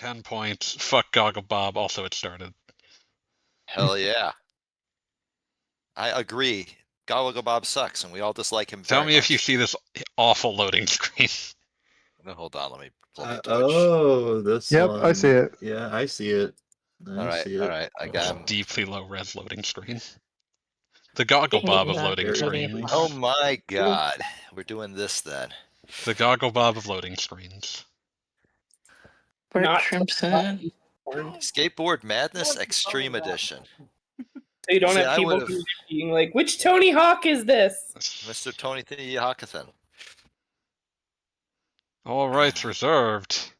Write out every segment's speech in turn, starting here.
10 points. Fuck Goggle Bob. Also, it started. Hell yeah. I agree. Goggle Bob sucks, and we all dislike him Tell very me if you much. see this awful loading screen. No, hold on, let me pull the Twitch. Oh, this Yep, one. I see it. Yeah, I see it. I see it. Alright, I got him. Deeply low res loading screen. The Goggle Bob of loading Very screens. Oh my god. We're doing this then. The Goggle Bob of loading screens. Bert Simpson. Skateboard Madness Xtreme Edition. So you don't See, have I people would've- being like, which Tony Hawk is this? Mr. Tony Hawkathon. All rights reserved.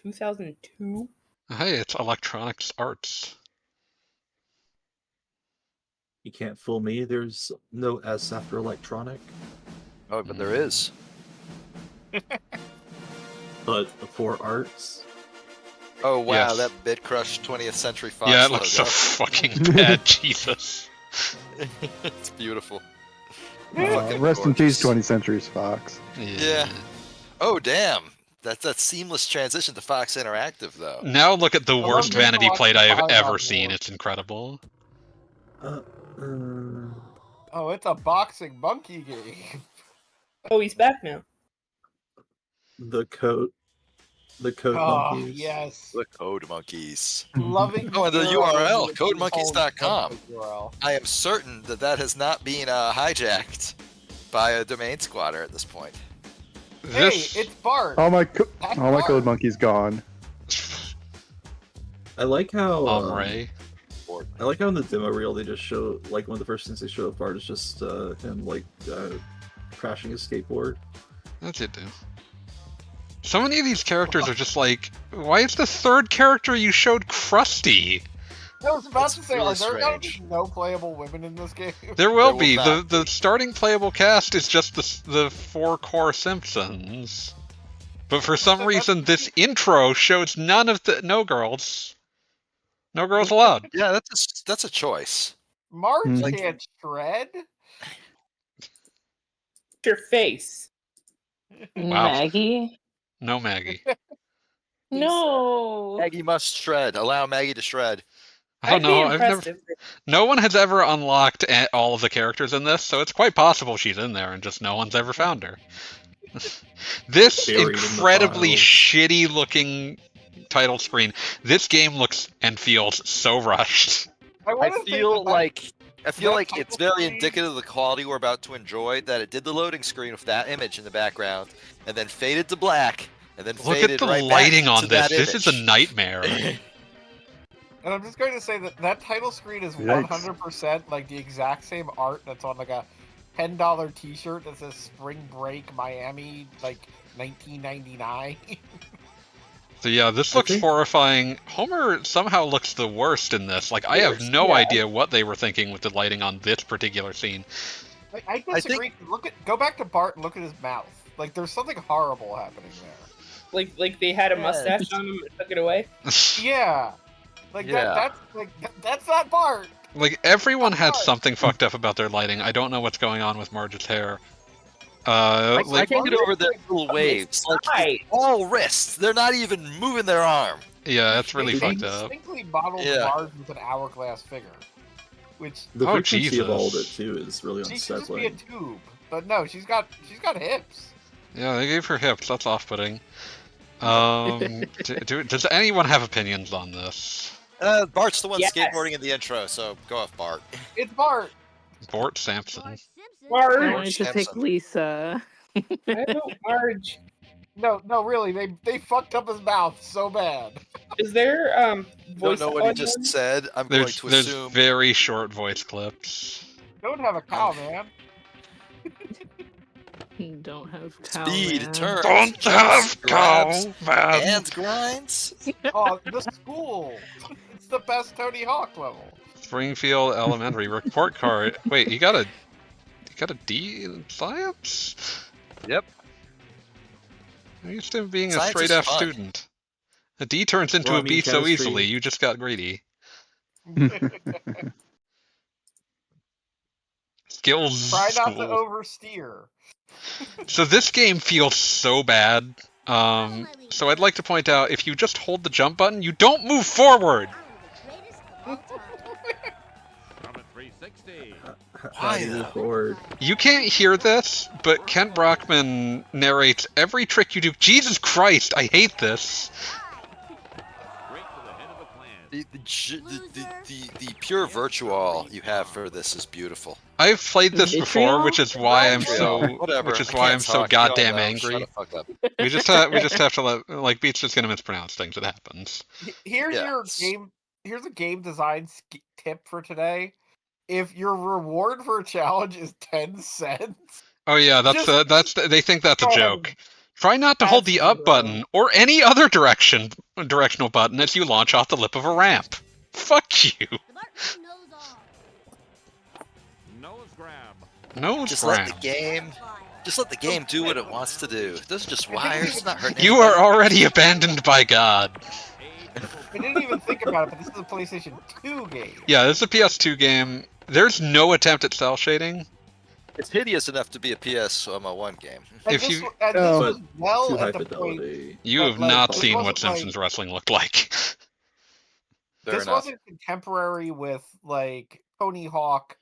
2002? Hey, it's Electronics Arts. You can't fool me. There's no S after electronic. Oh, but there is. But for arts. Oh wow, Yes. that Bit Crush 20th Century Fox Yeah, it logo. looks so fucking bad, Jesus. It's beautiful. Rest in peace, 20th Century Fox. Yeah. Oh damn. That's that seamless transition to Fox Interactive though. Now look at the worst this vanity one. plate I have I ever love seen. more. It's incredible. Oh, it's a boxing monkey game. Oh, he's back now. The code monkeys. Yes. The Code Monkeys. Loving Oh, and the hero URL, with codemonkeys.com. the URL. I am certain that that has not been hijacked by a domain squatter at this point. This Hey, it's Bart. All my That's all my Bart. code monkey's gone. I like how Ombre. I like how in the demo reel they just show, like, one of the first things they show of Bart is just him like crashing his skateboard. That's it, dude. So many of these characters are just like, why is the third character you showed Krusty? I was about That's to say, really are there gonna be strange. no playable women in this game? There will will be. not The starting playable cast is just the four core Simpsons. But for some reason, this intro shows no girls. No girls allowed. Yeah, that's a choice. Marge Like- can't shred. Your face. Wow. Maggie? No Maggie. No. Maggie must shred. Allow Maggie to shred. I don't I'd be know. I've never. impressed if No one has ever unlocked all of the characters in this, so it's quite possible she's in there and just no one's ever found her. This Buried in the incredibly files. shitty looking title screen. This game looks and feels so rushed. I wanna say feel that- like it's that very title screen- indicative of the quality we're about to enjoy. That it did the loading screen with that image in the background, and then faded to black, and then Look faded at the right lighting back on to this. that This is a image. nightmare. And I'm just going to say that title screen is Yikes. 100% like the exact same art that's on like a $10 T-shirt that says Spring Break Miami, like 1999. So yeah, this I looks think- horrifying. Homer somehow looks the worst in this. Like, I have no idea what they were thinking with the lighting on this particular scene. I disagree. Go back to Bart and look at his mouth. Like there's something horrible happening there. like they had a Yeah. mustache on him and took it away. Yeah. Like Yeah. that's not Bart. Like, everyone had something fucked up about their lighting. I don't know what's going on with Marge's hair. I Like, can't get over the little waves. Like Right. all wrists. They're not even moving their arm. yeah, that's really They fucked up. distinctly modeled Yeah. Marge with an hourglass figure, which The Oh, frequency of all of it Jesus. too is really she should just be a unsettling. tube. But no, she's got hips. Yeah, they gave her hips. That's off-putting. Does anyone have opinions on this? Bart's the one Yes. skateboarding in the intro, so go off, Bart. It's Bart. Bort Sampson. I Marge. wanted to pick Simpson. Lisa. I know Marge. No, really, they fucked up his mouth so bad. Is there Don't voice know what he audio? just said. I'm There's going to there's assume. very short voice clips. Don't have a cow, man. Don't have cow Speed, man. turns, Don't jumps, have cow, grabs, man. and grinds. Oh, the school. It's the best Tony Hawk level. Springfield Elementary report card. Wait, you got a D in science? Yep. I'm used to him being a Science straight is F fun. student. A D turns into Well, I a mean, B so chemistry- easily. You just got greedy. Skills Try not school. to oversteer. So this game feels so bad. So I'd like to point out, if you just hold the jump button, you don't move forward! How do you move forward? You can't hear this, but Kent Brockman narrates every trick you do. Jesus Christ, I hate this. The pure virtual you have for this is beautiful. I've played this before, which is why I'm so Whatever. which is I why can't I'm so talk. You all goddamn know. angry. Shut the fuck up. We just have to let, like, Beat's just gonna mispronounce things. It happens. Here's Yeah. your game. Here's a game design tip for today. If your reward for a challenge is 10 cents, Oh yeah, that's they think that's a joke. Try not to hold the up button or any other directional button as you launch off the lip of a ramp. Fuck you. Nose Just grab. let the game do what it wants to do. Those are just wires. It's not hurting You are already abandoned by God. I didn't even think about it, but this is a PlayStation 2 game. Yeah, this is a PS2 game. There's no attempt at cell shading. It's hideous enough to be a PS1 game. And If this, you- and this But was well too high at the point. fidelity. You But, have like, not this seen what wasn't like- Simpsons wrestling looked like. Fair This enough. wasn't contemporary with like Tony Hawk,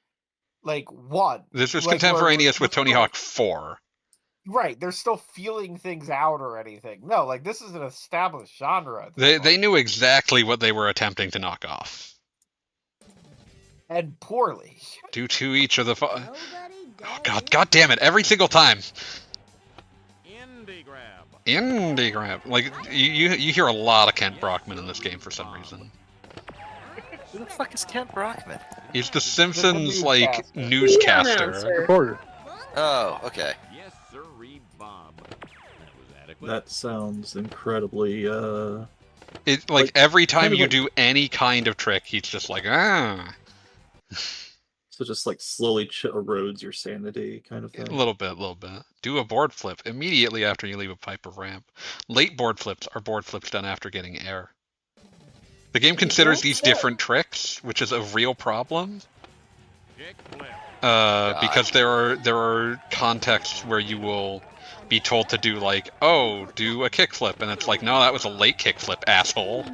like 1. This was Like, contemporaneous where- with Tony Hawk 4. Right, they're still feeling things out or anything. No, like this is an established genre. at this They point. knew exactly what they were attempting to knock off. And poorly. Due to each of the oh god damn it, every single time. Indie grab. Like you hear a lot of Kent Brockman in this game for some reason. Who the fuck is Kent Brockman? He's the Simpsons like Newscaster. newscaster. Reporter. Oh, okay. That sounds incredibly It like Like, every time kind of you like- do any kind of trick, he's just like ah. so just like slowly erodes your sanity kind of A thing. little bit. Do a board flip immediately after you leave a pipe or ramp. Late board flips are board flips done after getting air. The game considers these different tricks, which is a real problem. Because there are contexts where you will be told to do like, oh, do a kickflip, and it's like, no, that was a late kickflip, asshole.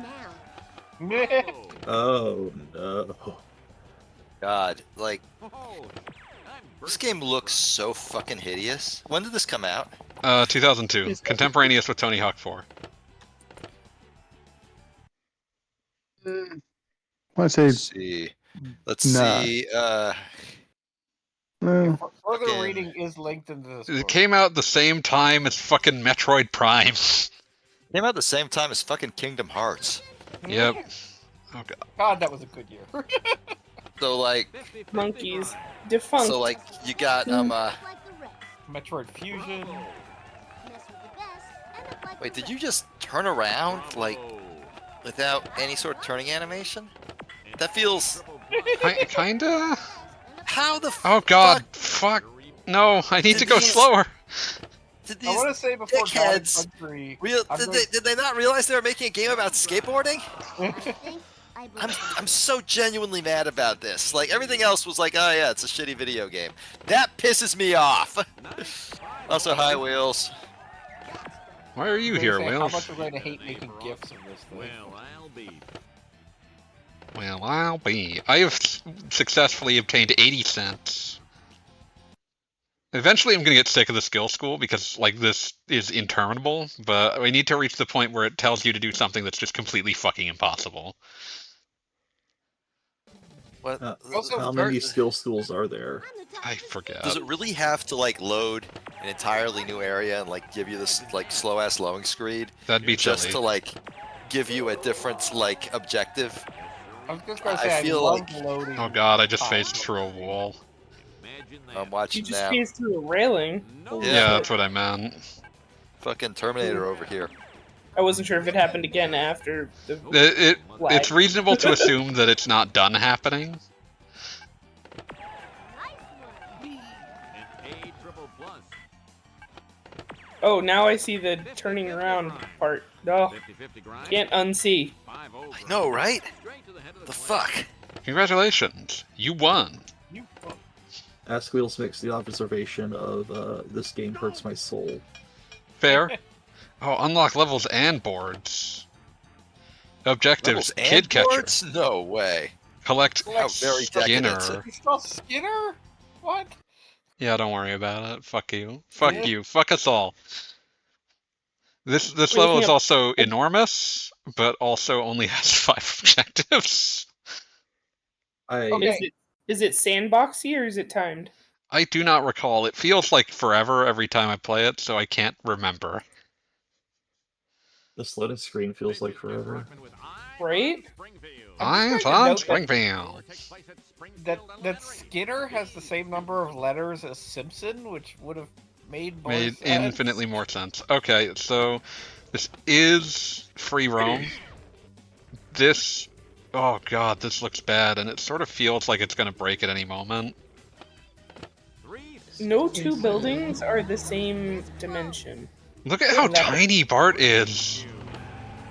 Oh no. God, like this game looks so fucking hideous. When did this come out? 2002, contemporaneous with Tony Hawk 4. I want to Let's say, see. Let's Nah. see. well, Further Fucking- reading is linked into this. It book. came out the same time as fucking Metroid Prime. Came out the same time as fucking Kingdom Hearts. Yep. Oh god. God, that was a good year. So like, Monkeys. Defunct. so like, you got Metroid Fusion. Wait, did you just turn around like without any sort of turning animation? That feels. Kinda. How the Oh god. Fuck. No, I need to go These- slower. Did I these want to say before God dickheads Country. real? I'm Did they not realize they were making a game about skateboarding? I'm so genuinely mad about this. Like everything else was like, oh yeah, it's a shitty video game. That pisses me off. Also, hi Wheels. Why are you They here, say How Wheels? much we're going to hate making gifs of this thing. Well, I'll be. I have successfully obtained 80 cents. Eventually I'm gonna get sick of the skill school because, like, this is interminable, but we need to reach the point where it tells you to do something that's just completely fucking impossible. What? Also, How many skill schools are there? I forget. Does it really have to like load an entirely new area and like give you this like slow ass loading screen That'd be just silly. to like give you a different like objective? I was just going to I say, I feel love like- loading. Oh god, I just time. phased through a wall. I'm You watching just now. phased through a railing. Holy Yeah, shit. that's what I meant. Fucking Terminator over here. I wasn't sure if it happened again after the flag. It's reasonable to assume that it's not done happening. Oh, now I see the turning around part. Oh, can't unsee. I know, right? The fuck? Congratulations, you won. Ask Wheels makes the observation of this game hurts my soul. Fair. Oh, unlock levels and boards. Objectives: Levels and Kid Catcher. boards? No way. Collect How very decadent. Skinner. You spell Skinner? What? Yeah, don't worry about it. Fuck you. Fuck Yeah. you. Fuck us all. This Wait, level looking is up- also enormous, but also only has 5 objectives. Okay. Is it sandboxy or is it timed? I do not recall. It feels like forever every time I play it, so I can't remember. This loading screen feels like forever. Right? I'm I'm just going on to note Springfield. that Skinner has the same number of letters as Simpson, which would have made more Made sense. infinitely more sense. Okay, so this is free roam. This, oh god, this looks bad, and it sort of feels like it's going to break at any moment. No two buildings are the same dimension. Look at how That- tiny Bart is.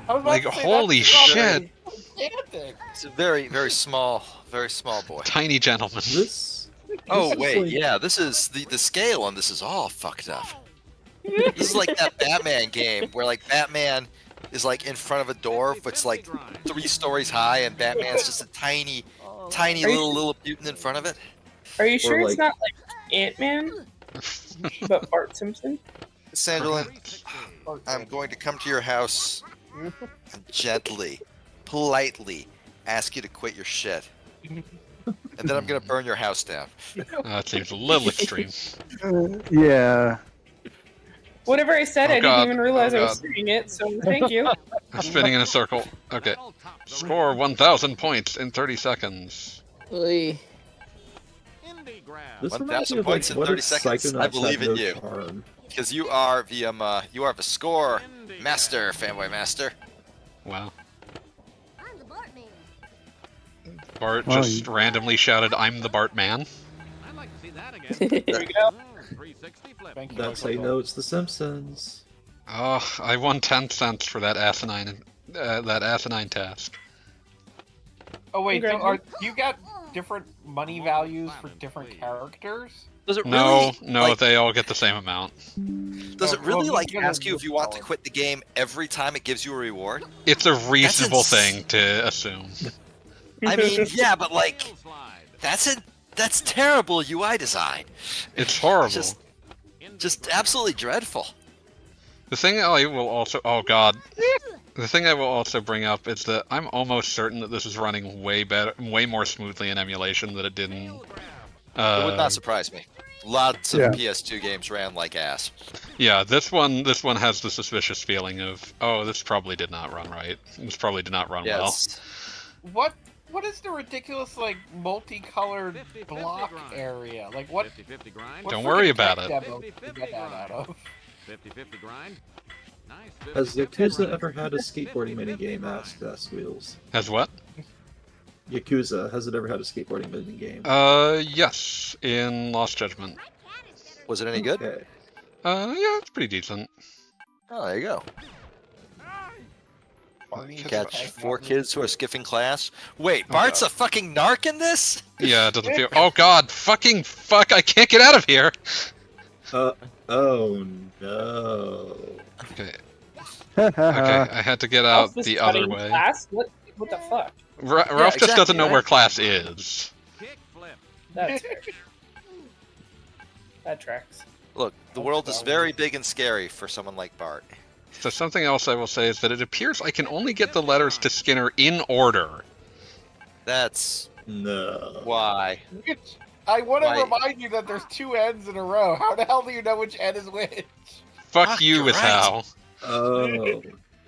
I was about Like, to say, holy that's shit. gigantic. It's a very, very small boy. Tiny gentleman. This. Oh is wait, like- yeah, this is the scale on this is all fucked up. This is like that Batman game where like Batman is like in front of a door that's like 3 stories high, and Batman's just a tiny Are you- little mutant in front of it. Are you sure it's like- not like Ant-Man, but Bart Simpson? Sanderlin, I'm going to come to your house and gently, politely ask you to quit your shit. And then I'm gonna burn your house down. That seems a little extreme. Yeah. Whatever I said, Oh, I God. didn't even realize Oh, I was God. saying it, so thank you. I'm spinning in a circle. Okay. Score 1,000 points in 30 seconds. Oy. This 1,000 reminds me of, points like, in what 30 if seconds. Psychonauts I had believe in no you. charm? Because you are the score master, fanboy master. Wow. I'm the Bartman. Bart Wow, just randomly shouted, "I'm the Bart man." There we go. Thank you, That's how you Microsoft. know it's The Simpsons. Oh, I won 10 cents for that asinine task. Oh wait, so Congrats. you got different money values for different characters? Does it No, really, no, like, they all get the same amount. does it Oh, really well, like you ask you gotta if you want to do quit the game every time it gives you a reward? It's a reasonable ins- thing to assume. I mean, yeah, but like that's terrible UI design. It's horrible. Just absolutely dreadful. The thing I will also, oh god, the thing I will also bring up is that I'm almost certain that this is running way better, way more smoothly in emulation than it did in. It would not surprise me. Lots of Yeah. PS2 games ran like ass. Yeah, this one has the suspicious feeling of, oh, this probably did not run right. This probably did not run Yes. What is the ridiculous like multicolored block area? Like what? what Don't worry freaking about tech it. demo did you get that out of? Has Yakuza ever had a skateboarding minigame? Asked Wheels. well. Has what? Yakuza, has it ever had a skateboarding minigame? Yes, in Lost Judgment. Was it any good? Okay. Yeah, it's pretty decent. Oh, there you go. Barney Catch tech 4 demo. kids who are skiffing class. Wait, Oh, Bart's God. a fucking narc in this? Yeah, it doesn't feel. Oh god, fucking fuck! I can't get out of here. Oh no. Okay, okay, I had to get out Ralph is the other cutting way. Class? What the fuck? Ralph just exactly, doesn't know right? where class is. That's fair. That tracks. Look, the world is very big and scary for someone like Bart. So something else I will say is that it appears I can only get the letters to Skinner in order. That's No. why. I want to Why- remind you that there's 2 N's in a row. How the hell do you know which N is which? Fuck you you're is right. how. Oh.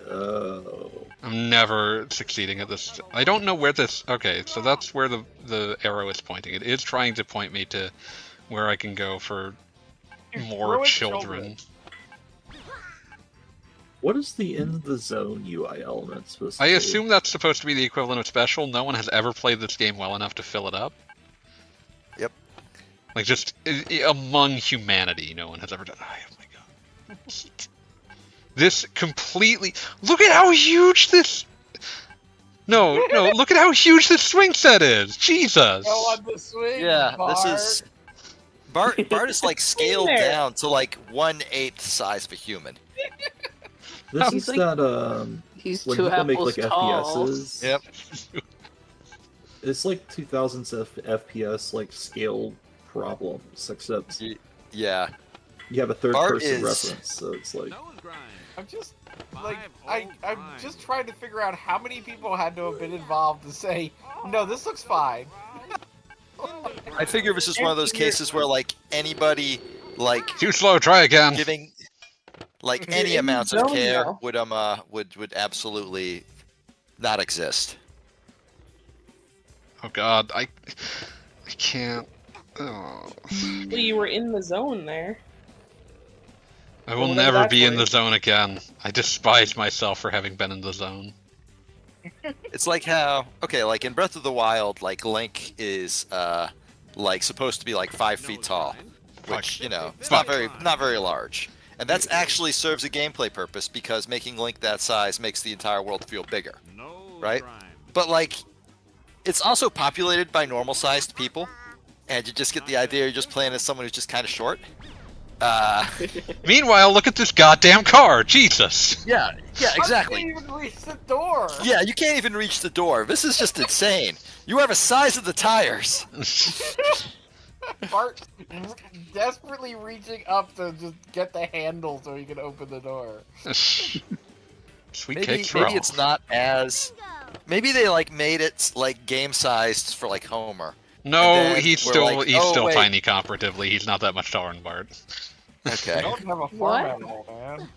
Oh. I'm never succeeding at this. I don't know where this. Okay, so that's where the arrow is pointing. It is trying to point me to where I can go for more Ruined children. What is the in the zone UI element supposed to I be? assume that's supposed to be the equivalent of special. No one has ever played this game well enough to fill it up. Yep. Like, just among humanity, no one has ever done. Oh my god. This completely. Look at how huge this. No, look at how huge this swing set is. Jesus. Go on the swing. Yeah, Bart. this is Bart is like scaled there. down to like 1/8 the size of a human. This He's is like- that He's when 2 people make apples like tall. FPSs. Yep. It's like 2000s FPS like scale problems, except Yeah. you have a third Bart person is- reference, so it's like I'm just like I'm just trying to figure out how many people had to have been involved to say, no, this looks fine. I figure this is one of those cases where like anybody like Too slow. Try again. giving like You're any in the amounts of zone care now. would absolutely not exist. Oh God, I can't. Oh. Well, you were in the zone there. I will Well, never that's be in the weird. zone again. I despise myself for having been in the zone. It's like how like in Breath of the Wild, like Link is like supposed to be like 5 feet tall, which it's not very large, and that's actually serves a gameplay purpose because making Link that size makes the entire world feel bigger, right? But like, it's also populated by normal-sized people, and you just get the idea you're just playing as someone who's just kind of short. Meanwhile, look at this goddamn car. Jesus. Yeah, exactly. I can't even reach the door. Yeah, you can't even reach the door. This is just insane. You are the size of the tires. Bart desperately reaching up to just get the handle so he can open the door. Sweet Maybe cakes for all. it's not as. Maybe they like made it like game sized for like Homer. No, And then he's we're still like, he's oh, still wait. tiny comparatively. He's not that much taller than Bart. I Okay. don't have a farm What? animal, man.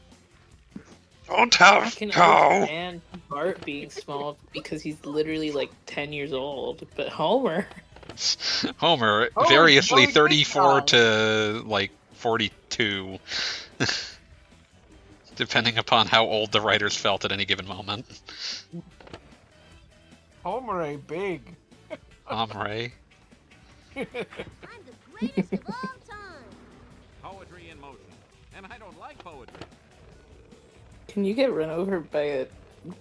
Don't I have can cow. understand Bart being small because he's literally like 10 years old, but Homer. Homer, Oh, variously it's 34 big to like 42, depending upon how old the writers felt at any given moment. Homer ain't big. Omre. I'm the greatest of all time. Poetry in motion. And I don't like poetry. Can you get run over by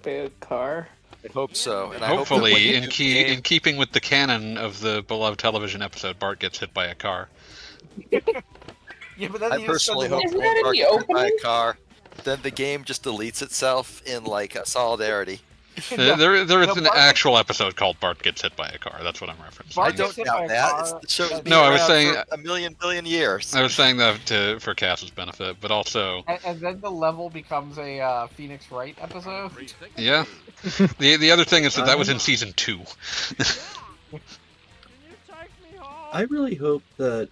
a car? I hope so. And I hope that when Hopefully, you in do the game- keeping with the canon of the beloved television episode, Bart gets hit by a car. Yeah, but then I you just personally spend hope Isn't when that in Bart the gets hit by a opening? car, then the game just deletes itself in like a solidarity. There is no, an Bart- actual episode called Bart Gets Hit by a Car. That's what I'm referencing. Bart I don't gets hit by doubt a that. car, It's, the show's been No, I was around saying- for a million billion years. I was saying that for Cass's benefit, but also, and then the level becomes a Phoenix Wright episode. yeah. The other thing is that was in season 2. I really hope that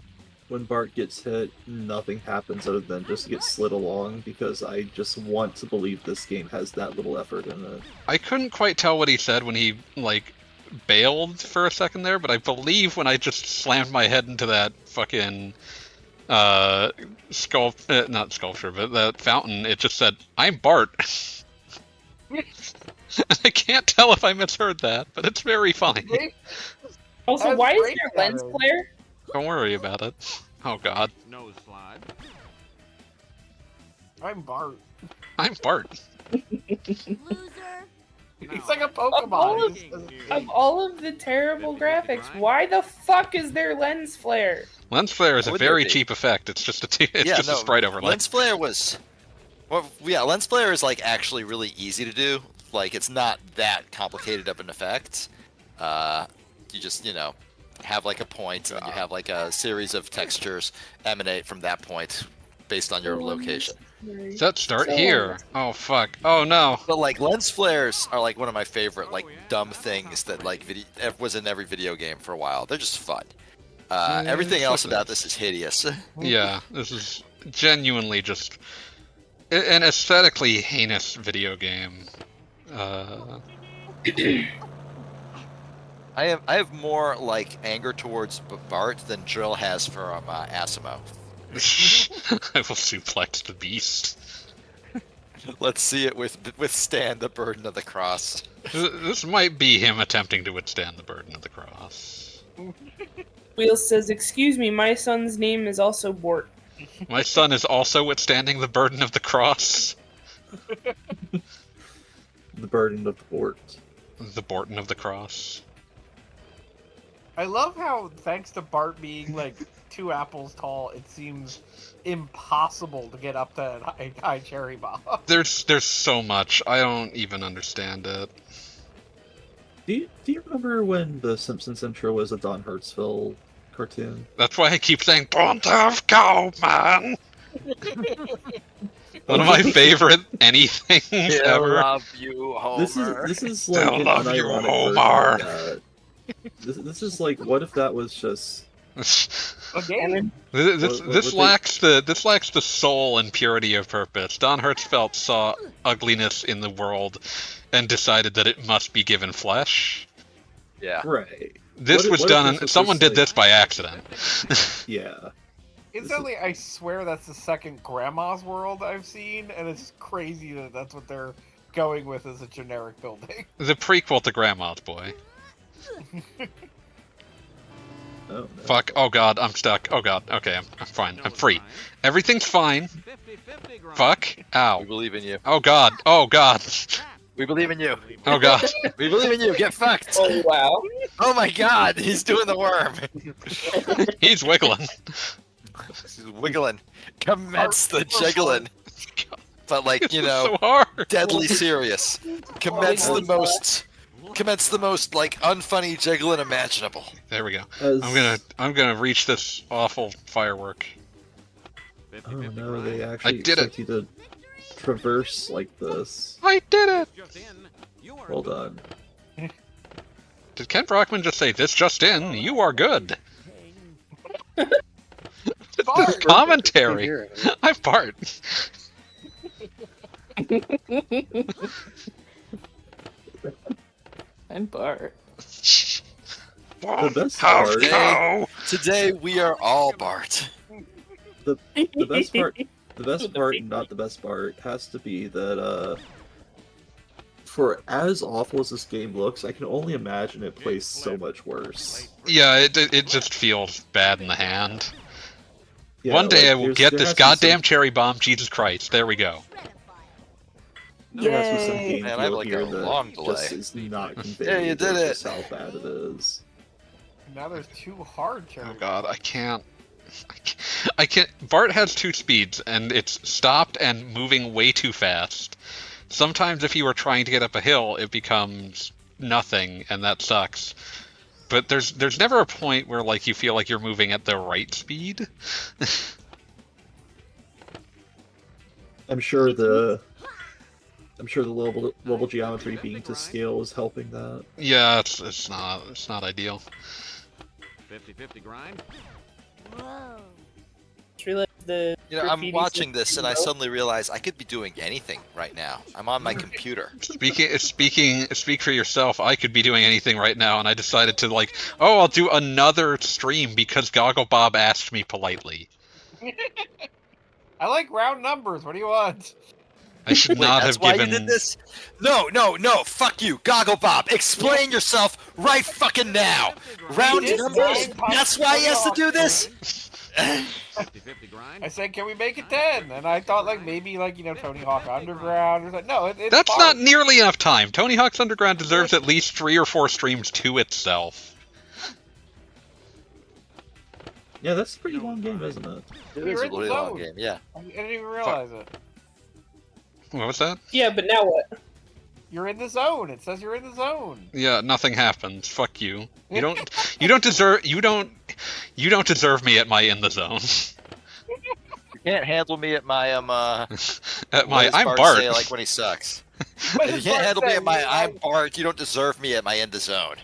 when Bart gets hit, nothing happens other than just get slid along, because I just want to believe this game has that little effort in it. I couldn't quite tell what he said when he like bailed for a second there, but I believe when I just slammed my head into that fucking not sculpture, but that fountain, it just said, "I'm Bart." I can't tell if I misheard that, but it's very funny. Also, That's why is great, there lens Gavin. flare? Don't worry about it. Oh God, Nose slide. I'm Bart. I'm Bart. Loser. He's like a Of all, Pokemon. of all of the terrible graphics, why the fuck is there lens flare? Lens flare is a Would there very be? cheap effect. It's just it's Yeah, just a no, sprite overlay. Lens flare was. Well, yeah, lens flare is like actually really easy to do. Like it's not that complicated of an effect. You just have like a point, and you have like a series of textures emanate from that point based on your location. Set start So- here. Oh fuck. Oh no. But like lens flares are like one of my favorite like dumb things that like was in every video game for a while. They're just fun. Everything else about this is hideous. Yeah, this is genuinely just an aesthetically heinous video game. I have more like anger towards Bart than Drill has from Asimo. I will suplex the beast. Let's see it withstand the burden of the cross. This might be him attempting to withstand the burden of the cross. Wheels says, "Excuse me, my son's name is also Bort." My son is also withstanding the burden of the cross. The burden of the Bort. The Borton of the cross. I love how, thanks to Bart being like 2 apples tall, it seems impossible to get up to high cherry bomb. There's so much. I don't even understand it. Do you remember when the Simpsons intro was a Don Hertzfeld cartoon? That's why I keep saying, "Don't have go, man." One of my favorite anythings He'll ever. love you, Homer. This is like They'll an love you, unironic Homer. version of that. This is like, what if that was just Again, This lacks the soul and purity of purpose. Don Hertzfeldt saw ugliness in the world and decided that it must be given flesh. Yeah. right? This What was if done, this and was someone just, did like- this by accident. Yeah. instantly, I swear that's the second Grandma's World I've seen, and it's crazy that that's what they're going with as a generic building. The prequel to Grandma's Boy. Oh, no. Fuck. Oh god, I'm stuck. Oh god. Okay, I'm fine. I'm free. Everything's fine. 50-50 grind. Fuck. We Ow. believe in you. Oh god. Oh god. We believe in you. Oh god. We believe in you. Get fucked. Oh wow. Oh my god, he's doing the worm. He's wiggling. He's wiggling. Commence the jiggling. But like, you know, So hard. deadly serious. Commence the most like unfunny jiggling imaginable. There we go. As- I'm gonna reach this awful firework. Oh no, they actually did it. expect you to traverse like this. I did it. Just in, you are Hold on. Did Ken Brockman just say this just in? You are good. Bart! Commentary. I'm Bart. And Bart. The best How part- go? Today we are all Bart. The best part, the best The part, fake not the best part, has to be that for as awful as this game looks, I can only imagine it plays so much worse. Yeah, it just feels bad in the hand. Yeah, One day like, I will there's- get there this has to be goddamn some- cherry bomb. Jesus Christ! There we go. There has to be some Yay! game Man, I have feel like here a that long just delay. is not conveyed. Yeah, you did it. Just how bad it is. Now there's 2 hard cherry Oh god, I can't. I can't. Bart has 2 speeds, and it's stopped and moving way too fast. Sometimes if you are trying to get up a hill, it becomes nothing, and that sucks. But there's never a point where like you feel like you're moving at the right speed. I'm sure the level geometry being to scale is helping that. Yeah, it's not ideal. 50-50 grind. Whoa. Just realized the You know, I'm graffiti watching this and I system, suddenly realize I could be doing anything right now. I'm on my computer. Speak for yourself. I could be doing anything right now, and I decided to like, oh, I'll do another stream because Goggle Bob asked me politely. I like round numbers. What do you want? I should Wait, not that's have why given. you did this? No, fuck you, Goggle Bob. Explain yourself right fucking now. Round This numbers? game That's why he has to do this? 50-50 grind. I said, can we make it 10? And I thought like maybe like Tony Hawk Underground or something. No, it's That's Bart. not nearly enough time. Tony Hawk's Underground deserves at least 3 or 4 streams to itself. Yeah, that's a pretty long game, isn't it? It You're is a in the really long zone. game, yeah. I didn't even realize it. What was that? Yeah, but now what? You're in the zone. It says you're in the zone. Yeah, nothing happens. Fuck you. You don't deserve me at my in the zone. You can't handle me at my At what my does I'm Bart Bart. say, like when he sucks. What If you does can't Bart handle me say? at my I'm Bart, you don't deserve me at my in the zone.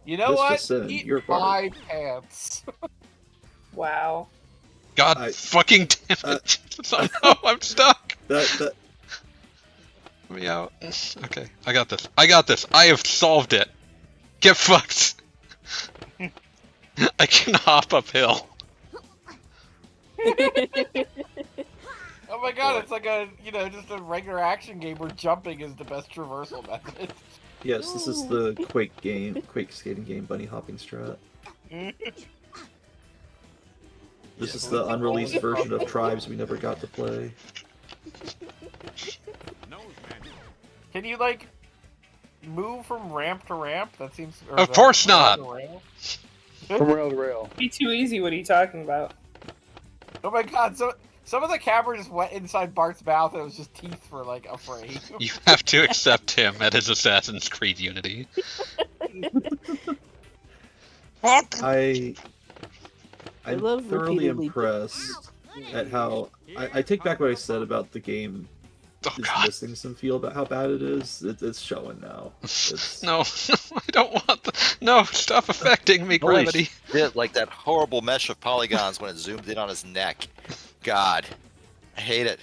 You know This what? just said, Eat you're my Bart. pants. Wow. God I- fucking damn it. Oh, I'm stuck. That Let me out. Okay, I got this. I have solved it. Get fucked. I can hop uphill. Oh my god, it's like a just a regular action game where jumping is the best traversal method. yes, this is the Quake skating game, bunny hopping strat. This is the unreleased version of Tribes we never got to play. Nose manual. Can you like move from ramp to ramp? That seems. or Of the- course not. the ramp? From rail to rail. Be too easy. What are you talking about? Oh my god, so some of the camera just went inside Bart's mouth and it was just teeth for like a frame. You have to accept him at his Assassin's Creed Unity. What? I'm love thoroughly repeatedly- impressed at how I take back what I said about the game Oh is god. missing some feel about how bad it is. It's showing now. It's, No, I don't want the. No, stop affecting me, Holy gravity. shit, like that horrible mesh of polygons when it zoomed in on his neck. God. I hate it.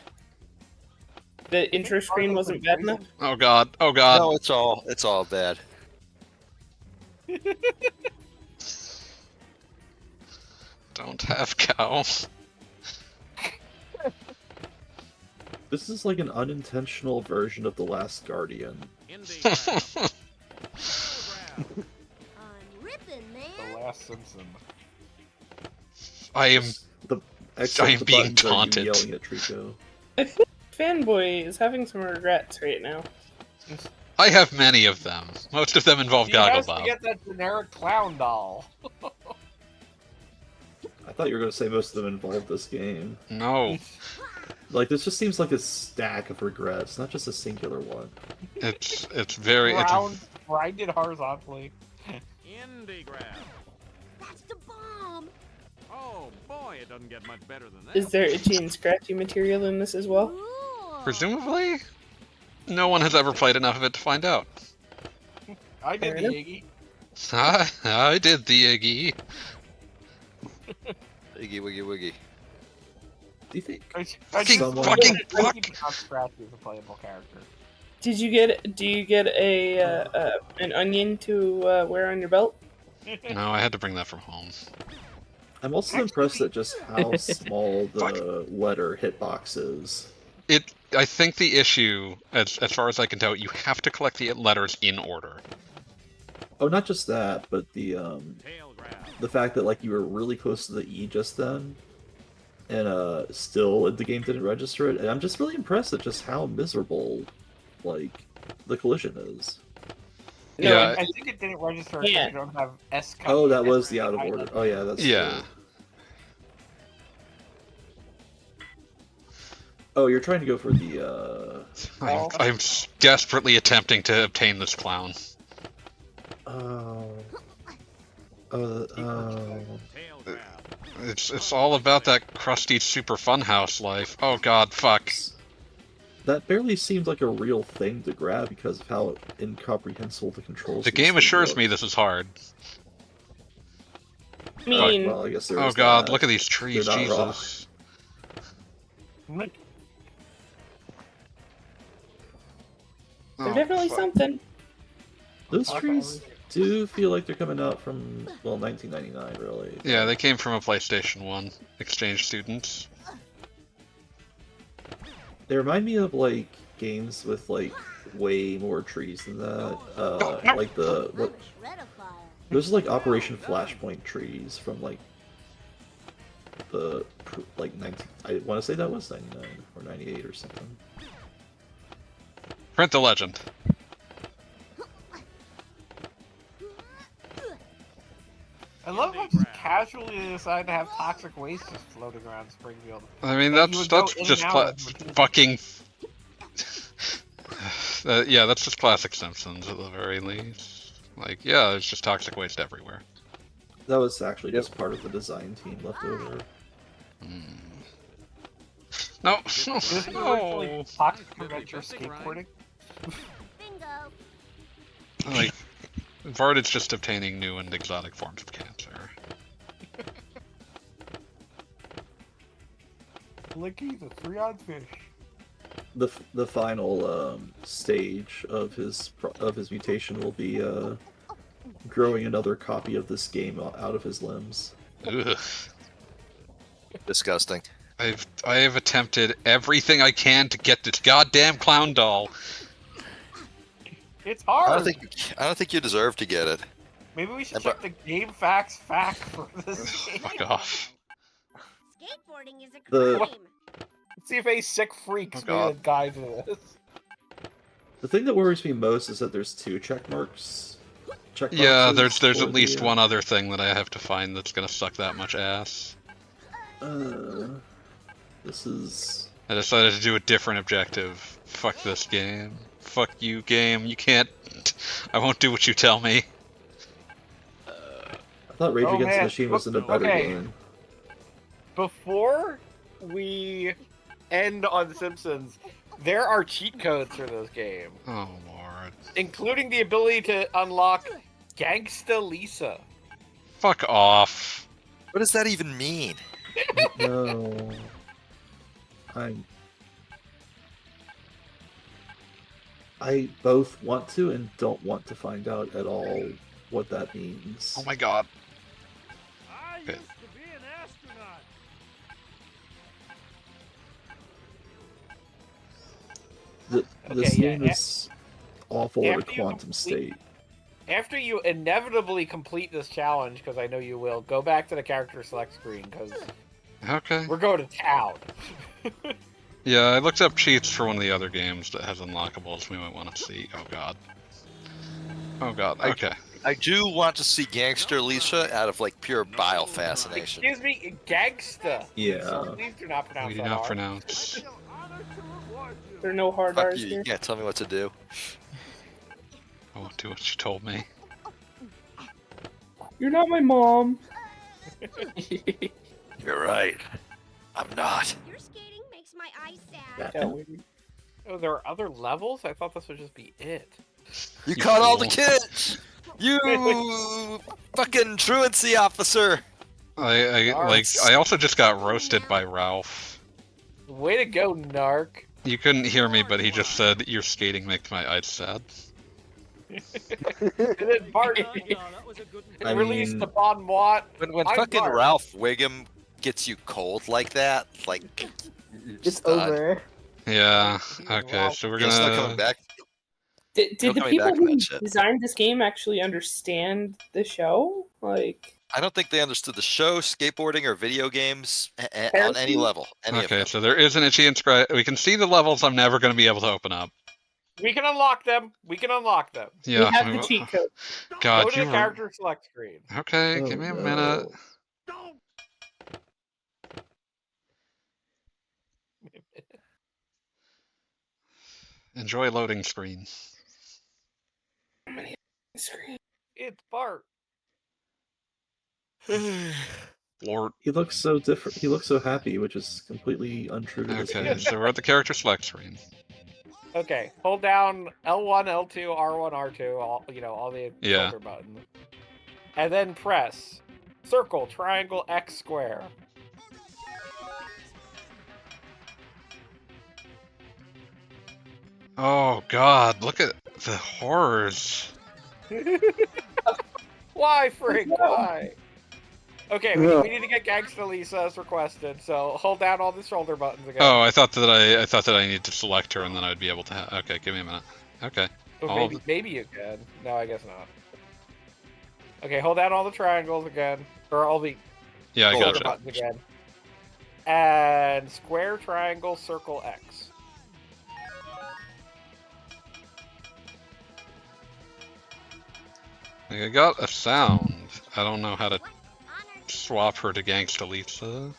The intro screen wasn't bad enough. Oh god. Oh god. No, it's all bad. Don't have cow. This is like an unintentional version of The Last Guardian. I'm ripping, man. The last Simpson. I am. The I am the being buttons are you taunted. yelling at Trico. I feel like Fanboy is having some regrets right now. I have many of them. Most of them involve He has to Gogglebob. get that generic clown doll. I thought you were going to say most of them involved this game. No, Like, this just seems like a stack of regrets, not just a singular one. it's very. Grinded horizontally. Indie grab. That's the bomb. Oh boy, it doesn't get much better than that. Is there itchy and scratchy material in this as well? Cool. Presumably, no one has ever played enough of it to find out. I did Fair the enough. Iggy. I did the Iggy. Iggy wiggy wiggy. Do you think Fucking- someone- fucking I fuck. keep not Scratchy as a playable character. Did you get? Do you get a an onion to wear on your belt? No, I had to bring that from home. I'm also impressed at just how small the letter hitbox is. I think the issue, as far as I can tell, you have to collect the letters in order. Oh, not just that, but Tail grab. the fact that like you were really close to the E just then, and still the game didn't register it. And I'm just really impressed at just how miserable, like, the collision is. No, Yeah. I think it didn't register because Yeah. you don't have S. Oh, that was the out of order. Oh yeah, that's Yeah. true. Oh, you're trying to go for the I'm desperately attempting to obtain this clown. oh. Tail grab. It's all about that crusty super funhouse life. Oh god, fuck. That barely seemed like a real thing to grab because of how incomprehensible the controls. The game assures me this is hard. I mean, Well, I guess there Oh is god, that. look at these trees, They're not Jesus. they're Oh, definitely fuck. something. Those trees do feel like they're coming out from, well, 1999, really. Yeah, they came from a PlayStation 1 exchange students. They remind me of, like, games with, like, way more trees than that. Like the, I'm what, a shreddifier. those are like Operation Flashpoint trees from, like, the, like, 19, I want to say that was 99 or 98 or something. Print the legend. I love how just casually they decide to have toxic waste just floating around Springfield. I mean, Like, you that's would go that's in just and out of routine. fucking. Yeah, that's just classic Simpsons at the very least. Like, yeah, there's just toxic waste everywhere. That was actually just part of the design team left over. No, This no, is originally no. toxic adventure skateboarding. Bingo. Like, Vard's just obtaining new and exotic forms of cancer. Licky the 3-odd fish. The final stage of his mutation will be growing another copy of this game out of his limbs. Ugh. Disgusting. I have attempted everything I can to get this goddamn clown doll. It's I hard. don't think you deserve to get it. Maybe we should Yeah, check the game facts fact for this game. Fuck off. Skateboarding is a The- crime. See if a sick freaks Oh, God. made a guide to this. The thing that worries me most is that there's 2 check marks Yeah, checkboxes there's for at least the, one other thing that I have to find that's gonna suck that much ass. This is... I decided to do a different objective. Fuck this game. Fuck you, game. You can't... I won't do what you tell me. I thought Rage Oh, Against the man. Machine was in a better Okay. game. Before we end on The Simpsons, there are cheat codes for this game, Oh, Lord. including the ability to unlock Gangsta Lisa. Fuck off. What does that even mean? No. I both want to and don't want to find out at all what that means. Oh my god. I Okay. used to be an astronaut. This Okay, yeah, game is awful at a after you quantum complete- state. After you inevitably complete this challenge, because I know you will, go back to the character select screen, because Okay. we're going to town. Yeah, I looked up cheats for one of the other games that has unlockables we might want to see. Oh god. Oh god, okay. I do want to see Gangster Lisa out of like pure bile fascination. Excuse me, Gangsta. Yeah. So please do not pronounce We do that not R. pronounce. There are no hard Fuck R's you, here. you can't tell me what to do. I won't do what you told me. You're not my mom. You're right. I'm not. Your skating makes my eyes sad. Yeah, we- Oh, there are other levels? I thought this would just be it. You You caught all the fool. kids! You fucking truancy officer! I also just got roasted by Ralph. Way to go, Narc. You couldn't hear me, but he just said, your skating makes my eyes sad. And then Bart I released mean- the Bon Mot. When I'm fucking Bart. Ralph Wiggum gets you cold like that, like you're It's just done. over. Yeah, okay, Wow. so we're You're still coming gonna... back. Did No the coming people back from who that shit. designed this game actually understand the show? Like, I don't think they understood the show, skateboarding, or video games on any Apparently- level. Any of Okay, them. so there is an itchy inscribe. We can see the levels I'm never going to be able to open up. We can unlock them. We can unlock them. Yeah. we have the cheat code. Go God, to you the were... character select screen. Okay, Oh, give me a no. minute. Enjoy loading screen. Screen. It's Bart. Lord. He looks so different. He looks so happy, which is completely untrue to this Okay, game. so we're at the character select screen. Okay, hold down L1, L2, R1, R2, all all the Yeah. shoulder buttons. And then press circle, triangle, X, square. Oh god, look at the horrors. Why, Frink? Why? Okay, Yeah. we need to get Gangsta Lisa as requested, so hold down all the shoulder buttons again. Oh, I thought that I need to select her and then I'd be able to okay, give me a minute. Okay. Or all maybe you can. No, I guess not. Okay, hold down all the triangles again. Or all the Yeah, I Shoulder shoulder gotcha. buttons again. And square, triangle, circle, X. I got a sound. I don't know how to swap her to Gangsta Lisa.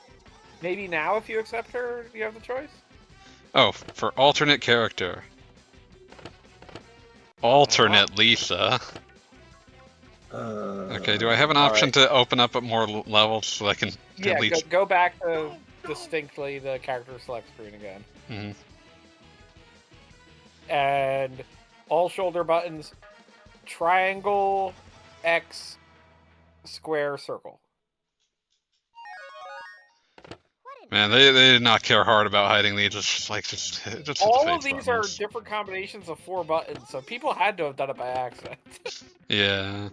Maybe now, if you accept her, you have the choice? Oh, for alternate character. Alternate Lisa. Okay, do I have an option to open up at more levels so I can Yeah, at least... go back to distinctly the character select screen again. Mhm. And all shoulder buttons, triangle, X, square, circle. Man, they did not care hard about hiding these. It's just like just hit the All of face these are buttons. different combinations of 4 buttons, so people had to have done it by accident. Yeah.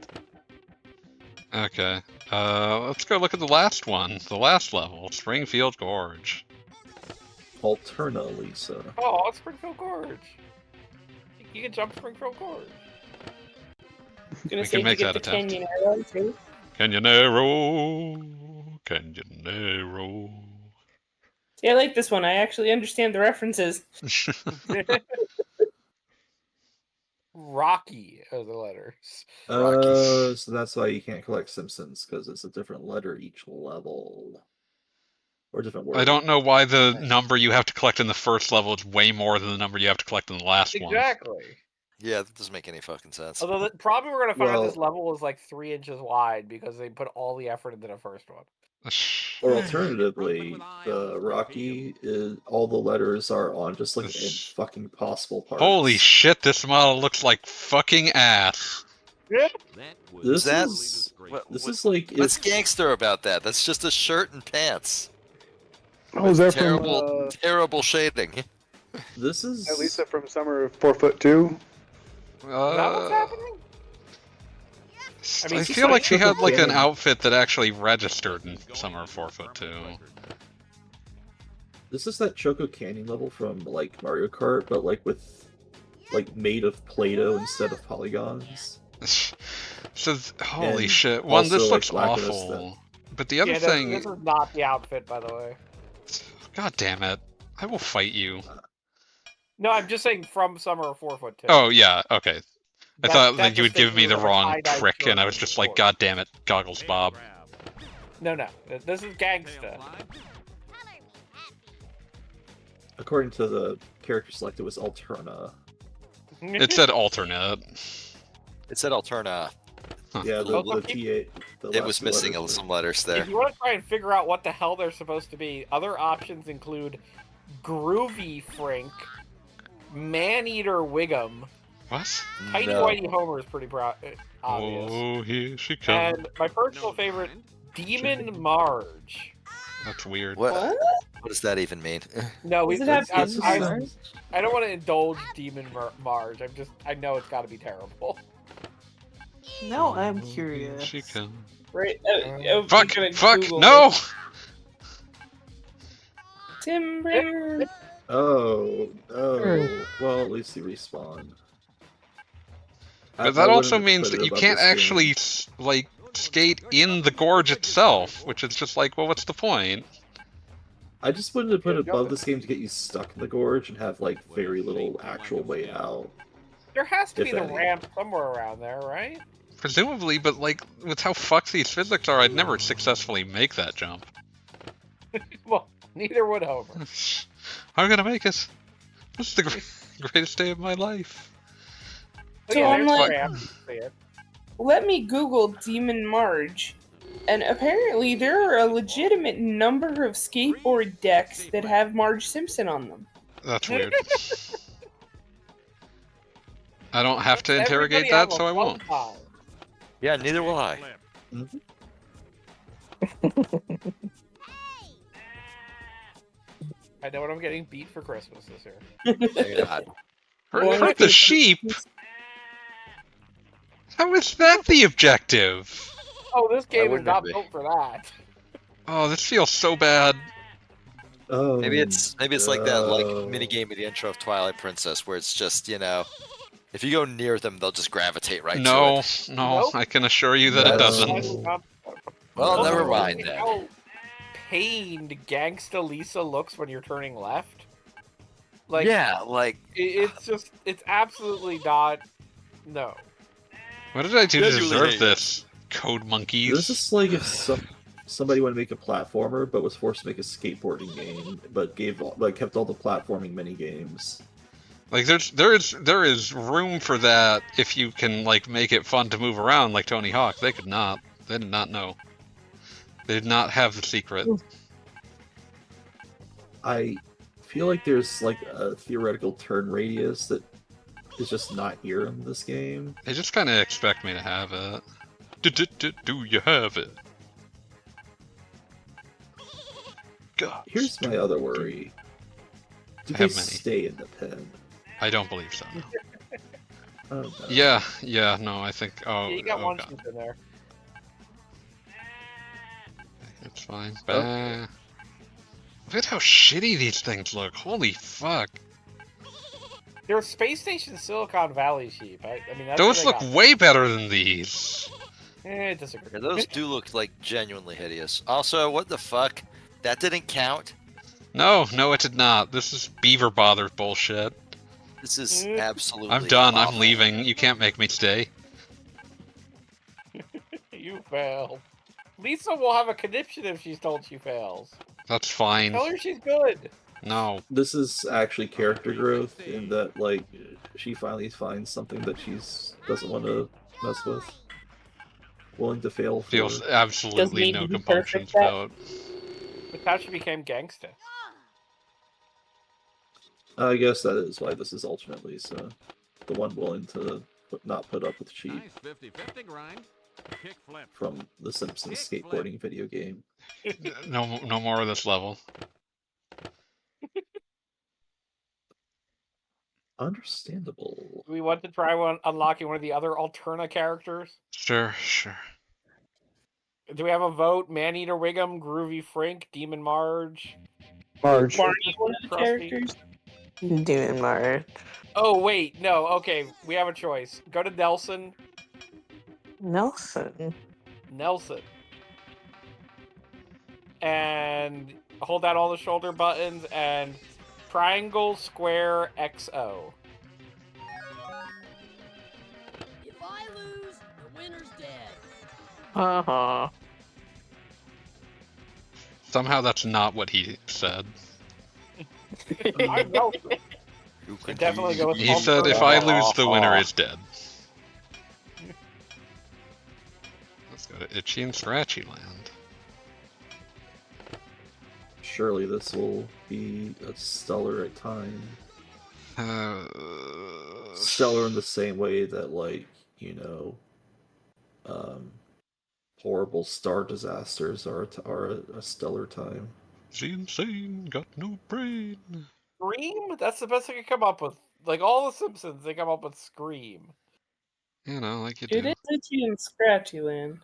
Okay. Let's go look at the last one. The last level, Springfield Gorge. Alterna Lisa. Oh, it's Springfield Gorge. You can jump Springfield Gorge. Gonna We say can make to get that the attempt. Canyon Arrow too. Canyonero. See, I like this one. I actually understand the references. Rocky are the letters. So that's why you can't collect Simpsons, because it's a different letter each level. Or different word. I don't know why the number you have to collect in the first level is way more than the number you have to collect in the last one. Exactly. Yeah, that doesn't make any fucking sense. Although probably we're gonna find Well- this level is like 3 inches wide because they put all the effort into the first one. Or alternatively, the Rocky is all the letters are on just like an fucking possible parts. Holy shit, this model looks like fucking ass. This That- is this is like What's if gangster about that? That's just a shirt and pants. Oh, is that Terrible, from terrible shading. this is Lisa from Summer of 4'2"? Is that what's happening? I mean, I she's feel like she had like an Chococandy. outfit that actually registered in Summer of 4'2". This is that Choco Canyon level from like Mario Kart, but like with like made of Play-Doh instead of polygons. So, holy And shit. One, also, this like, looks black and awful. But the other Yeah, thing... this is not the outfit, by the way. God damn it. I will fight you. No, I'm just saying from Summer of 4'2". Oh, yeah, okay. I thought that that you would just give makes me you the look like a wrong tie-dye prick, shirt and I was with just a like, sword. God damn it, Goggles Bob. No, this is gangsta. According to the character select, it was Alterna. It said alternate. It said Alterna. Yeah, Oh, the TA. The It last was two missing letters some letters there. If you want to try and figure out what the hell they're supposed to be, other options include Groovy Frink, Maneater Wiggum, What? Tiny No. Whitey Homer is pretty obvious, Oh, here she comes. and my personal favorite, Demon Marge. That's weird. What? What? What does that even mean? No, Does it have I, This is I, some- I don't want to indulge Demon Marge. I know it's got to be terrible. Now I'm Here curious. she comes. Right. Fuck! I'm gonna Fuck! Google No! this. Timber. Oh, well, at least you respawn. But that also wouldn't means put it that you above can't this game. actually, like, skate in the gorge itself, which is just like, well, what's the point? I just wanted to put it Yeah, above jump this game to get you stuck in the gorge and have like very little actual way out. There has to If be the any. ramp somewhere around there, right? Presumably, but, like, with how fucked these physics are, I'd never successfully make that jump. Well, neither would Homer. I'm gonna make it. This is the greatest day of my life. So So yeah, I'm there's the like- ramp. You can see it. Let me Google Demon Marge. And apparently there are a legitimate number of skateboard decks that have Marge Simpson on them. That's weird. I don't have to interrogate Everybody have that, a so I fun won't. time. Yeah, neither will I. I know what I'm getting beat for Christmas this year. No, you're not. Hurt the sheep? How is that the objective? Oh, this game is wouldn't not it be? built for that. Oh, this feels so bad. Oh, Maybe it's like that like no. mini game at the intro of Twilight Princess where it's just, you know, if you go near them, they'll just gravitate right to No, it. no, Nope. I can assure you that it No. doesn't. Well, No. never mind then. How pained Gangsta Lisa looks when you're turning left. Like, Yeah, like it's absolutely not. No. What did I do to Genuinely deserve hate this? Code monkeys. This is like if somebody wanted to make a platformer, but was forced to make a skateboarding game, but kept all the platforming mini games. Like there is room for that if you can like make it fun to move around like Tony Hawk. They could not. They did not know. They did not have the secret. I feel like there's like a theoretical turn radius that is just not here in this game. They just kind of expect me to have it. Do you have it? God. Here's my other worry. Do I they have many. stay in the pen? I don't believe so. No. Oh, no. Yeah, no, I think. Oh, Yeah, you got oh one God. shoot in there. It's fine. Bah. Look at how shitty these things look. Holy fuck. They're Space Station Silicon Valley sheep. I mean, that's Those what look they got. way better than these. Disagree. yeah, those do look like genuinely hideous. Also, what the fuck? That didn't count. No, it did not. This is beaver bother bullshit. This is absolutely. I'm done. awful. I'm leaving. You can't make me stay. You fail. Lisa will have a conniption if she's told she fails. That's fine. Tell her she's good. No. This is actually character growth in that, like, she finally finds something that doesn't want to mess with. Willing to fail for. Feels absolutely need no to be compunctions perfect, about. That's how she became gangsta. I guess that is why this is alternate Lisa. The one willing to not put up with cheat Nice 50-50 grind. Kick flip. from the Simpsons skateboarding video game. No more of this level. Understandable. Do we want to try unlocking one of the other Alterna characters? Sure. Do we have a vote? Maneater Wiggum, Groovy Frink, Demon Marge. Marge. Barney, one of the Krusty? characters. Demon Marge. Oh wait, no. Okay, we have a choice. Go to Nelson. Nelson. And hold out all the shoulder buttons and triangle, square, XO. If I lose, the winner's dead. Uh-huh. Somehow that's not what he said. I'm Nelson. Who It could definitely use- goes. He said, if I lose, the winner is dead. Let's go to Itchy and Scratchy Land. Surely this will be a stellar at time. Stellar in the same way that, like, horrible star disasters are a stellar time. She insane, got no brain. Scream? That's the best I could come up with. Like all the Simpsons, they come up with Scream. You know, like you It do. is Itchy and Scratchy Land.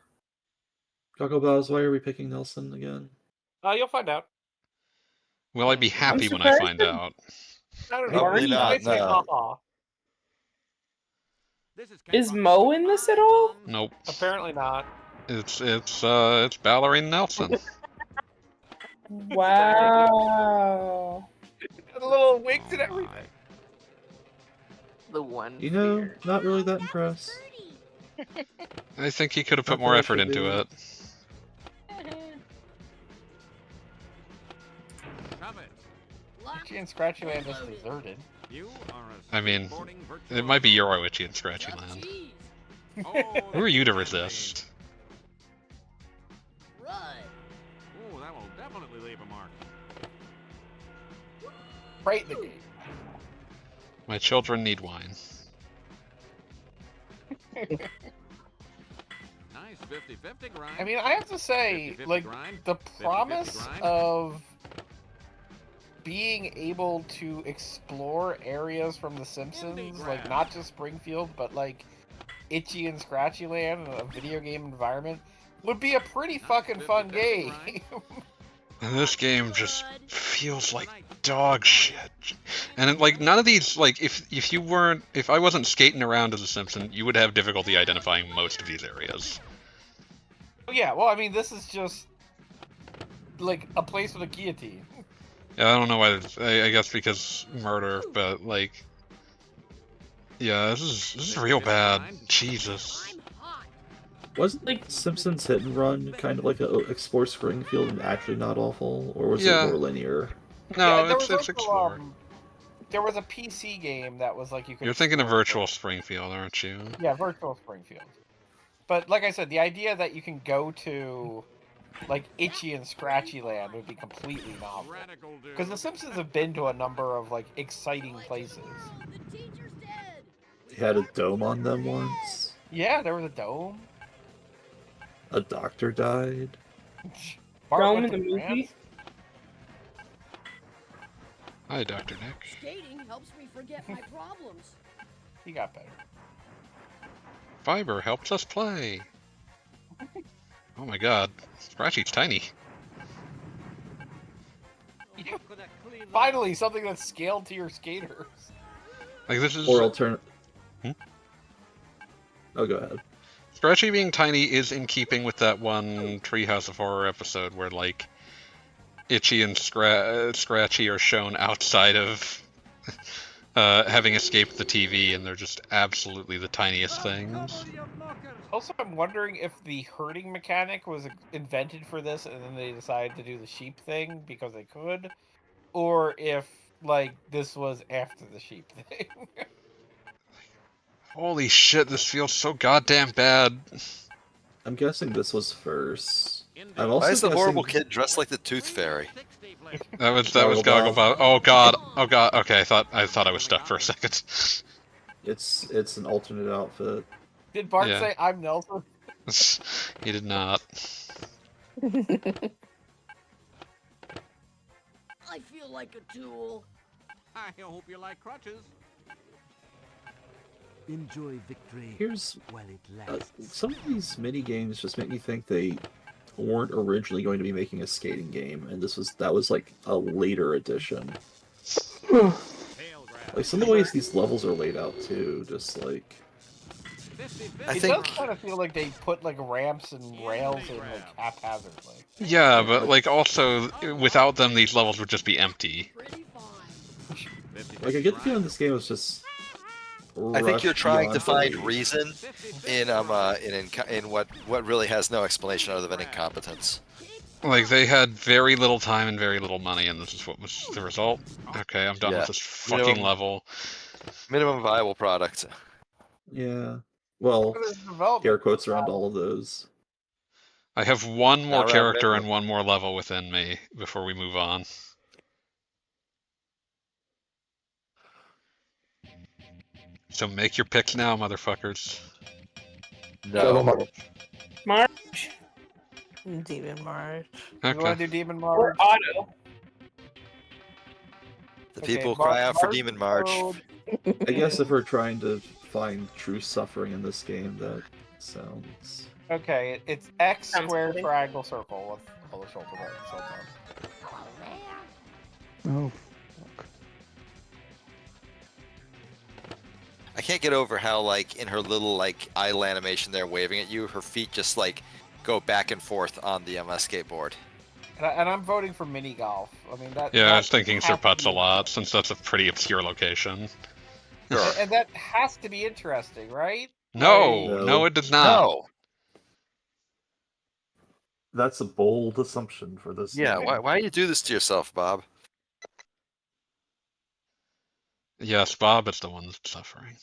Gogglebells, why are we picking Nelson again? You'll find out. Will I be happy I'm when I surprised find that- out? I don't know. Probably You not, might say, no. "Uh-uh." Is Mo in this at all? Nope. Apparently not. It's Ballerina Nelson. Wow. A little wigs and everything. The one. Not really that impressed. I think he could have put Not more that I effort should into be. it. Itchy and Scratchy Land is deserted. I mean, it might be Euro Itchy and Scratchy Land. Who are you to resist? Right. Oh, that will definitely leave a mark. Right in the game. My children need wine. Nice 50-50 grind. I mean, I have to say, 50-50 like, grind. the 50-50 promise grind. of being able to explore areas from The Simpsons, like, not just Springfield, but, like, Itchy and Scratchy Land in a video game environment, would be a pretty fucking fun game. And this game just feels like dog shit. And like none of these, like if I wasn't skating around as a Simpson, you would have difficulty identifying most of these areas. Yeah, well, I mean, this is just, like, a place with a guillotine. Yeah, I don't know why. I guess because murder, but like, yeah, this is real bad. Jesus. Wasn't like Simpsons Hit and Run kind of like a Explore Springfield and actually not awful, or was Yeah. it more linear? No, there it's was also, Explore. there was a PC game that was like you could. You're thinking of explore Virtual Springfield, aren't you? Yeah, Virtual Springfield. But like I said, the idea that you can go to like Itchy and Scratchy Land would be completely novel. Because the Simpsons have been to a number of like exciting places. They had a dome on them once. Yeah, there was a dome. A doctor died. Bart Rome went in the to France. movie? Hi, Dr. Nick. Skating helps me forget my problems. He got better. Fiber helps us play. Oh my god, Scratchy's tiny. Finally, something that's scaled to your skaters. Like this is Or alternate. Hmm? Oh, go ahead. Scratchy being tiny is in keeping with that one Treehouse of Horror episode where like Itchy and Scratchy are shown outside of having escaped the TV, and they're just absolutely the tiniest things. Also, I'm wondering if the herding mechanic was invented for this, and then they decided to do the sheep thing because they could, or if like this was after the sheep thing. Holy shit, this feels so goddamn bad. I'm guessing this was first. I'm also Why is the guessing... horrible kid dressed like the Tooth Fairy? That was Gogglebot. Gogglebot. Oh god, oh god. Okay, I thought I was stuck for a second. It's an alternate outfit. Did Bart Yeah. say I'm Nelson? He did not. I feel like a tool. I hope you like crutches. Enjoy victory Here's while it lasts. some of these mini games just make me think they weren't originally going to be making a skating game, and that was like a later edition. Like some of the ways these levels are laid out too, just like I It think does kind of feel like they put like ramps and rails in like haphazardly. Yeah, but like also without them, these levels would just be empty. I get the feeling this game was just. I think you're rushed trying to beyond find belief. reason in what really has no explanation other than incompetence. Like they had very little time and very little money, and this is what was the result. Okay, I'm done Yeah. with this fucking level. Minimum viable product. Yeah. Well, air quotes around all of those. I have one more Around character minimum. and one more level within me before we move on. So make your picks now, motherfuckers. No. March Demon March. You want Okay. to do Demon or March? Otto. The Okay, people cry out for March Demon March. code. I guess if we're trying to find true suffering in this game, that sounds. Okay, it's X Sounds square good. triangle circle with all the shoulder buttons. So far. Oh, I can't get over how, like, in her little, like, idle animation there waving at you, her feet just, like, go back and forth on the MS skateboard. And I'm voting for mini golf. I mean that. Yeah, I that was thinking has Sir to Putz be a lot, since that's a pretty obscure location. Sure. And that has to be interesting, right? No, No. no, it does not. No. That's a bold assumption for this. Yeah, game. why do you do this to yourself, Bob? Yes, Bob is the one that's suffering.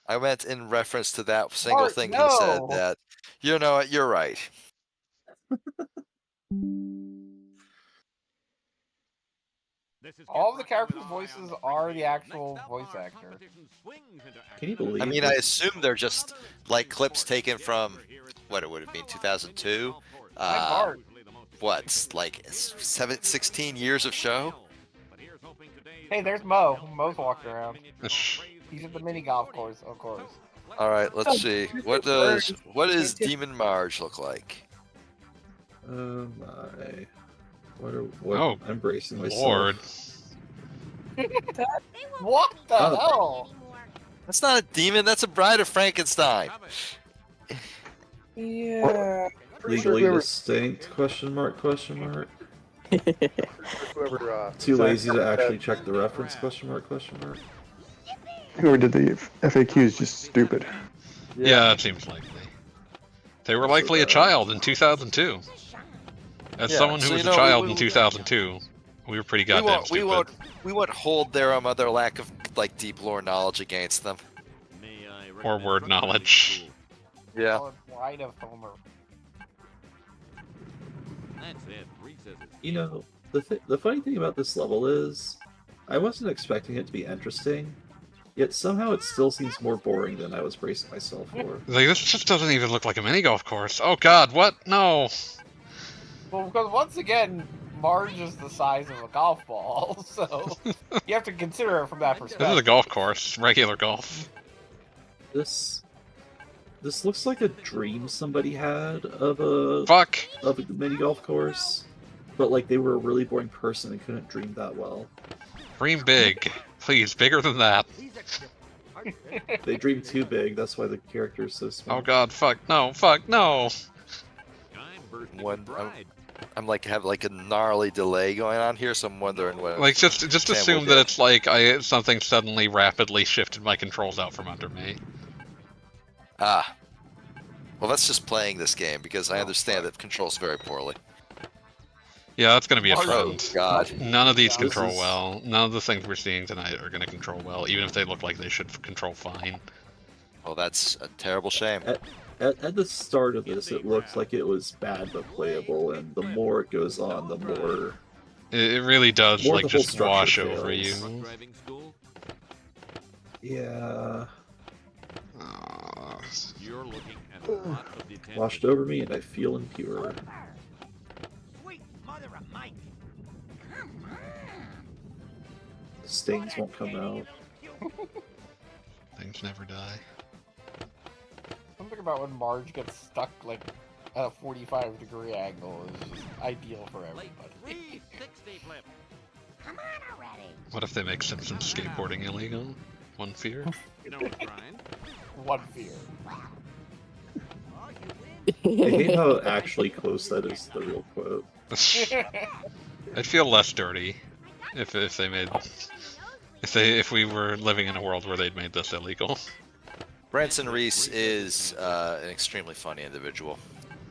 I meant in reference to that single Bart, thing he said no. that, you know what, you're right. All the characters' voices are the actual voice actor. Can you believe? I mean, I this? assume they're just, like, clips taken from, what it would have been, 2002? Hi, Bart. What, like, 16 years of show? Hey, there's Mo. Mo's walking around. Shh. He's at the mini golf course, of course. All right, let's see. What does Demon Marge look like? Oh my. What Oh, I'm bracing myself. Lord. What the Oh. hell? That's not a demon. That's a bride of Frankenstein. Yeah. Legally Whoever- distinct? Question mark? Question mark? whoever Too lazy to actually check the reference? Question mark? Question mark? whoever did the FAQ is just stupid. Yeah, it seems likely. They were likely a child in 2002. As Yeah, someone who so, was you a know, child we- in 2002, we were pretty goddamn stupid. We won't hold their lack of, like, deep lore knowledge against them. Or word knowledge. Yeah. Oh, Bride of Homer. That's it. Recess is You know, the funny thing about this level is, I wasn't expecting it to be interesting, yet somehow it still seems more boring than I was bracing myself for. Like, this just doesn't even look like a mini golf course. Oh god, what? No. Well, because once again, Marge is the size of a golf ball, so you have to consider it from that This perspective. is a golf course. Regular golf. This looks like a dream somebody had of a Fuck. mini golf course, but like they were a really boring person and couldn't dream that well. Dream big. Please, bigger than that. They dream too big. That's why the character is so small. Oh god, fuck, no, fuck, no. One, I'm like have like a gnarly delay going on here, so I'm wondering what. Like, just Sam assume will that do. it's like something suddenly rapidly shifted my controls out from under me. Ah. Well, that's just playing this game because I understand it controls very poorly. Yeah, that's gonna be a Oh, friend. God. None of these This control is- well. None of the things we're seeing tonight are gonna control well, even if they look like they should control fine. Well, that's a terrible shame. At the start of this, it looks like it was bad but playable, and the more it goes on, the more. It really does More like the whole just wash structure over fails. you. Driving school? Yeah, You're looking at a lot of detention. washed over me, and I feel impure. Sweet mother of Mike. The stains won't come out. Things never die. Something about when Marge gets stuck like at a 45-degree angle is just ideal for Late everybody. 360 flip. Come on already. What if they make Simpsons skateboarding illegal? One fear. No one crying. One fear. Oh, you win. I hate how actually close that is to the real quote. I'd feel less dirty if they made if we were living in a world where they'd made this illegal. Branson Reese is an extremely funny individual.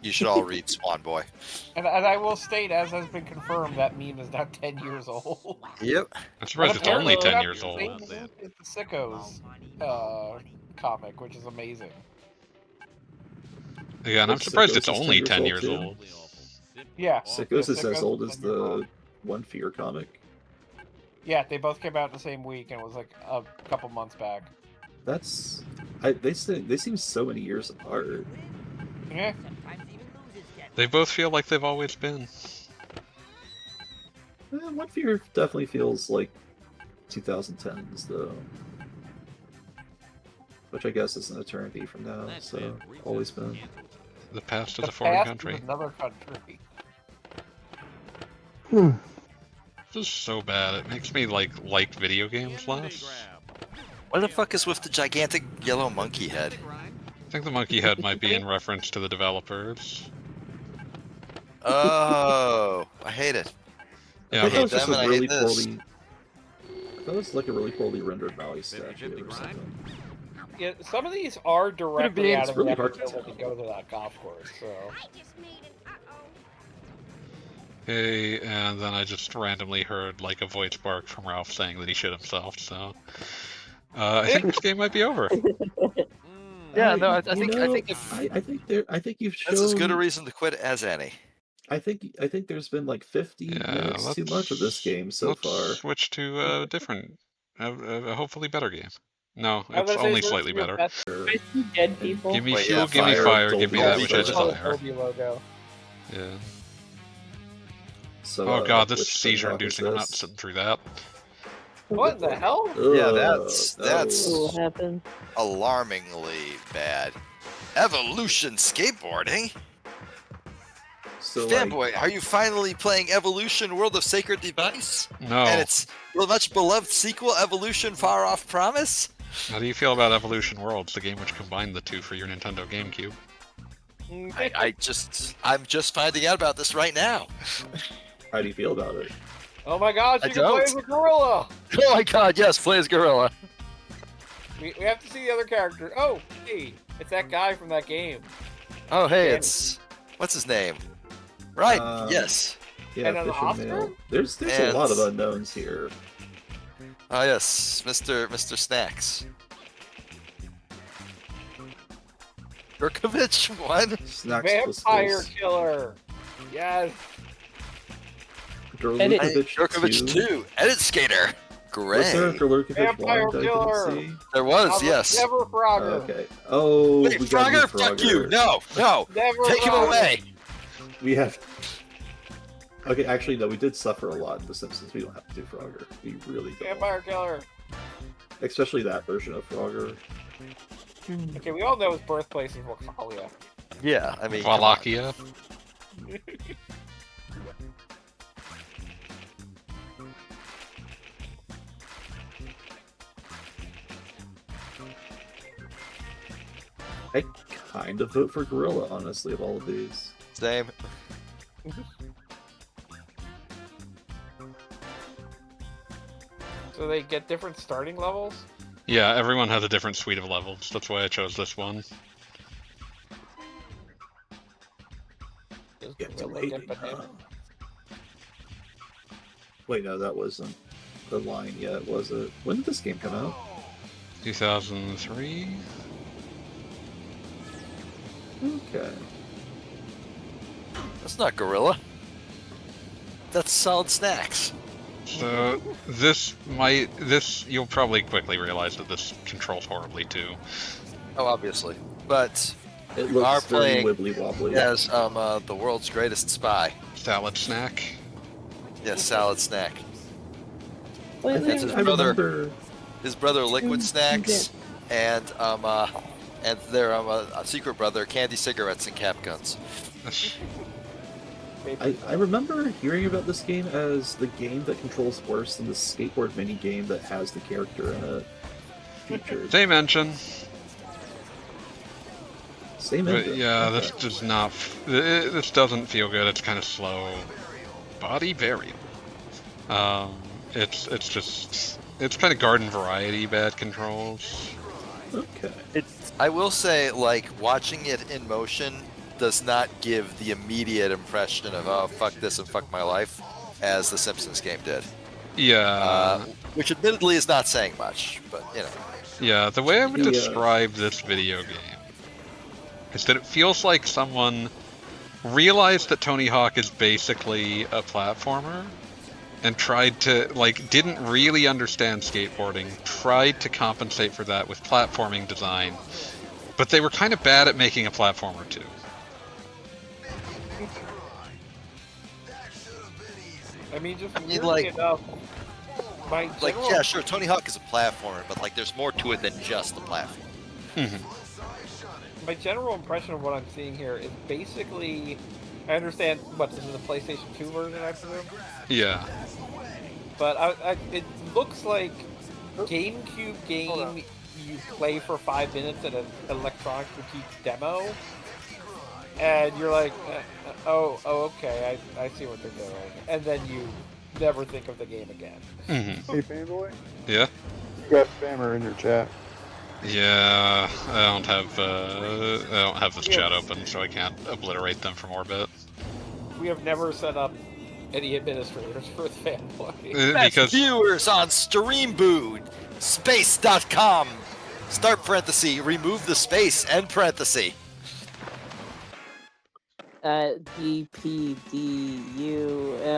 You should all read Swan Boy. And I will state, as has been confirmed, that meme is now 10 years old. Yep. I'm surprised it's only 10 years old. It's the Sickos comic, which is amazing. Yeah, and I'm Sickos surprised it's is 10 only years 10 old, years too. old. Yeah. Sickos is Sickos as old is as 10 years old. the One Fear comic. Yeah, they both came out in the same week, and it was like a couple months back. That's they seem so many years apart. Yeah. Sometimes even losers get. They both feel like they've always been. One Fear definitely feels like 2010s though, which I guess is an eternity from now. So always been. The past The is a foreign past country. is another country. This is so bad. It makes me like video games less. What the fuck is with the gigantic yellow monkey head? I think the monkey head might be in reference to the developers. Oh, I hate it. Yeah, I thought it was hate just them a and I really hate this. poorly. I thought it was like a really poorly rendered Maui statue or something. Yeah, some of these are directly be, out it's of really the hard to episode that tell. go to that golf course, so... I just made an uh-oh. Hey, and then I just randomly heard like a voice bark from Ralph saying that he shit himself. So I think this game might be over. Yeah, no, I You think know, I think if I think you've shown. that's as good a reason to quit as any. I think there's been like 50 Yeah, minutes too much of this game so let's far. switch to a different, a hopefully better game. No, I was it's gonna say, only this slightly is your better. best- I see dead people. Give me Wait, fuel, yeah, give me fire, fire, give me that Dolby which I Vision. desire. Dolby logo. Yeah. So, Oh god, this is which Tony seizure Hawk is inducing. I'm not this? sitting through that. What the hell? Yeah, Ugh, that's no. What happened? alarmingly bad. Evolution skateboarding? So like, Fanboy, are you finally playing Evolution World of Sacred Device? No. And its much beloved sequel, Evolution Far Off Promise? How do you feel about Evolution Worlds, the game which combined the two for your Nintendo GameCube? I'm just finding out about this right now. how do you feel about it? Oh my gosh, I you can play don't. as a gorilla! Oh my god, yes, play as Gorilla. We have to see the other character. Oh, hey, it's that guy from that game. Oh hey, Damn. it's what's his name? Right, yes. Yeah, And an Fish and Oscar? Mail. There's And- a lot of unknowns here. Oh yes, Mr. Snacks. Gurkovich, what? Snacks plus Vampire Space. Killer! Yes! Edit. Gurkovich 2, Edit Skater. Was there a Great. Gurkovich Vampire 1 that I Killer. didn't see? There was, yes. Never Frogger! Okay. Oh, Wait, we got Frogger, fuck you! No, no! Never Take him Frogger. away! We have. Okay, actually, no. We did suffer a lot in The Simpsons. We don't have to do Frogger. We really don't. Vampire Killer! Especially that version of Frogger. Okay, we all know his birthplace is Wakalia. Yeah, I mean, come on. Wallachia. I kind of vote for Gorilla, honestly, of all of these. Same. So they get different starting levels? Yeah, everyone has a different suite of levels. That's why I chose this one. Does Get Gorilla to get waiting, huh? banana? Wait, no, that wasn't the line yet, was it? When did this game come out? 2003? Okay. That's not Gorilla. That's Solid Snacks. So you'll probably quickly realize that this controls horribly too. Oh, obviously. But It you are looks very playing wibbly wobbly. as the world's greatest spy. Salad snack. Yes, Salad Snack. Lately, That's his I brother. remember. His brother Liquid Snacks, and their secret brother Candy Cigarettes and Cap Guns. I remember hearing about this game as the game that controls worse than the skateboard mini game that has the character in it. Featured. Same engine. Same But engine. yeah, Okay. this does not. This doesn't feel good. It's kind of slow. Body variable. It's kind of garden variety bad controls. Okay. I will say, like, watching it in motion does not give the immediate impression of, oh, fuck this and fuck my life, as the Simpsons game did. Yeah. Which admittedly is not saying much, but, you know. Yeah, the way I would Yeah. describe this video game is that it feels like someone realized that Tony Hawk is basically a platformer and tried to, didn't really understand skateboarding, tried to compensate for that with platforming design, but they were kind of bad at making a platformer too. I mean, just mean, weirdly like- enough, my Like, general, yeah, sure, Tony Hawk is a platformer, but, like, there's more to it than just a platform. my general impression of what I'm seeing here is basically, I understand, this is a PlayStation 2 version, I presume? Yeah. But it looks like GameCube game you play for 5 minutes at an Electronics Boutique demo, and you're like, okay, I see what they're doing, and then you never think of the game again. Hey, fanboy, Yeah? you got spammer in your chat. Yeah, I don't have this chat open, so I can't obliterate them from orbit. We have never set up any administrators for the fanboy. Best Because viewers on StreamBoot, space.com. Start parenthesis, remove the space, end parenthesis.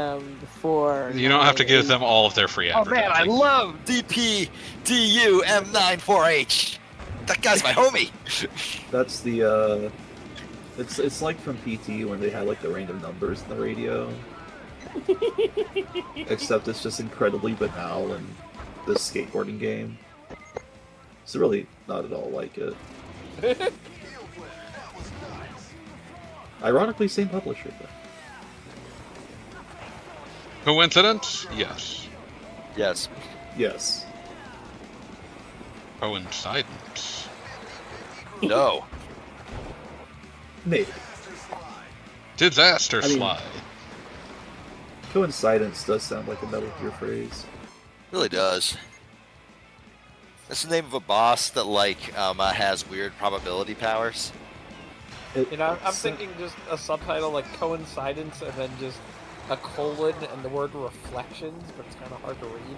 DPDUM4. you don't have to give them all of their free Oh man, I advertising. love DPDUM94H. That guy's my homie. That's the it's like from PT when they had like the random numbers in the radio. Except it's just incredibly banal in this skateboarding game. It's really not at all like it. Ironically, same publisher though. Coincidence? Yes. Yes. Yes. Coincidence? No. Maybe. Disaster I mean- slide. Coincidence does sound like a Metal Gear phrase. Really does. That's the name of a boss that has weird probability powers. You know, I'm thinking just a subtitle like coincidence and then just a colon and the word reflections, but it's kind of hard to read.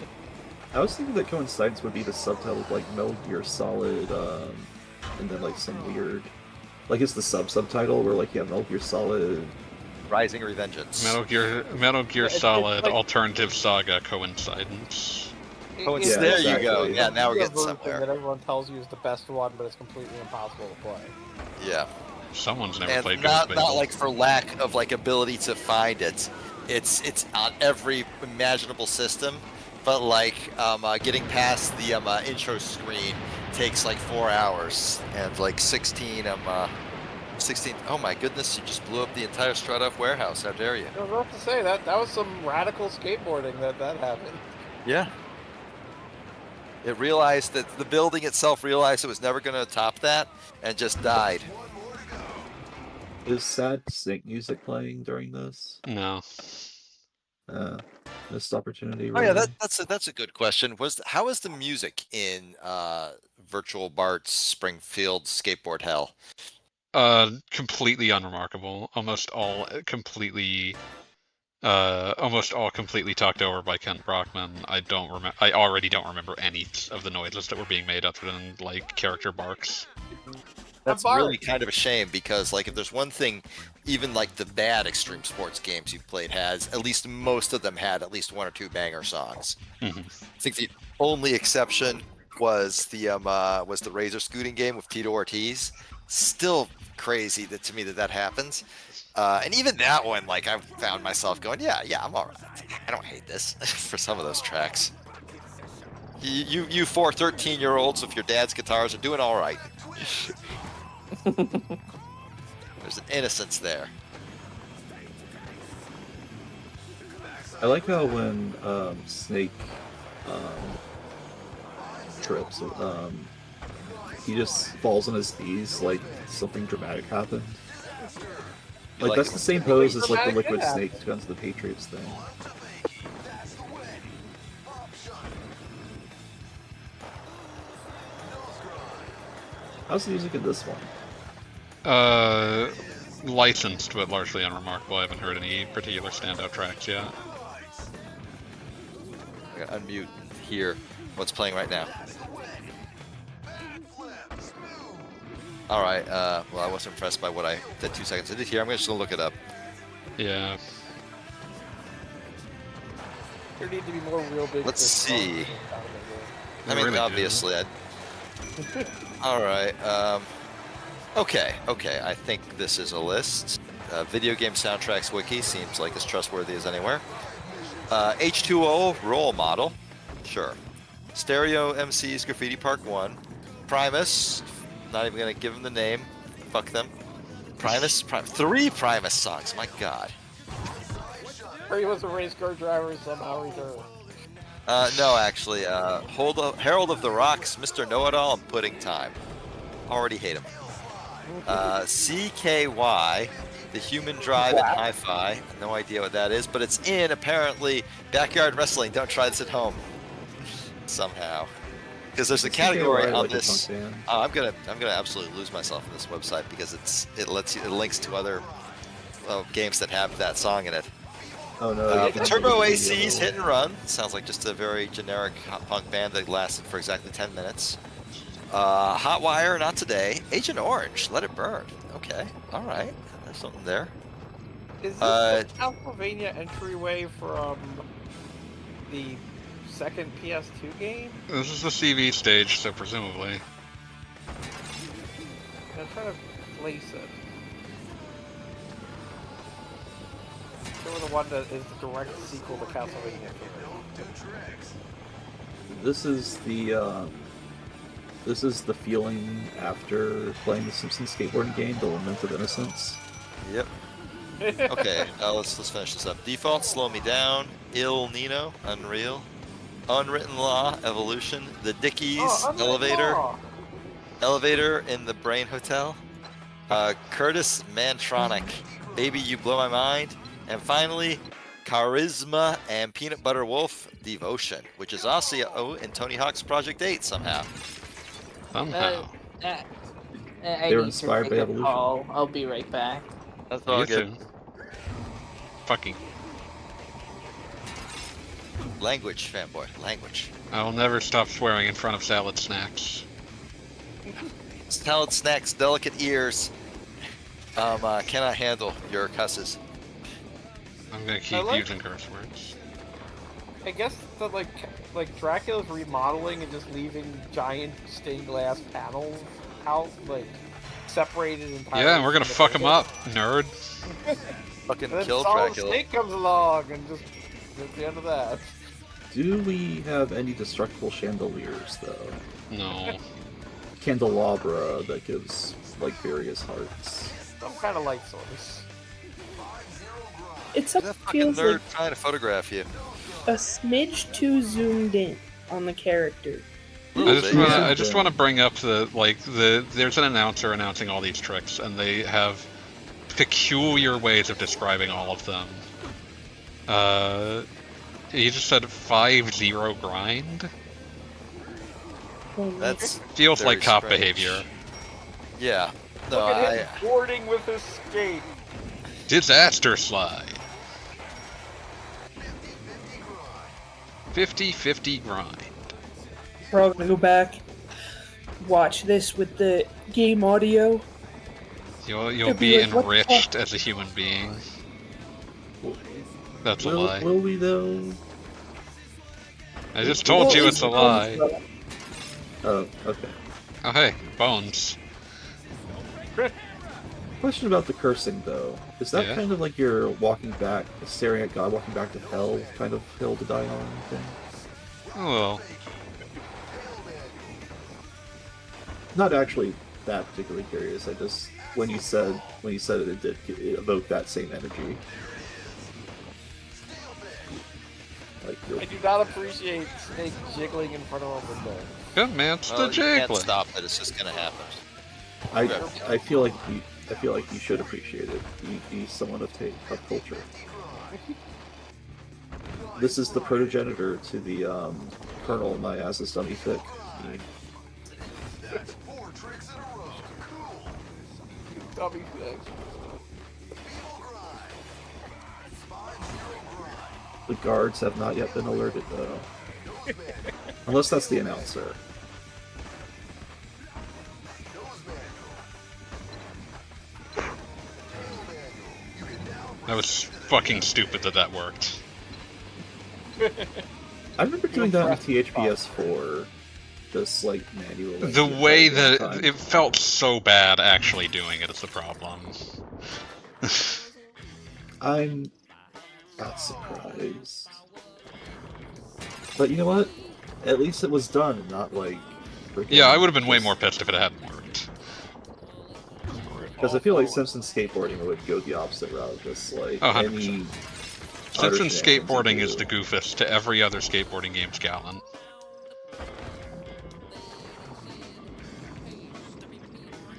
I was thinking that Coincidence would be the subtitle of like Metal Gear Solid, and then like some weird, like it's the subtitle where like Metal Gear Solid. Rising Revengeance. Metal Gear It's Solid like- Alternative Saga Coincidence. It's Yeah, there you go. exactly. Yeah, now we're It's a getting version somewhere. that everyone tells you is the best one, but it's completely impossible to play. Yeah. Someone's never And played not Ghost Babel. like for lack of like ability to find it. It's on every imaginable system, but getting past the intro screen takes like 4 hours and like 16. Oh my goodness! You just blew up the entire Strut-Off warehouse. How dare you? I was about to say that was some radical skateboarding that happened. Yeah. It realized that the building itself realized it was never going to top that and just died. Is sad sync music playing during this? No. Missed opportunity. Oh yeah, Really. that's a good question. How is the music in Virtual Bart's Springfield Skateboard Hell? Completely unremarkable. Almost all completely talked over by Kent Brockman. I already don't remember any of the noises that were being made other than like character barks. That's really kind of a shame because, like, if there's one thing, even like the bad extreme sports games you've played has, at least most of them had at least one or two banger songs. Mm-hmm. I think the only exception was the Razor Scooting game with Tito Ortiz. Still crazy to me that happens. And even that one, like, I found myself going, yeah, I'm all right. I don't hate this for some of those tracks. You 4 13-year-olds with your dad's guitars are doing all right. There's an innocence there. I like how when Snake trips, he just falls on his knees like something dramatic happened. Like that's the same pose as like the Liquid Snake Guns of the Patriots thing. How's the music in this one? Licensed, but largely unremarkable. I haven't heard any particular standout tracks yet. I gotta unmute here what's playing right now. Alright, well, I wasn't impressed by what the 2 seconds I did here. I'm just gonna look it up. Yeah. There need to be more real big. Let's see. I mean, really obviously, Alright, okay, I think this is a list. Video game soundtracks wiki seems like as trustworthy as anywhere. H2O role model, sure. Stereo MC's Graffiti Park 1. Primus, not even gonna give them the name, fuck them. Primus, 3 Primus songs, my god. He was a race car driver somehow returned. No, actually, Herald of the Rocks, Mr. Know-It-All, and Pudding Time. Already hate him. CKY, The Human Drive and Hi-Fi. No idea what that is, but it's in, apparently, Backyard Wrestling. Don't try this at home. Somehow. Because there's a category on this. I'm gonna absolutely lose myself in this website because it links to other games that have that song in it. Oh no! Turbo AC's Hit and Run sounds like just a very generic punk band that lasted for exactly 10 minutes. Hotwire, Not Today. Agent Orange, Let It Burn. Okay, all right, there's something there. Is this the Castlevania entryway from the second PS2 game? This is the CV stage, so presumably. I'm trying to place it. Or the one that is the direct sequel to Castlevania. This is the feeling after playing the Simpsons Skateboarding game, The Lament of Innocence. Yep. Okay, let's finish this up. Default, Slow Me Down, Il Nino, Unreal, Unwritten Law, Evolution, The Dickies, Elevator in the Brain Hotel, Curtis Mantronic, Baby You Blow My Mind, and finally, Charisma and Peanut Butter Wolf, Devotion, which is also in Tony Hawk's Project 8 somehow. Somehow. I They were need inspired to by make a Evolution. call. I'll be right back. That's all good. Fucking. Language, fanboy, language. I will never stop swearing in front of salad snacks. Salad snacks, delicate ears. Cannot handle your cusses. I'm gonna keep using curse words. I guess that like Dracula's remodeling and just leaving giant stained glass panels out, like separated entirely. Yeah, and we're gonna fuck him up, nerd. Fucking and kill then Dracula. Snake comes along and just at the end of that. Do we have any destructible chandeliers though? No. Candelabra that gives like various hearts. Some kind of light source. It's That up fucking feels nerd like trying to photograph you. a smidge too zoomed in on the character. I just want to bring up there's an announcer announcing all these tricks, and they have peculiar ways of describing all of them. He just said 5-0 grind. That's Feels very like cop strange. behavior. Yeah. No, Look at him boarding with his skate. Disaster slide. 50-50 grind. We're all gonna go back, watch this with the game audio. You'll It'd be be like, what the enriched as a human being. That's a lie. Will we though? I just told you it's a lie. Oh, okay. Oh hey, bones. Question about the cursing though. Is that Yeah? kind of like you're walking back, staring at God, walking back to hell, kind of hill to die on thing? Oh well. Not actually that particularly curious. I just when you said it did evoke that same energy. Like I do not appreciate Snake jiggling in front of a window. Good man, it's Well, the you can't jiggling. stop it. It's just gonna happen. I feel like you should appreciate it. Be someone of culture. This is the progenitor to the Colonel My Ass is Dummy Thick meme. Dummy thing. The guards have not yet been alerted though. Unless that's the announcer. That was fucking stupid that worked. I remember doing that with THPS4, just like manually. The way that time. it felt so bad actually doing it is the problem. I'm not surprised. But you know what? At least it was done, and not like. Yeah, I would have been way more pissed if it hadn't worked. Because I feel like Simpsons Skateboarding would go the opposite route, just like Oh, 100%. any. Simpsons Skateboarding is do. the goofus to every other skateboarding game's Gallant.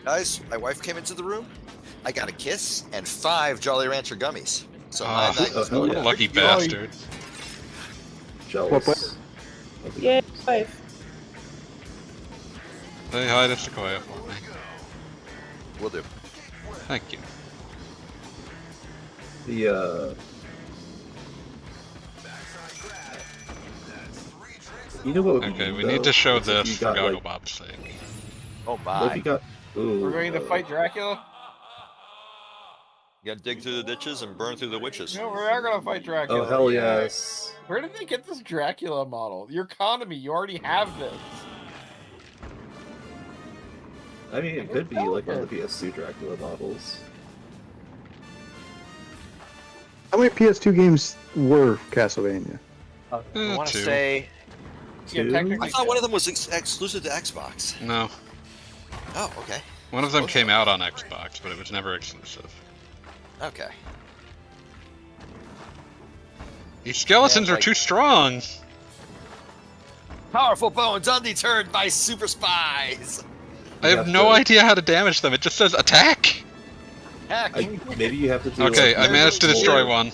Guys, my wife came into the room. I got a kiss and 5 Jolly Rancher gummies. So Ah, my night was hell yeah. lucky bastard. Jealous. of the Yeah, games. wife. Say hi to Sequoia for me. Will do. Thank you. The You know what would be Okay, neat, we though? need to show Is if this you for got, Goggle like, Bob's sake. Oh what if my. you got? Ooh, We're going to fight Dracula? You gotta dig through the ditches and burn through the witches. No, we are going to fight Dracula. Oh hell Yeah. yes! Where did they get this Dracula model? Your Konami, you already have this. I mean, it could be like one of the PS2 Dracula models. How many PS2 games were Castlevania? I want to two. say. Yeah, Two? technically. I thought one of them was exclusive to Xbox. No. Oh, okay. One of them came out on Xbox, but it was never exclusive. Okay. These skeletons Yeah, are like- too strong! Powerful bones undeterred by super spies. I You have have no to- idea how to damage them, it just says attack! Heck. Maybe you have to do. Okay, like, I managed to destroy one.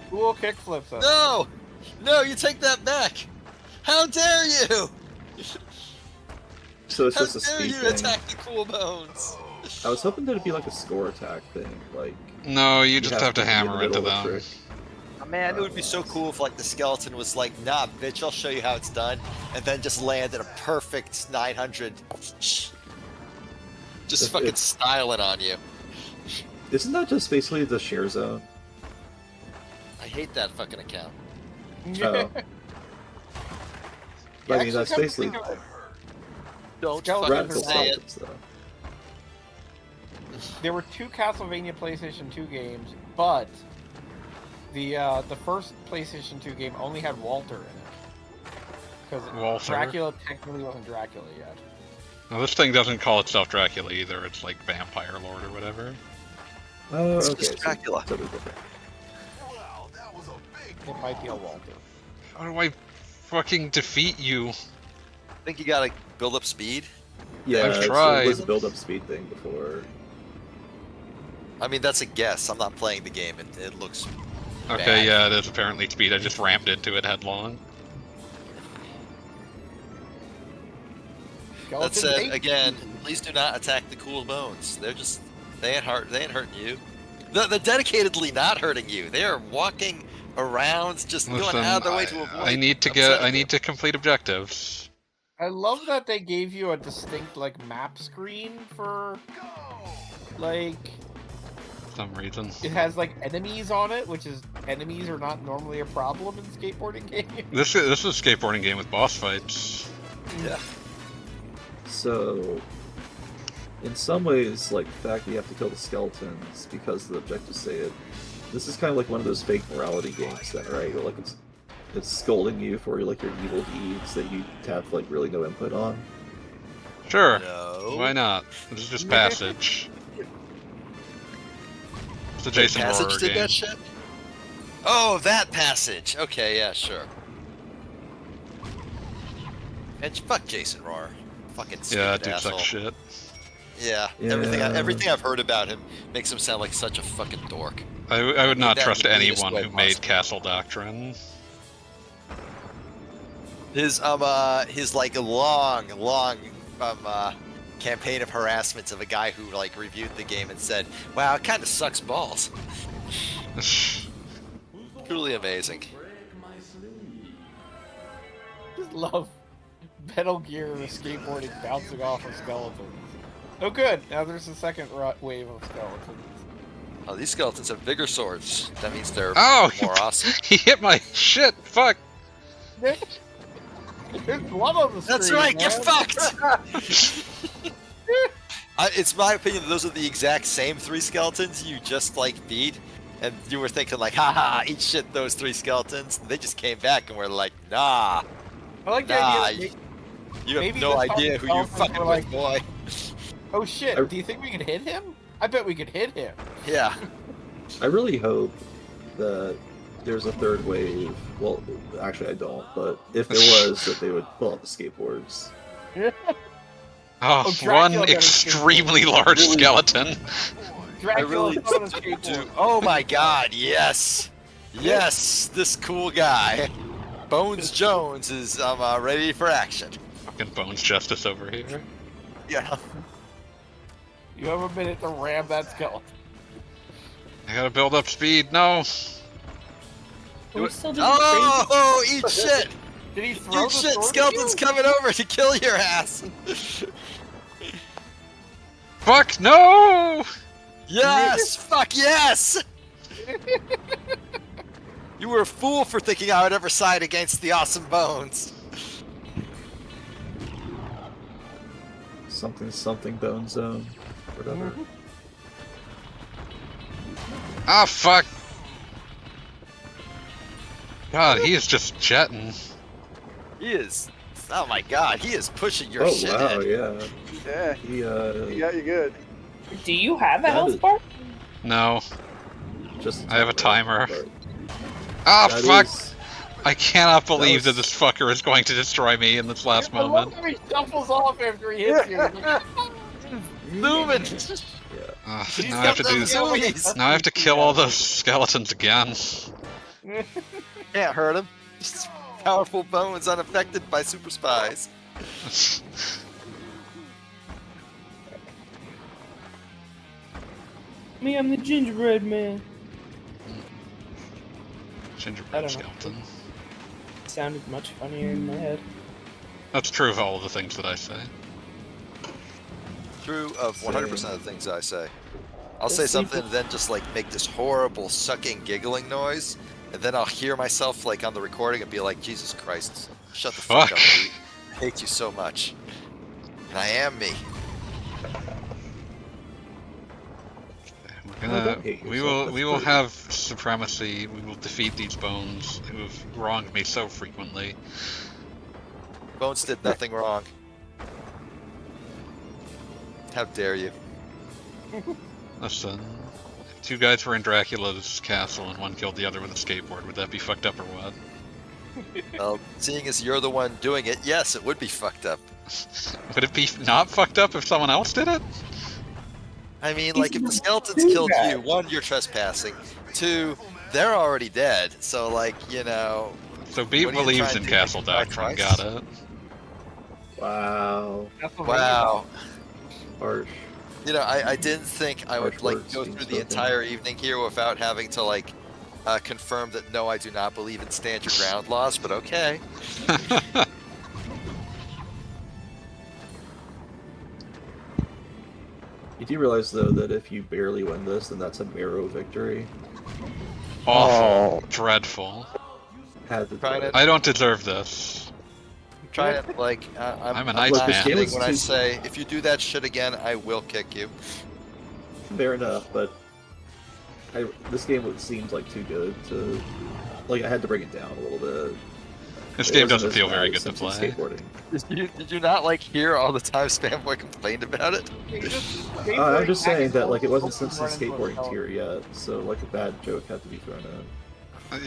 Cool kickflips. No! No, you take that back! How dare you! So it's How just a dare speed you thing. attack the cool bones! I was hoping that it'd be like a score attack thing, like. No, you just have to be in the hammer into middle of a them. trick. Oh, man, it would be so cool if like the skeleton was like, nah, bitch, I'll show you how it's done, and then just landed a perfect 900. Just If fucking it's- style it on you. Isn't that just basically the share zone? I hate that fucking account. Oh. Yeah, I mean, actually, that's come to basically think of it, Don't Skeleton fucking radical say it. skeletons, though. there were 2 Castlevania PlayStation 2 games, but the first PlayStation 2 game only had Walter in it. Because Walter? Dracula technically wasn't Dracula yet. Now, this thing doesn't call itself Dracula either, it's like Vampire Lord or whatever. Oh, It's okay. just so Dracula. totally different. It might be a Walter. How do I fucking defeat you? I think you gotta build up speed. Yeah, I've it tried. was a build-up speed thing before. I mean, that's a guess. I'm not playing the game. It looks Okay, bad. yeah, it is apparently speed. I just rammed into it headlong. That said, again, please do not attack the cool bones. They're just they ain't hurting you. They're dedicatedly not hurting you. They are walking around, just Listen, going out of their way to avoid. I need to complete objectives. I love that they gave you a distinct like map screen for like Some reason. it has like enemies on it, which is enemies are not normally a problem in skateboarding games. This is a skateboarding game with boss fights. Yeah. So, in some ways, like the fact that you have to kill the skeletons because the objectives say it, this is kind of like one of those fake morality games, then, right? Where, like it's scolding you for like your evil deeds that you have like really no input on. Sure. No. Why not? This is just Passage. It's a Jason Passage horror did game. that shit? Oh, that Passage. Okay, yeah, sure. And fuck Jason Rohr. Fucking stupid Yeah, dude asshole. sucks shit. Yeah, Yeah. everything I've heard about him makes him sound like such a fucking dork. I would not that trust in the meanest anyone way who made possible. Castle Doctrine. His like long campaign of harassment of a guy who like reviewed the game and said, "Wow, it kind of sucks balls." Truly amazing. Just love Metal Gear skateboarding bouncing off of skeletons. Oh good, now there's a second wave of skeletons. Oh, these skeletons have bigger swords. That means they're Oh, more awesome. He hit my shit. Fuck. There's blood on the screen. That's right, get man. fucked! It's my opinion that those are the exact same 3 skeletons you just like beat, and you were thinking like, haha, eat shit those 3 skeletons. And they just came back and were like, nah, I like the nah, idea that you have maybe no the idea who you skeletons fucking were with, like- boy. oh shit, do you think we could hit him? I bet we could hit him. Yeah. I really hope that there's a third wave. Well, actually, I don't. But if there was, that they would pull out the skateboards. Oh, Dracula one got a extremely large skeleton. Dracula really on a skateboard. Oh my god, yes! Yes, this cool guy. Bones Jones is ready for action. Fucking Bones Justice over here. Yeah. You have a minute to ram that skeleton. I gotta build up speed. No. Are we still doing Oh, eat shit! Did he throw Eat the shit! sword at Skeleton's you? coming over to kill your ass! Fuck no! Yes! Fuck yes! You were a fool for thinking I would ever side against the awesome Bones. Something bone zone. Whatever. Ah, fuck. God, he is just jetting. He is. Oh my god, he is pushing your Oh shit wow, in. yeah. Yeah, He he got you good. Do you have a That health is- bar? No. just. I have a timer. but Ah, that fuck! is- I cannot believe that was- this fucker is going to destroy me in this last I love moment. how he shuffles off after he hits you. Zooming! Now He's I have got to do. them zoomies! Now I have to kill all those skeletons again. Can't hurt him. Just powerful Bones unaffected by super spies. Me, I'm the gingerbread man. I Gingerbread don't know. skeleton. Sounded much funnier in my head. That's true of all of the things that I say. True of 100% of the things I say. I'll say Let's see if something and then just like make this horrible sucking giggling noise, and then I'll hear myself like on the recording and be like, Jesus Christ, shut the fuck Fuck. up, Pete. I hate you so much. And I am me. We're Oh, gonna, don't hate we yourself, will that's we will good. have supremacy. We will defeat these bones who have wronged me so frequently. Bones did nothing wrong. How dare you? Listen, if 2 guys were in Dracula's castle and one killed the other with a skateboard, would that be fucked up or what? Well, seeing as you're the one doing it, yes, it would be fucked up. Would it be not fucked up if someone else did it? I mean, like, if the skeletons do killed that. you, 1, you're trespassing. 2, they're already dead. So like, you know. So Beat what are you believes trying in to Castle do, die Doctrine. twice? Got it. Wow. Wow. Harsh. You know, I didn't think I would Harsh like words go being through the spoken. entire evening here without having to like confirm that no, I do not believe in stand your ground laws. But okay. You do realize though that if you barely win this, then that's a Miro victory. Awful. Dreadful. Had to do Trying it. it. I don't deserve this. Trying to like, I'm a not nice man. kidding when I too- say if you do that shit again, I will kick you. Fair enough, but this game seemed like too good to. Like I had to bring it down a little bit. This It game wasn't doesn't as feel bad very as good to Simpsons play. Skateboarding. Did you not like hear all the time Spamboy complained about it? I'm just saying that like it wasn't Simpsons Skateboarding tier yet, so like a bad joke had to be thrown in.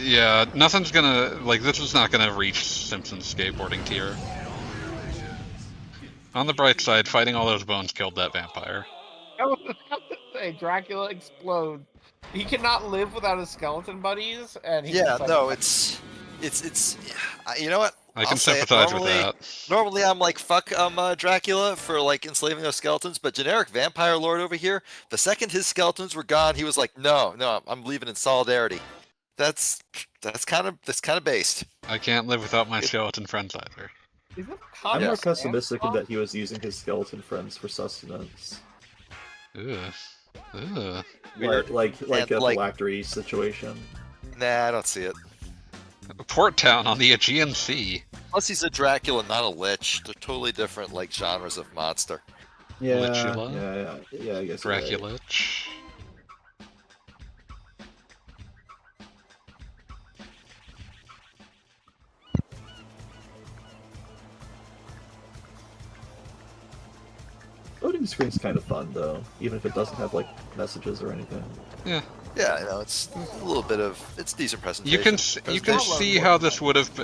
Yeah, nothing's gonna like this is not gonna reach Simpsons skateboarding tier. On the bright side, fighting all those bones killed that vampire. I was about to say, Dracula explodes. He cannot live without his skeleton buddies, and he's Yeah, just like, no, it's you know what? I can I'll say it. sympathize with Normally- that. Normally, I'm like, fuck Dracula for like enslaving those skeletons, but generic vampire lord over here, the second his skeletons were gone, he was like, no, I'm leaving in solidarity. That's kind of based. I can't live without my skeleton friends either. Is this I'm comic more pessimistic in Santa? that he was using his skeleton friends for sustenance. Ugh. Ugh. Weird. Like And, a like- phylactery situation. Nah, I don't see it. Port Town on the Aegean Sea. Plus, he's a Dracula, not a lich. They're totally different like genres of monster. Yeah, Lichula? yeah, I guess. you're right. Dracula. Loading screen's kind of fun though, even if it doesn't have like messages or anything. Yeah. Yeah, you know, it's a little bit of it's decent presentation. You can see how this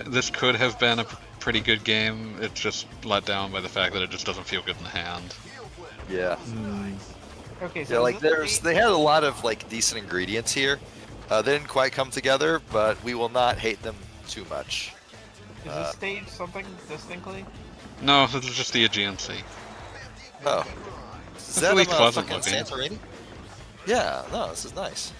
this could have been a pretty good game. It's just let down by the fact that it just doesn't feel good in the hand. Yeah. Okay, so Yeah, is like this they had a lot of like decent ingredients here. They didn't quite come together, but we will not hate them too much. Is this stage something distinctly? No, this is just the Aegean Sea. Oh. Is That's that really on, pleasant fucking looking. Santorini? Yeah, no, this is nice.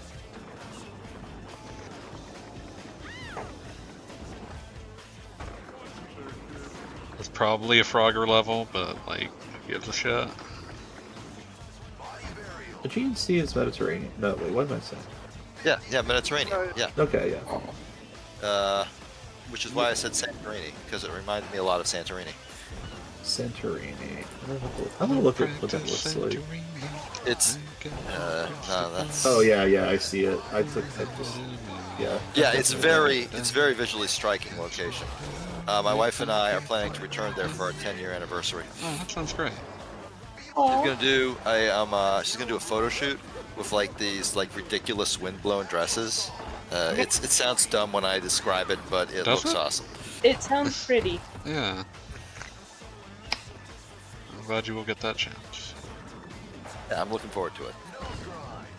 It's probably a Frogger level, but like, who gives a shit? The GNC is Mediterranean. No, wait, what am I saying? Yeah, Mediterranean. Yeah. Okay, yeah. Which is why I said Santorini, because it reminded me a lot of Santorini. Santorini. I'm gonna look at what that looks like. It's no, that's Oh yeah, I see it. I just yeah. yeah, it's very visually striking location. My wife and I are planning to return there for our 10-year anniversary. Oh, that sounds great. She's gonna do a photo shoot with like these like ridiculous wind-blown dresses. It sounds dumb when I describe it, but it Does looks it? awesome. It sounds pretty. Yeah. I'm glad you will get that chance. Yeah, I'm looking forward to it.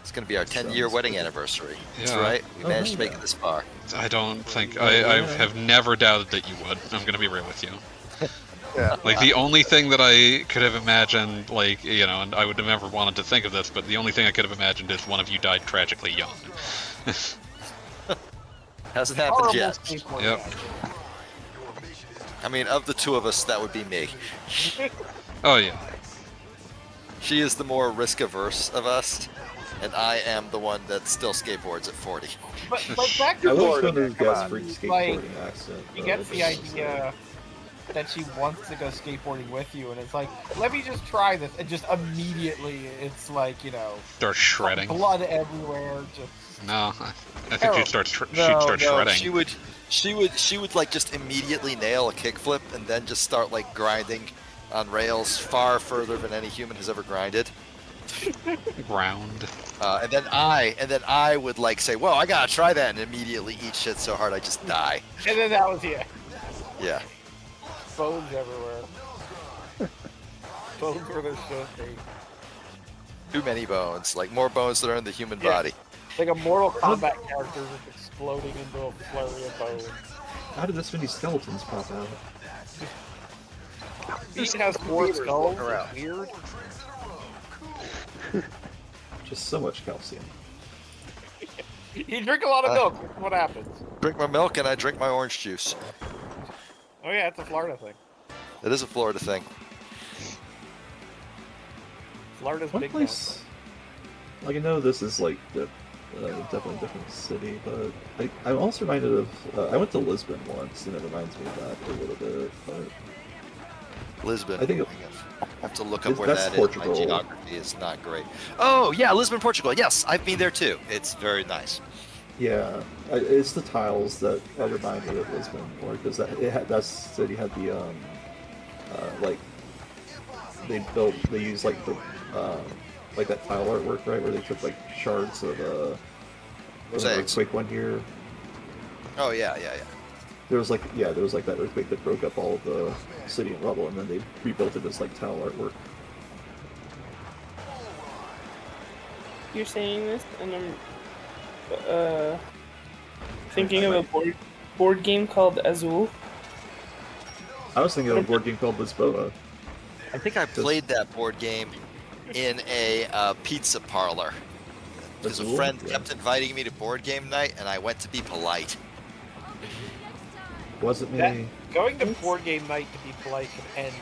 It's gonna be our 10-year Sounds wedding good. anniversary. That's Yeah. right. We Oh, managed to make yeah. it this far. I don't think I have never doubted that you would. I'm gonna be real with you. Yeah. Like the only thing that I could have imagined, like and I would have never wanted to think of this, but the only thing I could have imagined is one of you died tragically young. Hasn't happened Horrible yet. skateboard Yep. match. I mean, of the two of us, that would be me. Oh yeah. She is the more risk-averse of us, and I am the one that still skateboards at 40. But back to I was Florida, going to come guess on. freak Like, skateboarding accent. you but get it the doesn't say. idea that she wants to go skateboarding with you, and it's like, let me just try this, and just immediately it's like, Start shredding. blood everywhere. Just No, I think she'd start No, shredding. she would like just immediately nail a kickflip and then just start like grinding on rails far further than any human has ever grinded. Ground. And then I would like say, "Whoa, I gotta try that," and immediately eat shit so hard I just die. and then that was it. Yeah. Bones everywhere. Bones where there should be. Too many bones, like more bones than are in the human Yeah. body. Like a Mortal Kombat character just exploding into a flurry of bones. How did this many skeletons pop out? Each has 4 skulls. around. It's weird. Just so much calcium. You drink a lot of milk. What happens? Drink my milk and I drink my orange juice. Oh yeah, it's a Florida thing. It is a Florida thing. Florida's One big place, like I know this is like definitely a different city, but I'm also reminded of I went to Lisbon once, and it reminds me of that a little bit. But Lisbon. I think I have to look up where that's that Portugal. is. My geography is not great. Oh yeah, Lisbon, Portugal. Yes, I've been there too. It's very nice. yeah, it's the tiles that remind me of Lisbon more because that city had the like they used like the like that tile artwork, right, where they took like shards of an earthquake one year. Oh yeah. There was like that earthquake that broke up all of the city in rubble, and then they rebuilt it as like tile artwork. You're saying this, and I'm thinking of a board game called Azul. I was thinking of a board game called Lisboa. I think I played that board game in a pizza parlor. Because a friend kept inviting me to board game night, and I went to be polite. Wasn't me. Going to board game night to be polite can end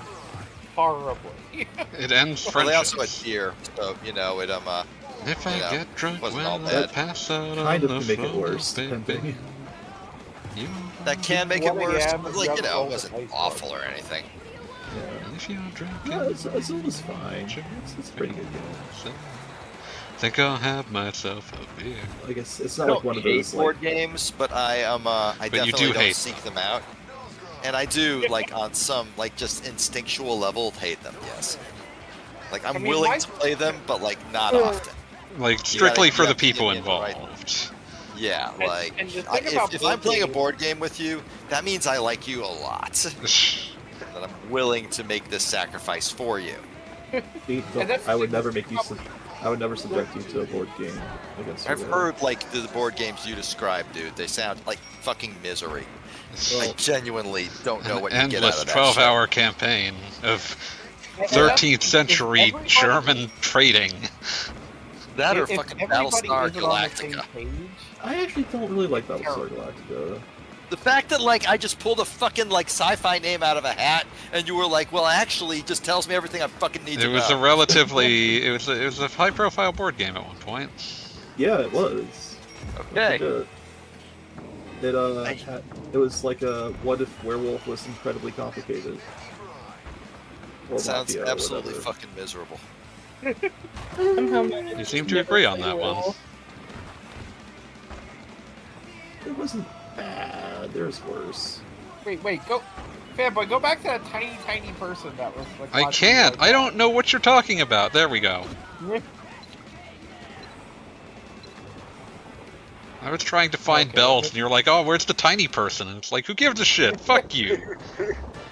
horribly. It ends Well, they also friendships. had beer, so you know it. If I you know, get drunk, wasn't will all I bad. pass out Kind on of the to make it floor, worse, baby? depending. You That can make it 1 worse, a.m. but like you know, it wasn't Ice awful or anything. Yeah. If you're drinking, No, Azul was fine. It's a pretty good game. so think I'll have myself a beer. I guess it's not I like don't one of hate those board like games, but I you definitely do don't hate seek them out. And I do, like, on some, like, just instinctual level, hate them, yes. Like, I'm I mean, willing my- to play them, but, like, not often. Like You strictly gotta- for you the have to give people me the right- involved. Yeah, And- like, and the thing about if board I'm playing a games- board game with you, that means I like you a lot. That I'm willing to make this sacrifice for you. that's I would the- never make you. I would never subject you to a board game against. I've your will. heard, like, the board games you described, dude. They sound like fucking misery. I genuinely don't know what you get out Endless of that shit. 12-hour campaign of 13th century everybody- German trading. That or If fucking everybody Battlestar isn't on the same Galactica. page, I actually don't really like Battlestar Galactica. The fact that, like, I just pulled a fucking, like, sci-fi name out of a hat, and you were like, well, actually, it just tells me everything I fucking need It to was know. a relatively it was a high-profile board game at one point. Yeah, it was. Okay. It was like a what if werewolf was incredibly complicated. Or Sounds Mafia or absolutely whatever. fucking miserable. Somehow managed You seem to to agree on never that play one. Werewolf. It wasn't bad. There's worse. wait, go, fanboy, go back to that tiny person that was like. I watching, can't. like, I don't know what you're talking about. There we go. I was trying to find Okay. bells, and you're like, "Oh, where's the tiny person?" And it's like, "Who gives a shit? Fuck you."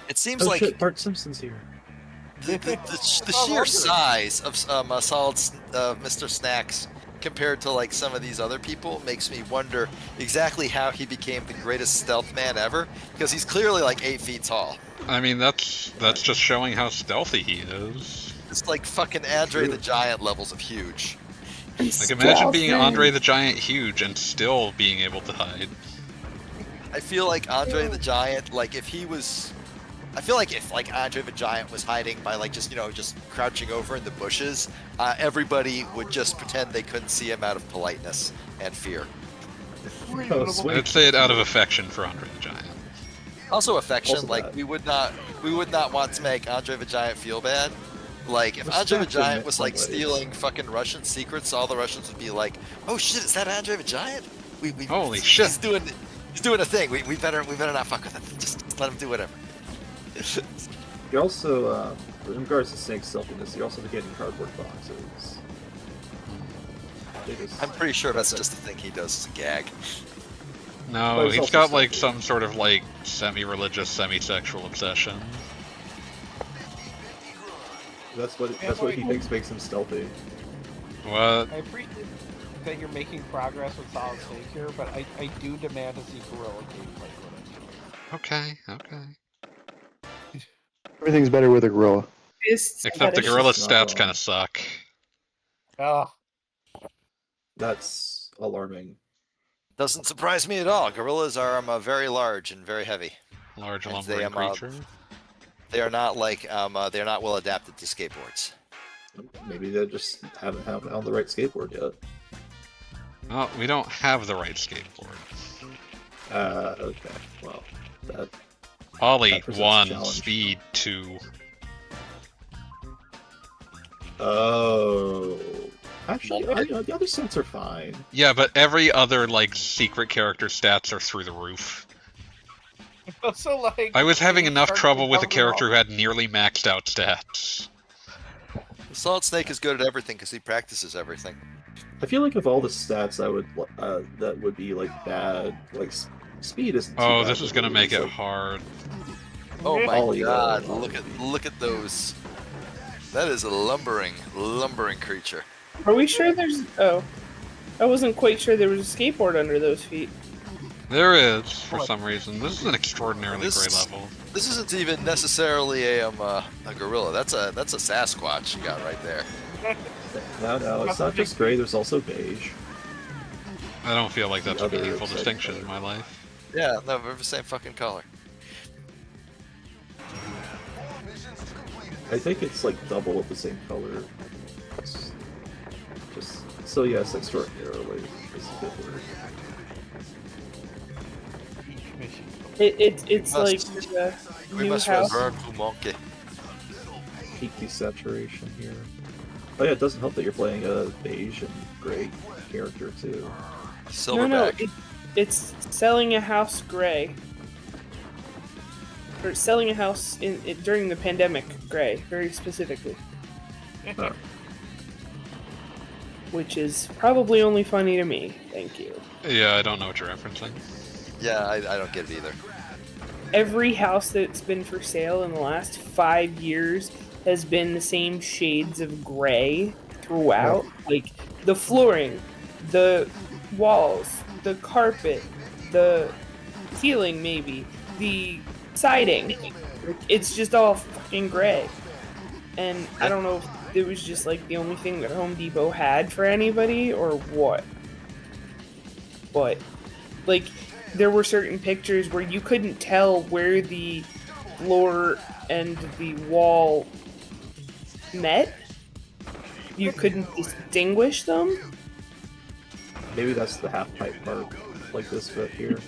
It seems Oh like shit, Bart Simpson's here. the Oh, sheer okay. size of Mr. Snacks compared to, like, some of these other people makes me wonder exactly how he became the greatest stealth man ever, because he's clearly, like, 8 feet tall. I mean, that's just showing how stealthy he is. It's like fucking Andre the Giant levels of huge. Like, imagine being Andre the Giant huge and still being able to hide. I feel like Andre the Giant, like, if he was... I feel like if, like, Andre the Giant was hiding by, like, just, you know, just crouching over in the bushes, everybody would just pretend they couldn't see him out of politeness and fear. Oh, sweet. I'd say it out of affection for Andre the Giant. Also affection, Also like, that. we would not want to make Andre the Giant feel bad. Like, if Andre the Respect him Giant in was, some like, ways. stealing fucking Russian secrets, all the Russians would be like, oh shit, is that Andre the Giant? Holy he's shit. He's doing a thing. We better not fuck with him. Just let him do whatever. You're also, in regards to Snake's stealthiness, you're also getting cardboard boxes. They just- I'm pretty sure that's just a thing he does as a gag. But No, it's he's also got like stealthy. some sort of like semi-religious, semi-sexual obsession. That's what he thinks makes him stealthy. What? I appreciate. that you're making progress with Solid Snake here, but I do demand to see Gorilla gameplay footage. Okay, okay. Everything's better with a gorilla. Except the gorilla stats kind of suck. Oh, That's alarming. Doesn't surprise me at all. Gorillas are very large and very heavy. Large And lumbering creature. They are not like they're not well adapted to skateboards. Maybe they just haven't found the right skateboard yet. Oh, we don't have the right skateboard. Okay. Well, that Ollie that presents a 1, challenge. speed 2. Oh. Actually, the other sets are fine. Yeah, but every other, like, secret character stats are through the roof. so like I was having enough start trouble with a to character who had nearly maxed out stats. Solid Snake is good at everything because he practices everything. I feel like of all the stats I would that would be like bad, like speed isn't. too Oh, bad, this is but gonna make it's it like- hard. Oh my Ollie, God! though. Look at those. That is a lumbering creature. Are we sure there's... Oh. I wasn't quite sure there was a skateboard under those feet. There is, for some reason. This is an extraordinarily This- great level. This isn't even necessarily a gorilla. That's a Sasquatch you got right there. No, it's not just gray. There's also beige. I don't feel like that's a Other meaningful exciting distinction color. in my life. Yeah, no, they're the same fucking color. I think it's like double of the same color. It's just so yes, extraordinarily is a good word. It's Must- like the We new must house. revert to monkey. Peak desaturation here. Oh yeah, it doesn't help that you're playing a beige and gray character too. No, Silverback. it's selling a house gray. Or selling a house during the pandemic gray, very specifically. Huh. Which is probably only funny to me. Thank you. Yeah, I don't know what you're referencing. Yeah, I don't get it either. Every house that's been for sale in the last 5 years has been the same shades of gray throughout. Like the flooring, the walls, the carpet, the ceiling, maybe, the siding. It's just all fucking gray. And I don't know if it was just like the only thing that Home Depot had for anybody or what. But, like, there were certain pictures where you couldn't tell where the floor and the wall met. You couldn't distinguish them. Maybe that's the half pipe part, like this bit here.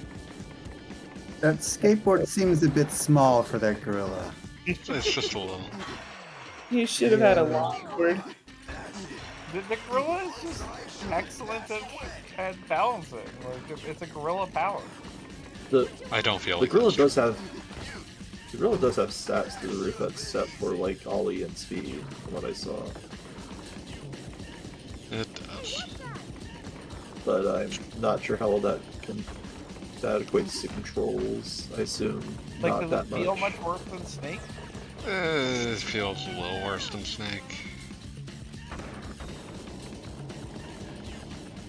That skateboard seems a bit small for that gorilla. It's just a little. You should have had a longboard. The gorilla is just excellent at balancing. Like it's a gorilla power. I don't feel The like gorilla that's does have stats through the roof except for like ollie and speed, from what I saw. It does. But I'm not sure how well that equates to controls. I assume Like not does that it feel much. much worse than Snake? It feels a little worse than Snake.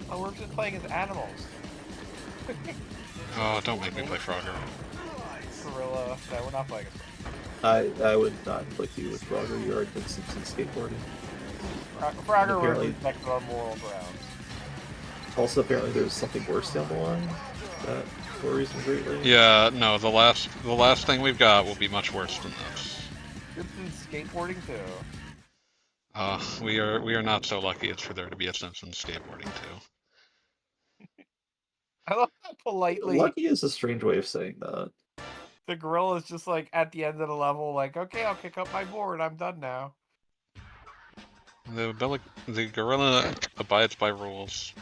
Oh, we're just playing as animals. Oh, don't make me play Frogger. Gorilla. No, we're not playing as I would not inflict you with Frogger. You already been Simpsons skateboarding. Frogger was Apparently- respected on moral grounds. Also, apparently there's something worse down the line that worries me greatly. Yeah, no, the last thing we've got will be much worse than this. Simpsons skateboarding too. We are not so lucky it's for there to be a Simpsons skateboarding too. I love how politely Lucky is a strange way of saying that. the gorilla is just like at the end of the level, like, okay, I'll kick up my board. I'm done now. The gorilla abides by rules.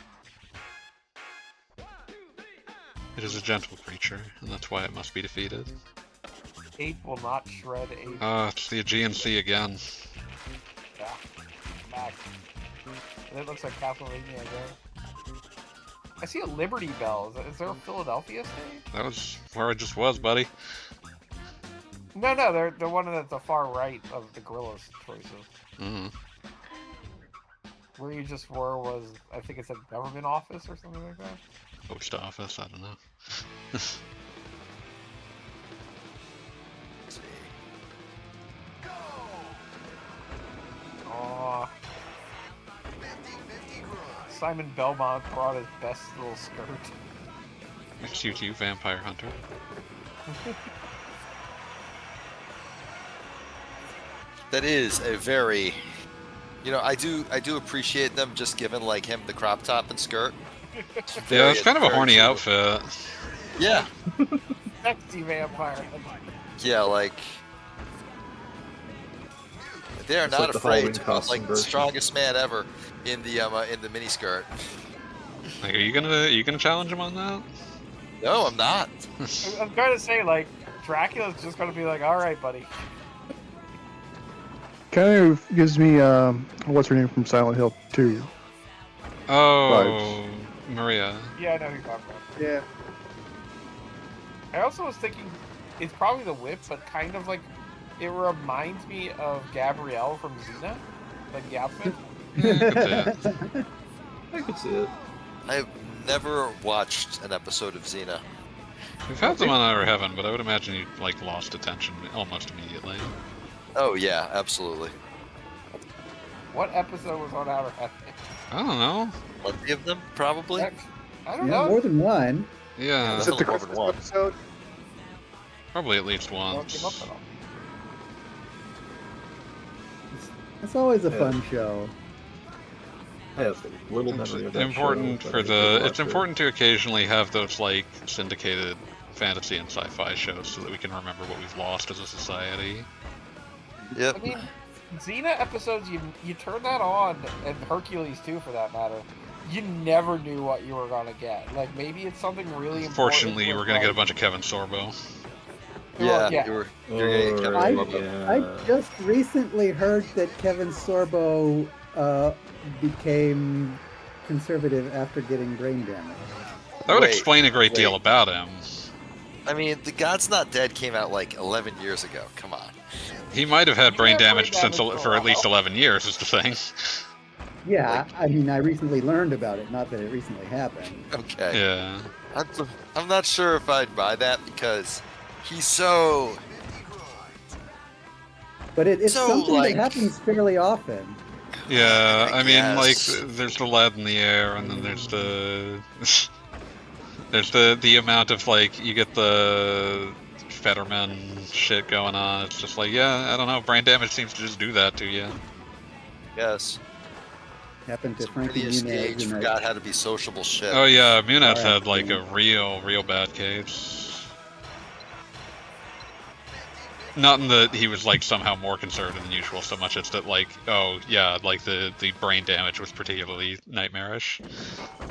It is a gentle creature, and that's why it must be defeated. Ape will not shred ape. It's the Aegean Sea again. Yeah. Back. And it looks like Castlevania again. I see a Liberty Bell. Is there a Philadelphia stage? That was where I just was, buddy. No, they're the one at the far right of the gorilla's choices. Mm. where you just were was, I think it's a government office or something like that. Post office, I don't know. Let's see. Aw. Simon Belmont brought his best little skirt. Next you, Vampire Hunter. That is a very, you know, I do appreciate them just giving like him the crop top and skirt. Yeah, it's kind of a very horny cool. outfit. Yeah. Sexy vampire. Yeah, like they are It's not like the afraid Halloween to put costume like the version. strongest man ever in the mini skirt. Like, are you gonna challenge him on that? No, I'm not. I'm trying to say, like, Dracula's just gonna be like, alright, buddy. Kind of gives me what's her name from Silent Hill 2. Oh, Maria. Yeah, I know who you're talking about. Yeah. I also was thinking, it's probably the whip, but kind of like, it reminds me of Gabrielle from Xena. Like, the outfit. I could see it. I've never watched an episode of Xena. We've had them on Outer Heaven, but I would imagine you like lost attention almost immediately. Oh yeah, absolutely. What episode was on Outer Heaven? I don't know. Plenty of them, probably. I don't Yeah, know. more than one. Yeah, Is it the Definitely more than Christmas one. episode? probably at least Don't once. give up at all. It's always a Yeah. fun show. I have little It's memory of that important show, for but I the. did It's watch it. important to occasionally have those like syndicated fantasy and sci-fi shows so that we can remember what we've lost as a society. Yep. I mean, Xena episodes, you turn that on, and Hercules too, for that matter. You never knew what you were gonna get. Like, maybe it's something really important. Fortunately, with, we're gonna get a like- bunch of Kevin Sorbo. Yeah, yeah. you're gonna get Kevin I- Sorbo. I just recently heard that Kevin Sorbo became conservative after getting brain damage. That would Wait, explain a great deal wait. about him. I mean, The God's Not Dead came out like 11 years ago. Come on. He might have had He brain had brain damage since damage for for a at least while. 11 years. Is the thing. Yeah, I mean, I recently learned about it, not that it recently happened. Okay. Yeah. I'm not sure if I'd buy that because he's so. But it's So, something like- that happens fairly often. Yeah, I mean, guess. like, there's the lead in the air, and then there's the there's the amount of like you get the Fetterman shit going on. It's just like, yeah, I don't know, brain damage seems to just do that to you. Yes. Happened to Some Frankie pretty Muniz. stage and I- forgot how to be sociable shit. Oh yeah, Muniz Alright. had like a real bad case. Not in that he was like somehow more conservative than usual, so much as that like, oh yeah, like the brain damage was particularly nightmarish.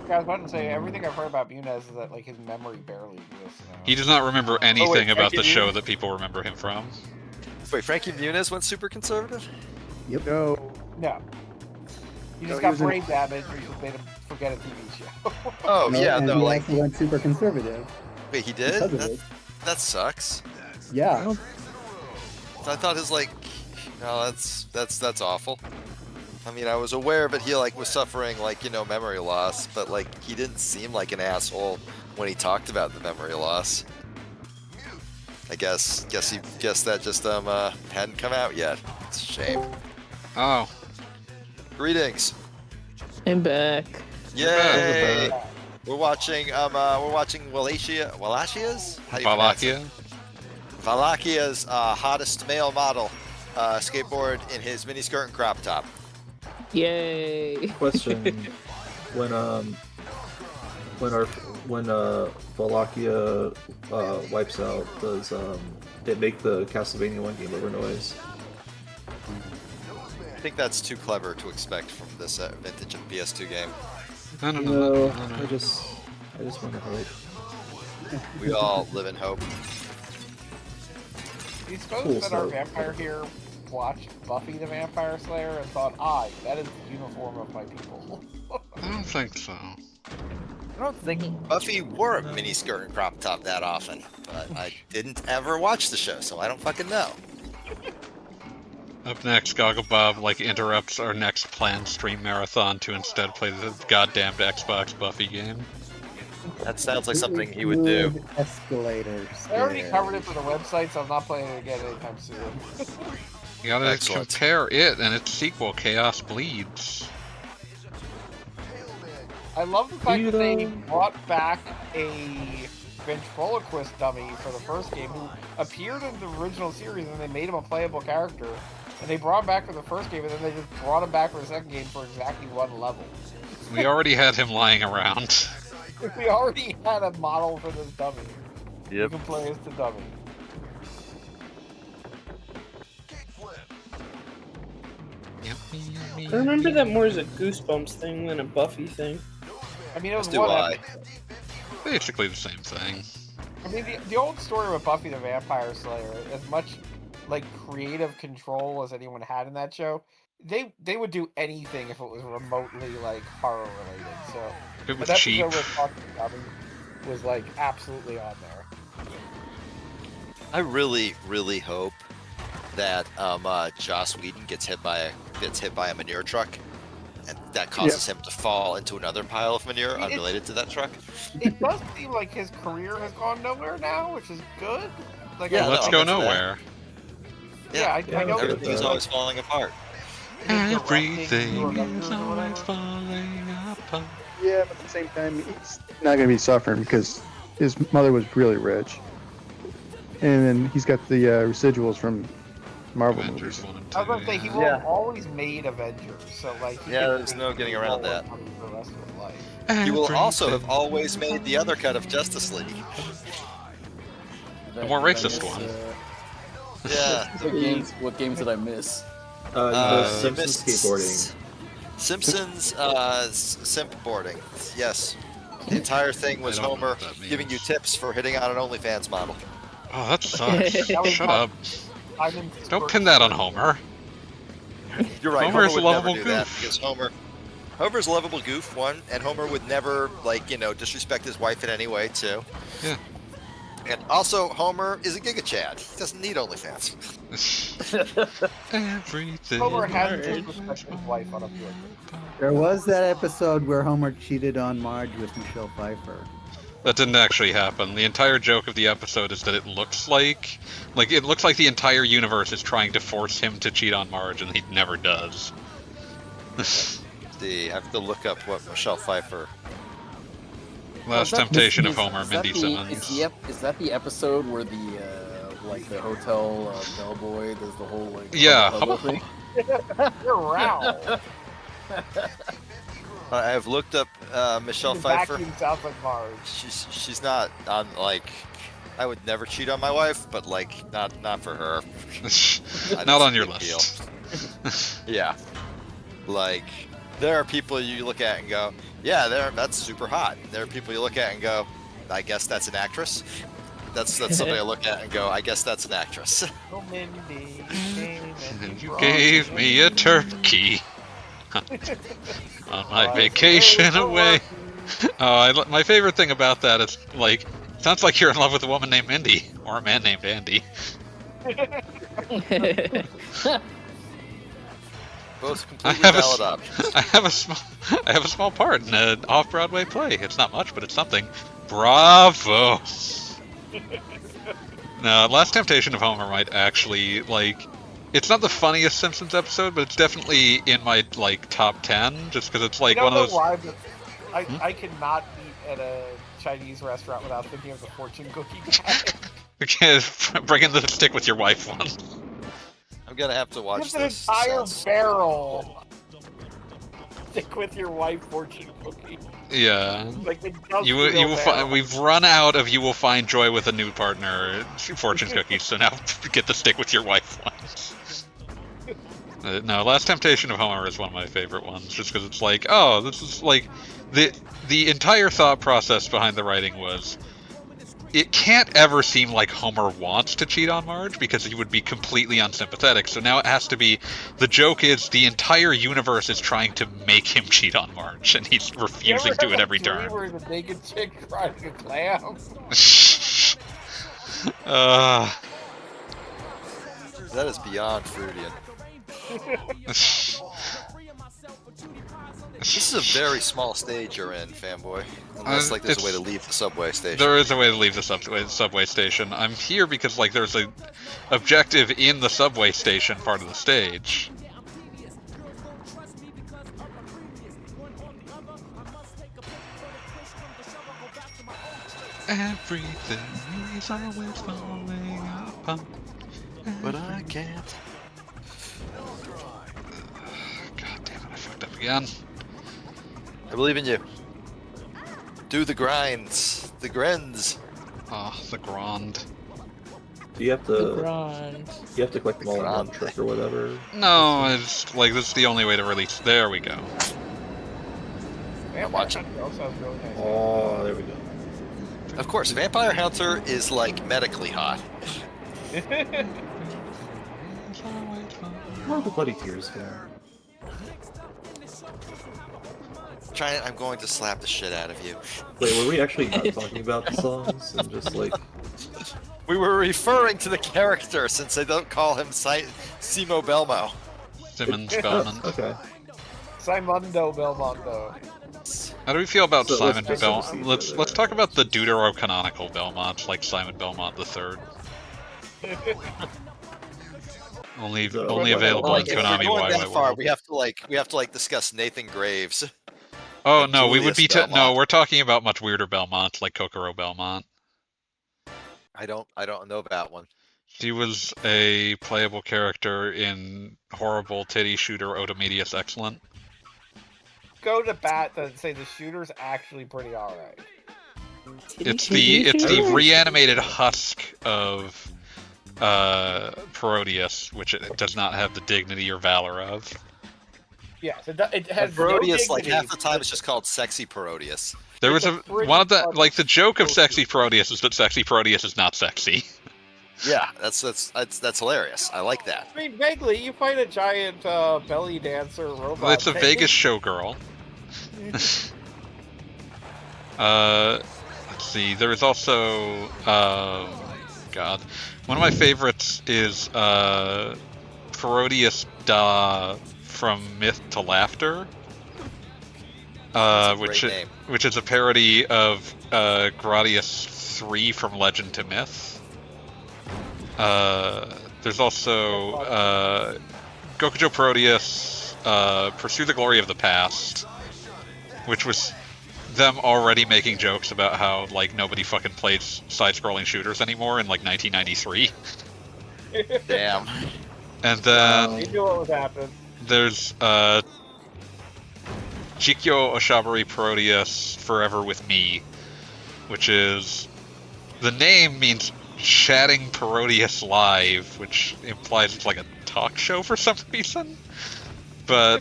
Yeah, I was about to say, everything I've heard about Muniz is that, like, his memory barely exists now. He does not remember anything about the Frankie show Muniz? that people remember him from. Wait, Frankie Muniz went super conservative? Yep. No. No. He just he got was in- brain damage, which just made him forget a TV show. Oh No, yeah, and no, he like also went super conservative wait, he did? because of it. That sucks. Yeah. I thought his like, no, that's awful. I mean, I was aware, but he like was suffering like, you know, memory loss, but like he didn't seem like an asshole when he talked about the memory loss. I guess that just hadn't come out yet. It's a shame. Oh, Greetings. I'm back. Yay! We're watching Wallachia's? How do you pronounce it? Valakia? Valakia's hottest male model skateboard in his miniskirt and crop top. Yay! Question: when Wallachia wipes out, does it make the Castlevania 1 game over noise? I think that's too clever to expect from this vintage of PS2 game. I don't No, know. I just want to hope. We all live in hope. Do you suppose Cool that our stuff. vampire here watched Buffy the Vampire Slayer and thought, that is the uniform of my people? I don't think so. I don't think Buffy wore a miniskirt and crop top that often, but I didn't ever watch the show, so I don't fucking know. Up next, Gogglebob interrupts our next planned stream marathon to instead play the goddamned Xbox Buffy game. That sounds like something he would do. Good escalators. I already covered it for the website, so I'm not playing it again anytime soon. You gotta Excellent. compare it and its sequel, Chaos Bleeds. I love the fact that they brought back a ventriloquist dummy for the first game who appeared in the original series, and they made him a playable character. And they brought him back for the first game, and then they just brought him back for the second game for exactly one level. We already had him lying around. We already had a model for this dummy. You Yep. can play as the dummy. I remember that more as a Goosebumps thing than a Buffy thing. I mean, it was As do one I. episode. Basically the same thing. I mean, the old story with Buffy the Vampire Slayer, as much creative control as anyone had in that show, they would do anything if it was remotely horror related. So It was that cheap. episode with Buffy was absolutely on there. I really, really hope that Joss Whedon gets hit by a manure truck, and that causes him to fall into another pile of manure unrelated to that truck. It does seem like his career has gone nowhere now, which is good. Yeah, Let's no, go I'm into that. nowhere. Yeah, I know. Everything's always falling apart. Everything is always falling apart. Yeah, but at the same time, he's not going to be suffering because his mother was really rich. And then he's got the residuals from Marvel Avengers movies. 1 and 2. I was gonna say he will have always made Avengers, so he Yeah, can there's make no getting around that. for the rest of his life. He will also have always made the other cut of Justice League. The more racist one. Yeah. What games did I miss? Simpsons skateboarding. Simpsons simpboarding. Yes. The entire thing was I don't know Homer what that giving you means. tips for hitting on an OnlyFans model. Oh, that sucks. That was Shut my- up. Don't pin that on Homer. You're right. Homer's Homer a would never lovable do that goof. because Homer's a lovable goof, one, and Homer would never disrespect his wife in any way, two. Yeah. And also, Homer is a Giga Chad. He doesn't need OnlyFans. Everything. Homer had to respect his wife on a few. There was that episode where Homer cheated on Marge with Michelle Pfeiffer. That didn't actually happen. The entire joke of the episode is that it looks like the entire universe is trying to force him to cheat on Marge, and he never does. I have to look up what Michelle Pfeiffer. Last Temptation of Homer, Mindy Simmons. Is that the episode where the the hotel bellboy does the whole Yeah. hubba thing? You're wow. I've looked up Michelle The Pfeiffer. vacuum sounds like Marge. She's not on I would never cheat on my wife, but not for her. Not on your Big list. deal. Yeah. There are people you look at and go, yeah, that's super hot. There are people you look at and go, I guess that's an actress. That's somebody I look at and go, I guess that's an actress. Oh, Mindy, And you gave me a turkey on my vacation away. Oh, my favorite thing about that is sounds like you're in love with a woman named Mindy or a man named Andy. Both I completely have valid options. I have a small part in an off-Broadway play. It's not much, but it's something. Bravo. No, Last Temptation of Homer might actually it's not the funniest Simpsons episode, but it's definitely in my top 10, just because it's one of those. Why, but I cannot eat at a Chinese restaurant without thinking of the fortune cookie guy. Bring in the stick with your wife one. I'm gonna have to watch Just an this. entire Sounds- barrel. Stick with your wife fortune cookie. Yeah. You we've run out of you will find joy with a new partner fortune cookies, so now get the stick with your wife ones. No, Last Temptation of Homer is one of my favorite ones, just because it's this is the entire thought process behind the writing was, it can't ever seem like Homer wants to cheat on Marge because he would be completely unsympathetic. So now it has to be, the joke is the entire universe is trying to make him cheat on Marge, and he's refusing to at every turn. Where the naked chick riding a clam. That is beyond Freudian. This is a very small stage you're in, fanboy. Unless like there's a way to leave the subway station. There is a way to leave the subway station. I'm here because like there's a objective in the subway station part of the stage. Everything is always falling apart, but I can't. God damn it! I fucked up again. I believe in you. Do the grinds, the grins. Oh, the grand. Do you have to? The grind. You have to collect them all in one trick or whatever. No, it's like this is the only way to release. There we go. I'm watching. Oh, there we go. Of course, Vampire Hunter is like medically hot. More of the Bloody Tears fan. I'm going to slap the shit out of you. Wait, were we actually not talking about the songs and just like? We were referring to the character since they don't call him Simo Belmo. Simmons Belmont. Okay. Simondo Belmondo. How do we feel about So Simon let's Belmont? Let's talk about the deuterocanonical Belmonts, like Simon Belmont III. only available in if Konami we're going that YY far, World. we have to discuss Nathan Graves. Oh and no, we would Julius be Belmont. no. We're talking about much weirder Belmonts, like Kokoro Belmont. I don't know about one. She was a playable character in horrible titty shooter Odomedius Excellent. Go to bat and say the shooter's actually pretty alright. It's the reanimated husk of Parodius, which it does not have the dignity or valor of. Yes, it has Parodius, no like dignity. half the time, it's just called Sexy Parodius. There was one of the like the joke of Sexy Parodius is that Sexy Parodius is not sexy. Yeah, that's hilarious. I like that. I mean, vaguely, you fight a giant belly dancer robot. Well, it's a Vegas showgirl. Let's see. There is also God. One of my favorites is Parodius Da from Myth to Laughter. Which is a parody of Gradius 3 from Legend to Myth. There's also Gokujo Parodius, Pursue the Glory of the Past, which was them already making jokes about how like nobody fucking plays side-scrolling shooters anymore in like 1993. Damn. And then You knew what was happening. there's Chikyo Oshabari Parodius Forever With Me, which is the name means chatting Parodius live, which implies it's like a talk show for some reason. But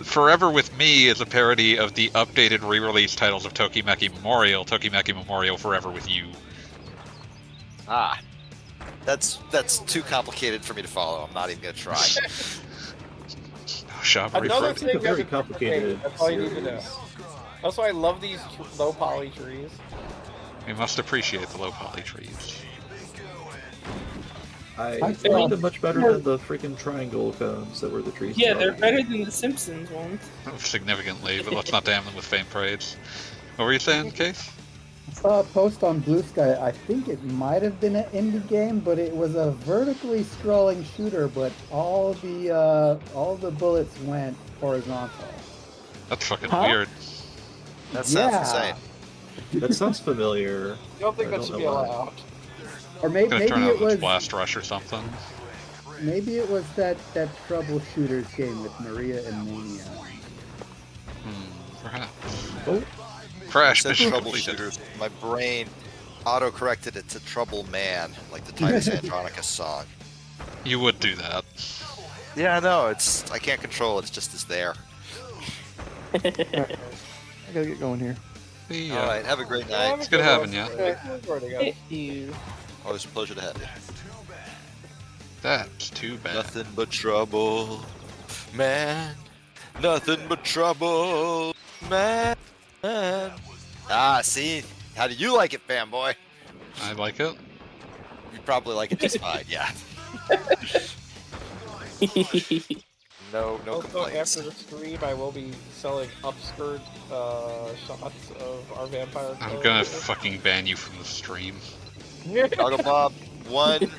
Forever With Me is a parody of the updated re-release titles of Tokimeki Memorial Forever With You. Ah, that's too complicated for me to follow. I'm not even gonna try. Oshabari Another Parodius. thing a very that's complicated That's all you need to know. series. Also, I love these low poly trees. We must appreciate the low poly trees. I I like them much better than the freaking triangle cones that were the trees. Yeah, they're better than the Simpsons ones. Significantly, but let's not damn them with faint praise. What were you saying, Case? I saw a post on Blue Sky. I think it might have been an indie game, but it was a vertically scrolling shooter, but all the bullets went horizontal. That's fucking Huh? weird. That sounds insane. That sounds familiar. You don't think I that don't should know be why. allowed? Or Gonna maybe turn out it it's was Blast Rush or something. maybe it was that troubleshooters game with Maria and Mania. Perhaps. Oh, Crash Said mission completed. troubleshooters. My brain auto-corrected it to Trouble Man, like the Titus Andronicus song. You would do that. Yeah, I know. I can't control it. It's just it's there. I gotta get going here. The, All right. Have a great night. It's good having you. Thank you. Always a pleasure to have you. That's too bad. Nothing but trouble, man. Nothing but trouble, man. Ah, see? How do you like it, fanboy? I like it. You probably like it just fine, yeah. No Also, complaints. after the stream, I will be selling upskirt shots of our vampire. I'm killer. gonna fucking ban you from the stream. Doggo Bob, one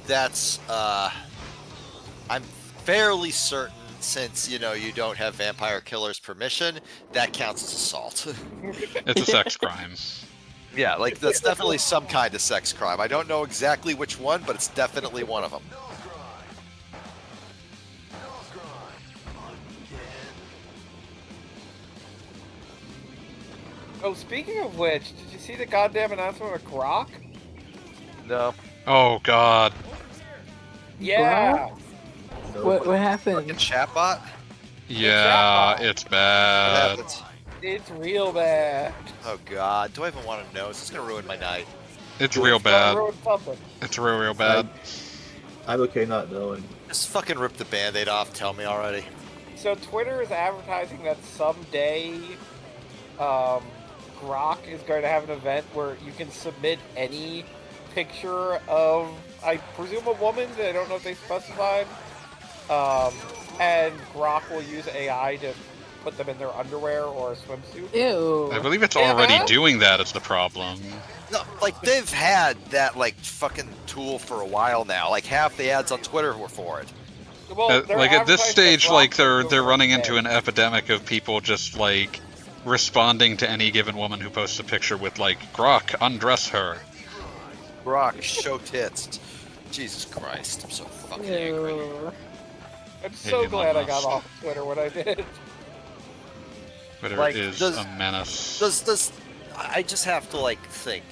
that's I'm fairly certain, since you don't have vampire killer's permission, that counts as assault. It's a sex crime. Yeah, like that's definitely some kind of sex crime. I don't know exactly which one, but it's definitely one of them. Oh, speaking of which, did you see the goddamn announcement of Grok? No. Oh god. Yeah. What happened? Fucking chatbot? Yeah, it's What bad. happened? It's real bad. Oh god, do I even want to know? This is gonna ruin my night. It's real bad. Ruined something. It's real bad. I'm okay not knowing. Just fucking rip the band-aid off, tell me already. So Twitter is advertising that someday, Grok is going to have an event where you can submit any picture of, I presume, a woman. I don't know if they specified. And Grok will use AI to put them in their underwear or a swimsuit. Ew. I believe it's Yeah, already man. doing that is the problem. No, like they've had that like fucking tool for a while now. Like half the ads on Twitter were for it. Well, they're Like at this advertising stage, that like Grok will they're go running for into men. an epidemic of people just like responding to any given woman who posts a picture with like Grok, undress her. Grok, show tits. Jesus Christ, I'm so fucking angry. Ew. I'm so Hey, glad I Mama. got off Twitter when I did. Twitter Like, is does- a menace. Does I just have to like think.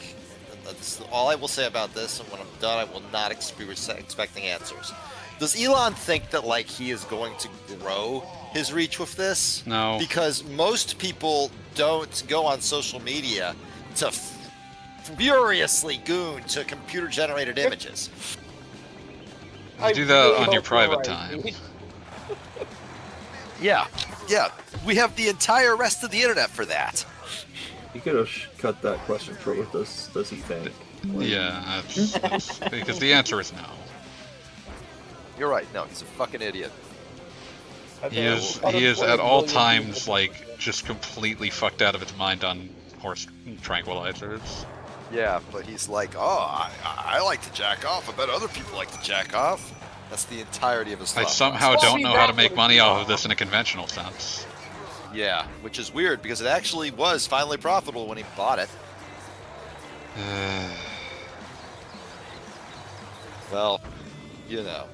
That's all I will say about this, and when I'm done, I will not be expecting answers. Does Elon think that like he is going to grow his reach with this? No. Because most people don't go on social media to furiously goon to computer-generated images. You do that really on your hope you're private right, time. Pete. Yeah, we have the entire rest of the internet for that. You could have cut that question short with this. Does he think? Like, Yeah, it's because the answer is no. You're right. No, he's a fucking idiot. He is at all times like just completely fucked out of his mind on horse tranquilizers. Yeah, but he's like, oh, I like to jack off. I bet other people like to jack off. That's the entirety of his I thought somehow process. don't know how to make money off of this in a conventional sense. Yeah, which is weird because it actually was finally profitable when he bought it. Well, you know.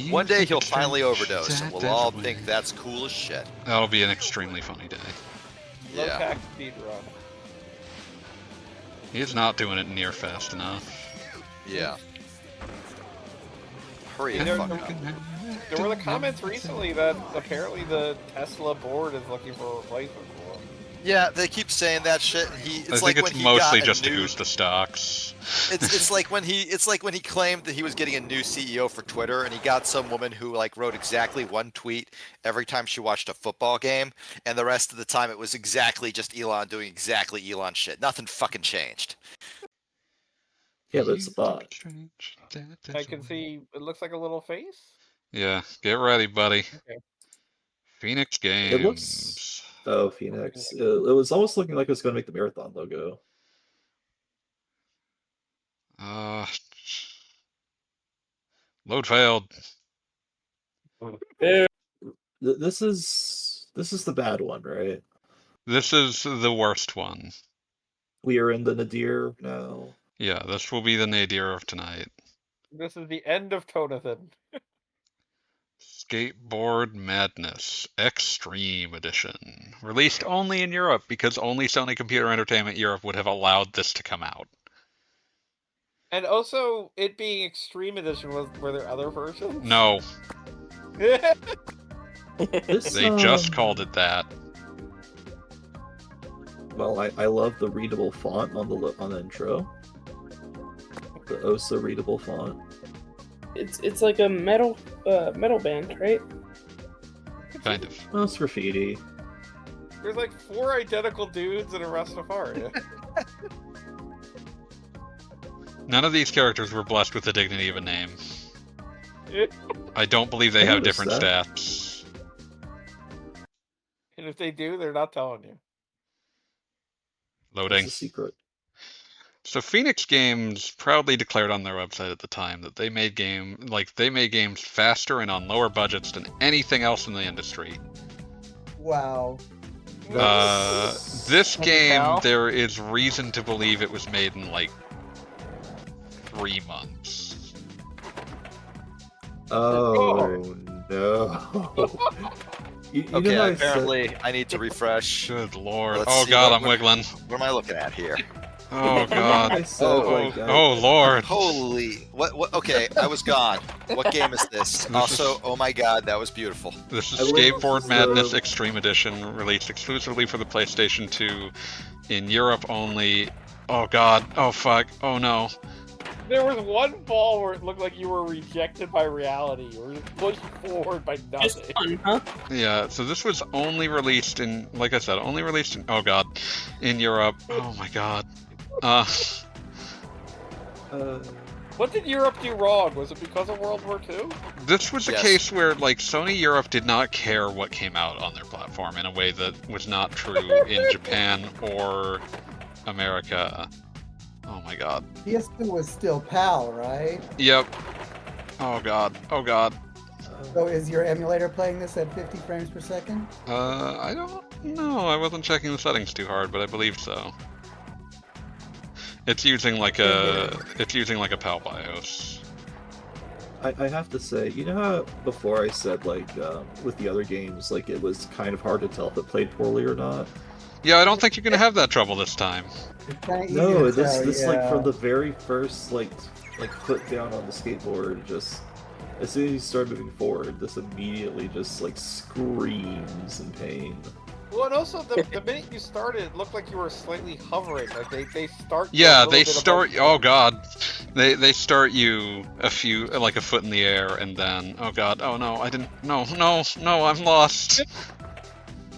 One day he'll finally overdose and we'll all think that's cool as shit. That'll be an extremely funny day. Low Yeah. tax speed run. He's not doing it near fast enough. Yeah. Hurry There- the fuck up. There were the comments recently that apparently the Tesla board is looking for a replacement for him. Yeah, they keep saying that shit. And it's I think like it's when he mostly got a just to new, boost the stocks. It's like when he claimed that he was getting a new CEO for Twitter, and he got some woman who like wrote exactly one tweet every time she watched a football game, and the rest of the time it was exactly just Elon doing exactly Elon shit. Nothing fucking changed. Yeah, but it's a bot. I can see it looks like a little face. Yeah, get ready, buddy. Okay. Phoenix Games. It looks. Oh, Phoenix. It was almost looking like it was going to make the marathon logo. Load failed. This is the bad one, right? This is the worst one. We are in the nadir now. Yeah, this will be the nadir of tonight. This is the end of Tonathan. Skateboard Madness Xtreme Edition. Released only in Europe because only Sony Computer Entertainment Europe would have allowed this to come out. And also, it being Extreme Edition, were there other versions? No, This, they just called it that. Well, I love the readable font on the intro. The OSA readable font. It's like a metal band, right? Kind of. Well, it's graffiti. There's like 4 identical dudes in a Rastafari. None of these characters were blessed with the dignity of a name. I don't believe they I have noticed different that. stats. And if they do, they're not telling you. Loading. It's a secret. So Phoenix Games proudly declared on their website at the time that they made games faster and on lower budgets than anything else in the industry. Wow. This game, tell? there is reason to believe it was made in like 3 months. Oh no. You Okay, know how I said- apparently I need to refresh. Good lord. Let's Oh see, god, what- I'm wiggling. What am I looking at here? Oh god. I said, Oh lord. Holy, what, okay, I was gone. What game is this? Also, oh my god, that was beautiful. This is I wouldn't- Skateboard Madness Xtreme Edition, released exclusively for the PlayStation 2 in Europe only. Oh god. Oh fuck. Oh no. There was one ball where it looked like you were rejected by reality. You were pushed forward by Just nothing. fun, huh? Yeah, so this was only released in, like I said, only released in, oh god, in Europe. Oh my god. What did Europe do wrong? Was it because of World War II? This was a Yes. case where, like, Sony Europe did not care what came out on their platform in a way that was not true in Japan or America. Oh my god. PS2 was still PAL, right? Yep. Oh god. Oh god. So is your emulator playing this at 50 frames per second? I don't know. I wasn't checking the settings too hard, but I believe so. It's using like a PAL BIOS. I have to say, you know how before I said like with the other games, like it was kind of hard to tell if it played poorly or not. Yeah, I don't think you're gonna have that trouble this time. It's kinda easy No, to this tell, this yeah. like from the very first like foot down on the skateboard, just as soon as you start moving forward, this immediately just like screams in pain. Well, and also the minute you started, it looked like you were slightly hovering. Like they start. you a Yeah, little they bit start. above- Oh god, they start you a foot in the air, and then oh god, oh no, I didn't. No, I'm lost.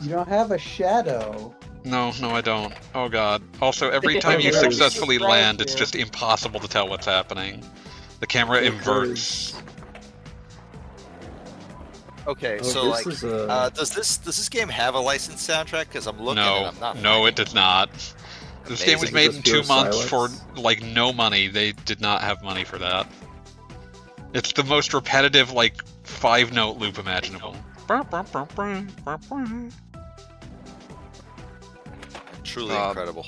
You don't have a shadow. No, I don't. Oh god. Also, every time you Because- successfully land, it's just impossible to tell what's happening. The camera inverts. Okay, Oh, so this like, is a- does this game have a licensed soundtrack? Because I'm looking No, and I'm not. no, it does not. This game was Amazing. made Just in pure 2 months for silence? like no money. They did not have money for that. It's the most repetitive like 5-note loop imaginable. Truly God. incredible.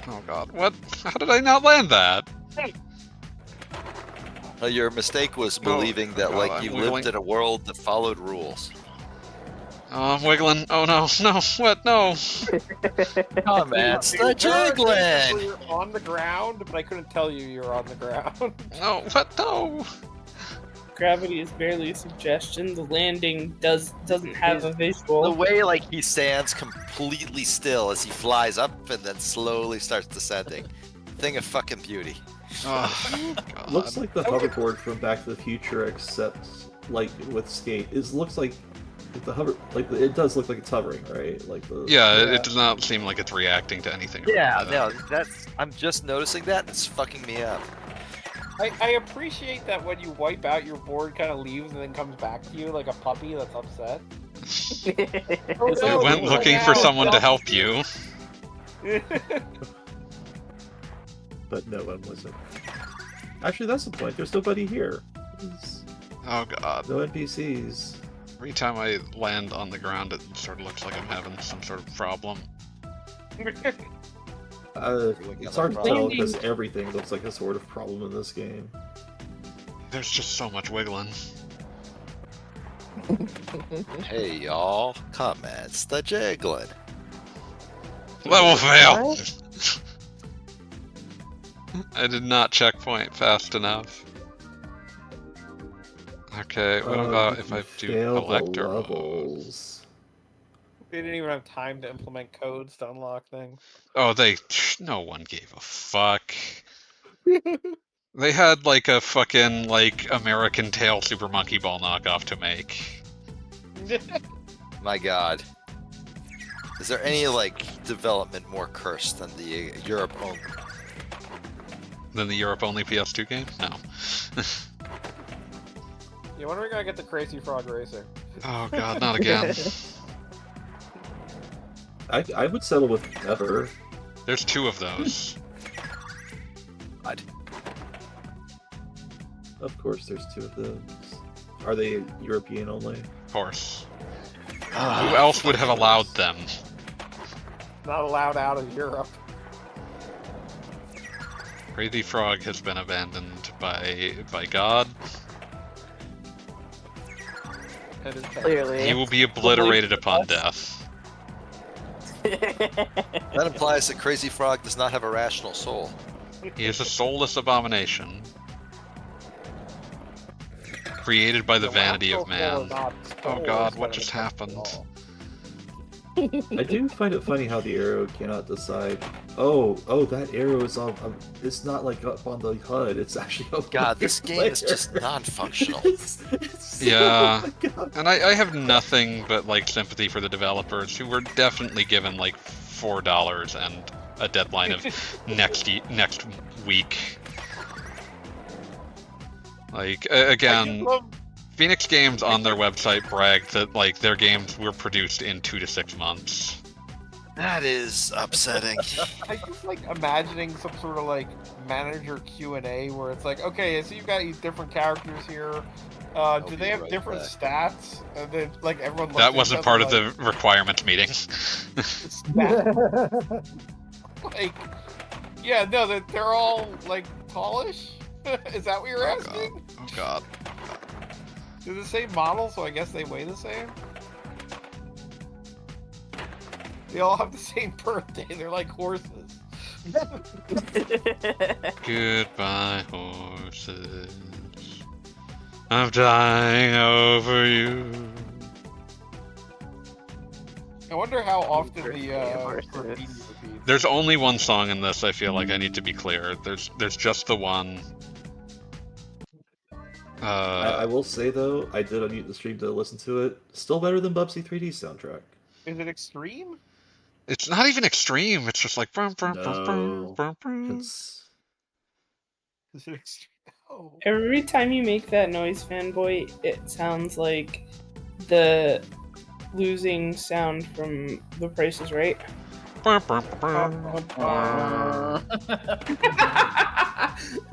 Oh god, what? How did I not land that? Your mistake was believing that God, like I'm you wiggling. lived in a world that followed rules. Oh, I'm wiggling. Oh no, what? No. Come on, it's the There are juggling. times where you're on the ground, but I couldn't tell you were on the ground. No, what? No. Gravity is barely a suggestion. The landing doesn't have a visual. The way like he stands completely still as he flies up and then slowly starts descending. Thing of fucking beauty. Oh, god. Looks like the hoverboard from Back to the Future, except like with skate. Looks like the hover, like it does look like it's hovering, right? Like the Yeah, it does not seem like it's reacting to anything. Yeah, around no, it. that's. I'm just noticing that and it's fucking me up. I appreciate that when you wipe out, your board kind of leaves and then comes back to you like a puppy that's upset. It no, went no, looking no, for someone to no. help you. but no one wasn't. Actually, that's the point. There's nobody here. There's Oh god. no NPCs. Every time I land on the ground, it sort of looks like I'm having some sort of problem. It's hard to tell because everything looks like a sort of problem in this game. There's just so much wiggling. Hey y'all, come on, it's the jiggling. Level fail! I did not checkpoint fast enough. Okay, what about if I do collector mode? levels? They didn't even have time to implement codes to unlock things. Oh, no one gave a fuck. They had like a fucking like American Tail Super Monkey Ball knockoff to make. My god. Is there any like development more cursed than the Europe only? Than the Europe only PS2 game? No. Yeah, when are we gonna get the Crazy Frog Racing? Oh god, not again. I would settle with never. There's 2 of those. God. Of course, there's 2 of those. Are they European only? Of course. Who else would have allowed them? Not allowed out of Europe. Crazy Frog has been abandoned by God. Clearly. He will be obliterated upon death. That implies that Crazy Frog does not have a rational soul. He is a soulless abomination. Created by the vanity of man. Oh god, what just happened? I do find it funny how the arrow cannot decide. Oh, that arrow is on. It's not like up on the HUD. It's actually up. God, this game is just non-functional. Yeah, and I have nothing but like sympathy for the developers who were definitely given like $4 and a deadline of next week. Like again, Phoenix Games on their website bragged that like their games were produced in 2 to 6 months. That is upsetting. I just like imagining some sort of like manager Q&A where it's like, okay, so you've got these different characters here. Do they have different stats? And then like everyone. That wasn't part of the requirements meeting. Like, yeah, no, they're all like tallish. Is that what you're asking? Oh god. They're the same model, so I guess they weigh the same. They all have the same birthday. They're like horses. Goodbye, horses. I'm dying over you. I wonder how often the graffiti repeats. There's only one song in this. I feel like I need to be clear. There's just the one. I will say though, I did unmute the stream to listen to it. Still better than Bubsy 3D soundtrack. Is it extreme? It's not even extreme. It's just like. No, Is it extreme? Oh. Every time you make that noise, fanboy, it sounds like the losing sound from The Price is Right. And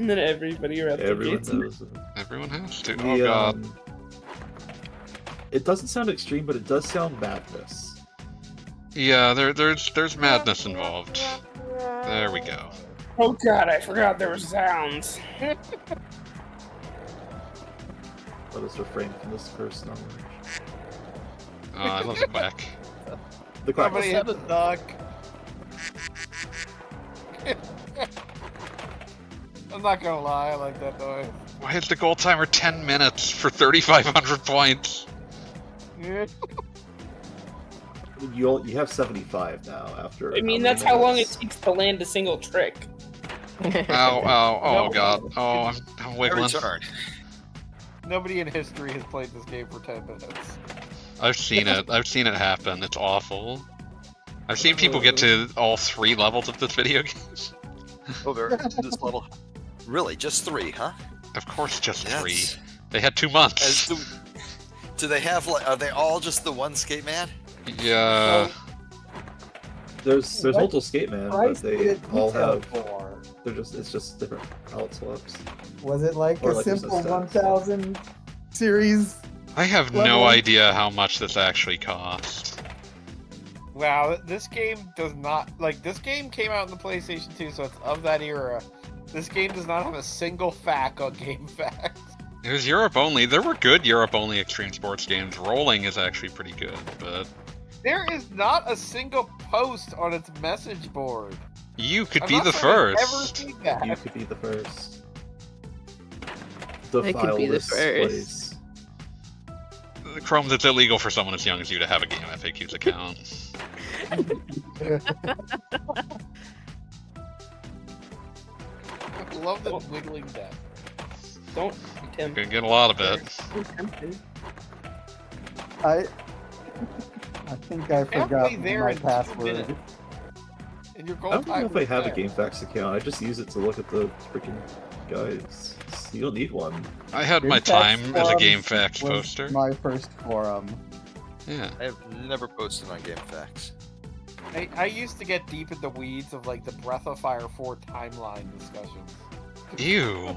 then everybody replicates. Everyone has to. Oh god. It doesn't sound extreme, but it does sound madness. Yeah, there's madness involved. There we go. Oh god, I forgot there were sounds. Let us refrain from this first knowledge. Oh, I love the quack. The quack. Somebody hit the duck. I'm not gonna lie, I like that noise. Why is the goal timer 10 minutes for 3,500 points? You have 75 now after. I mean, that's how long it takes to land a single trick. Oh god. Oh, I'm wiggling. Nobody in history has played this game for 10 minutes. I've seen it. I've seen it happen. It's awful. I've seen people get to all 3 levels of this video game. Oh, they're this level. Really, just 3, huh? Of course, just 3. They had 2 months. Do they have like? Are they all just the one skate man? Yeah. There's multiple skate man, but they all have. For? It's just different palette swaps. Was it like Or a like there's simple no stats. 1000 series? I have no idea how much this actually costs. Wow, this game does not like. This game came out in the PlayStation 2, so it's of that era. This game does not have a single fact on GameFAQs. It was Europe only. There were good Europe only extreme sports games. Rolling is actually pretty good, but There is not a single post on its message board. you could I'm be not the sure I've first. ever seen that. You could be the first. The I could be the fileless first. place. Chrome's, it's illegal for someone as young as you to have a Game FAQs account. I love the wiggling death. Don't, Tim. You're gonna get a lot of it. I think I forgot Halfway there my in 2 password. minutes. And your I goal don't know time if I was have a there. GameFAQs account. I just use it to look at the freaking guides. You don't need one. I had my time as a GameFAQs poster. My first forum. Yeah. I have never posted on GameFAQs. I used to get deep in the weeds of like the Breath of Fire 4 timeline discussions. Ew.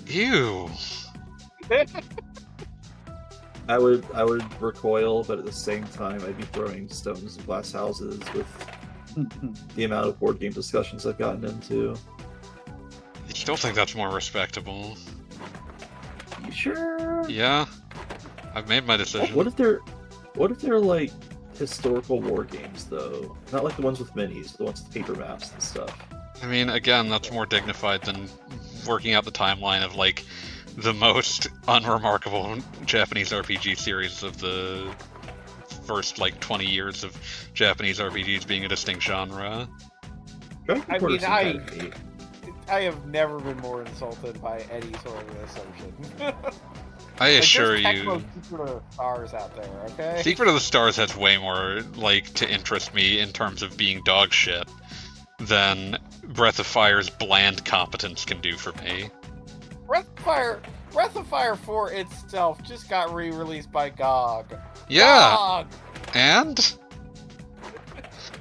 Ew. I would recoil, but at the same time, I'd be throwing stones at glass houses with the amount of board game discussions I've gotten into. You still think that's more respectable? You sure? Yeah. I've made my decision. What if they're like historical war games though? Not like the ones with minis, but the ones with paper maps and stuff. I mean, again, that's more dignified than working out the timeline of like the most unremarkable Japanese RPG series of the first like 20 years of Japanese RPGs being a distinct genre. I mean, I have never been more insulted by any sort of assertion. I assure there's you. Secret of the Stars out there, okay? Secret of the Stars has way more like to interest me in terms of being dog shit than Breath of Fire's bland competence can do for me. Breath of Fire 4 itself just got re-released by GOG. Yeah. GOG! And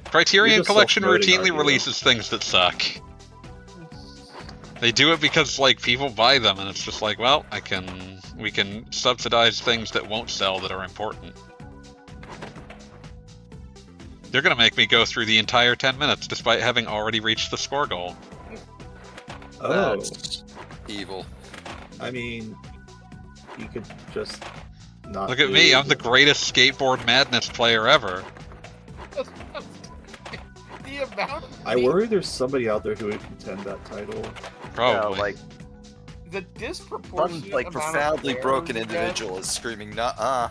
Criterion Collection routinely releases things that suck. They do it because like people buy them, and it's just like, well, we can subsidize things that won't sell that are important. They're gonna make me go through the entire 10 minutes despite having already reached the score goal. Oh, That's evil. I mean, you could just not. Look at me, I'm the greatest Skateboard Madness player ever. The amount of I worry there's somebody out there who would contend that title. Probably. Yeah, like the disproportionate one like amount profoundly of broken players individual is screaming, "Nuh-uh."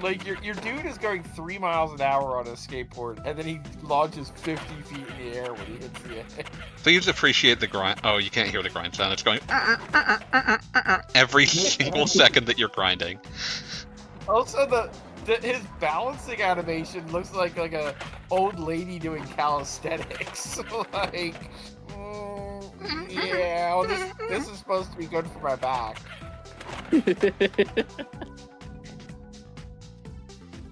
Like your dude is going 3 miles an hour on a skateboard, and then he launches 50 feet in the air when he hits the edge. Please appreciate the grind. Oh, you can't hear the grind sound. It's going every single second that you're grinding. Also, his balancing animation looks like a old lady doing calisthenics. Like, yeah, well, this is supposed to be good for my back.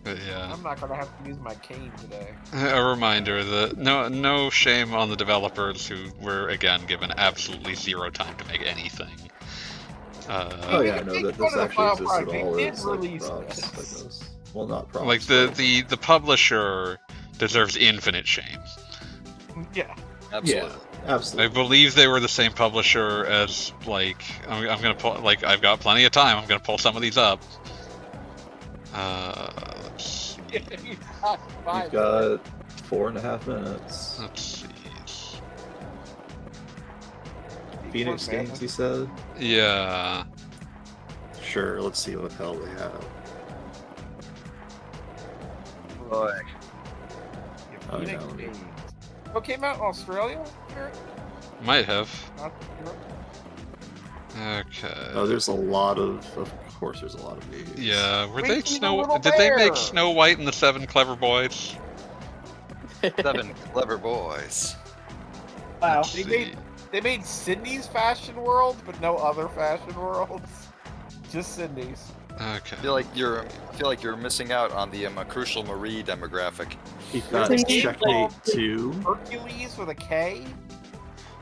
But yeah. I'm not gonna have to use my cane today. A reminder that no shame on the developers who were again given absolutely zero time to make anything. Oh yeah, I know that this actually exists at all. They It's did like release props like this. this. Well, not props. Like the publisher deserves infinite shame. Yeah. Absolutely. Yeah, absolutely. I believe they were the same publisher as like I'm gonna pull like I've got plenty of time. I'm gonna pull some of these up. Let's see. You've got 4.5 minutes. Let's see. Phoenix Games, he said? Yeah. Sure, let's see what the hell they have. Boy. Oh, Phoenix no. Games. What came out in Australia? Might have. Not Europe? Okay. Oh, there's a lot of course there's a lot of these. Yeah, were We they see the little Did they make bear. Snow White and the Seven Clever Boys? 7 clever boys. Wow. Let's They see. made Sydney's Fashion World, but no other Fashion Worlds. Just Sydney's. Okay. I feel like you're missing out on the Crucial Marie demographic. You've got There's a game Checkmate called 2. Hercules with a K?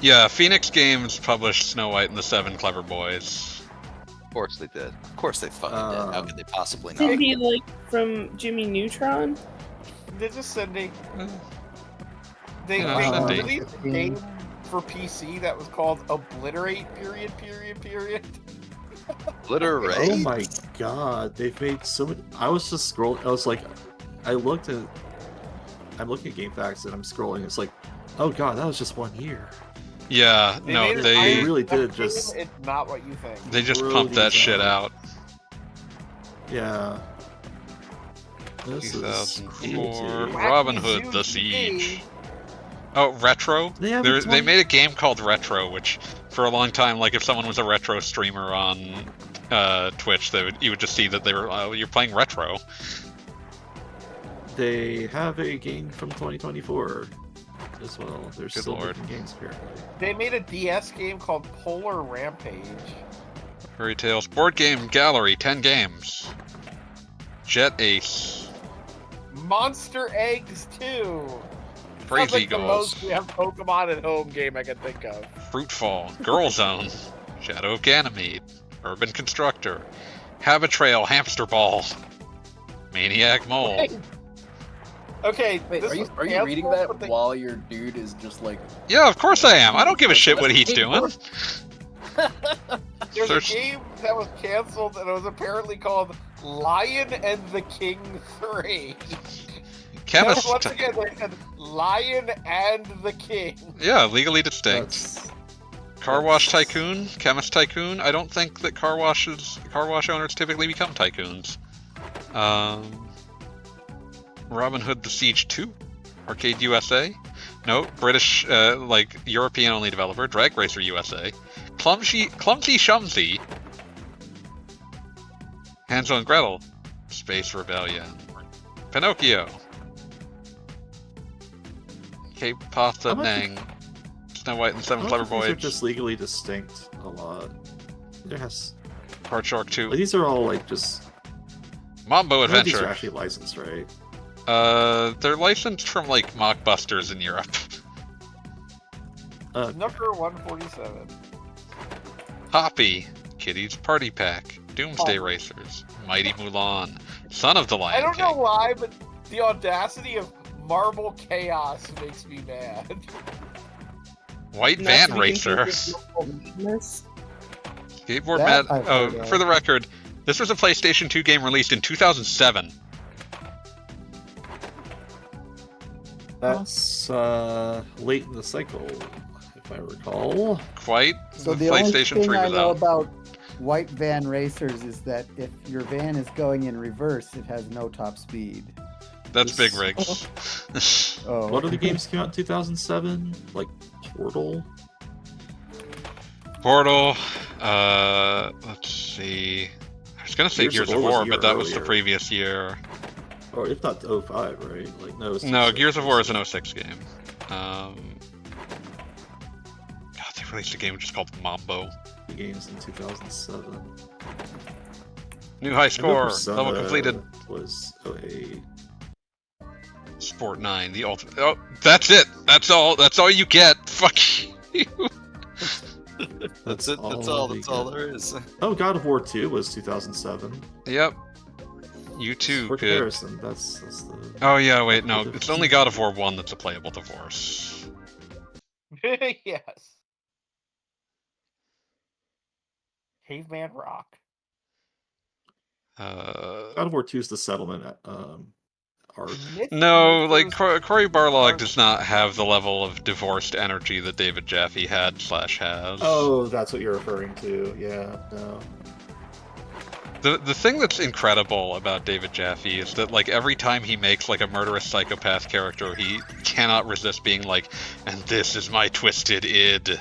Yeah, Phoenix Games published Snow White and the Seven Clever Boys. Of course they did. Of course they fucking did. How could they possibly not? Cindy, like from Jimmy Neutron. This is Sydney. Uh, They Yeah, Cindy. released a game for PC that was called Obliterate, period. Obliterate. Oh my god, they've made so many. I was just scrolling. I was like, I'm looking at GameFAQs and I'm scrolling. It's like, oh god, that was just 1 year. Yeah, no, made an They they really That did game, just. It's not what you think. they just threw pumped that these shit out. Yeah. This is 2004 crazy. Robin Hood: The Siege. Oh, Retro. They have They made a game called Retro, which for a long time, like if someone was a retro streamer on Twitch, you would just see that they were you're playing Retro. They have a game from 2024 as well. There's Good still lord. different games apparently. They made a DS game called Polar Rampage. Fairy Tales Board Game Gallery, 10 games. Jet Ace. Monster Eggs 2. Praise Sounds like Eagles. the most we have Pokemon at home game I can think of. Fruitfall. Girl Zone. Shadow of Ganymede. Urban Constructor. Habitrail Hamster Ball. Maniac Mole. Wait. Okay, Wait, this are you was reading canceled, that but they- while your dude is just like? Yeah, of course I am. I don't give a shit what he's doing. There's Search- a game that was canceled and it was apparently called Lion and the King 3. Chemist. Once again, they said Lion and the King. Yeah, legally distinct. That's Car Wash Tycoon, Chemist Tycoon. I don't think that car wash owners typically become tycoons. Robin Hood: The Siege 2, Arcade USA. No, British, like European only developer. Drag Racer USA. Clumsy Shumsy. Hansel and Gretel. Space Rebellion. Pinocchio. Cape Pasta How much Nang. Snow White and Seven How Clever much of these are Boys. just legally distinct a lot. Yes. Card Shark 2. Like, these are all like just. Mambo None of these are Adventure. actually licensed, right? They're licensed from like Mockbusters in Europe. Number 147. Hoppy, Kitty's Party Pack, Doomsday Racers, Mighty Mulan, Son of the Lion I don't King. know why, but the audacity of Marble Chaos makes me mad. White Not Van so we can Racer, think of madness. Skateboard That Mad. I've heard Oh, of. for the record, this was a PlayStation 2 game released in 2007. That's late in the cycle, if I recall. Quite. So the the only PlayStation thing 3 I was know out. about white van racers is that if your van is going in reverse, it has no top speed. That's This- big rigs. Oh, What other games came out in 2007? Like Portal? Portal. Let's see. I was gonna say Gears of was a War, year but that was the earlier. previous year. Or if not 05, right? Like no. it's No, 06. Gears of War is an 06 game. God, they released a game just called Mambo. The games in 2007. New high I know score. Persona Level completed. Was 08. Sport 9. The ultimate. Oh, that's it. That's all. That's all you get. Fuck you. That's it. That's all. That's all there is. Oh, God of War 2 was 2007. Yep. You too For could. comparison, that's the. Oh yeah, wait, no. It's only God of War 1 that's a playable divorce. Yes. Caveman Rock. God of War 2 is the settlement arc. No, like Cory Barlog does not have the level of divorced energy that David Jaffe had/has. Oh, that's what you're referring to. Yeah, no. The thing that's incredible about David Jaffe is that like every time he makes like a murderous psychopath character, he cannot resist being like, and this is my twisted id.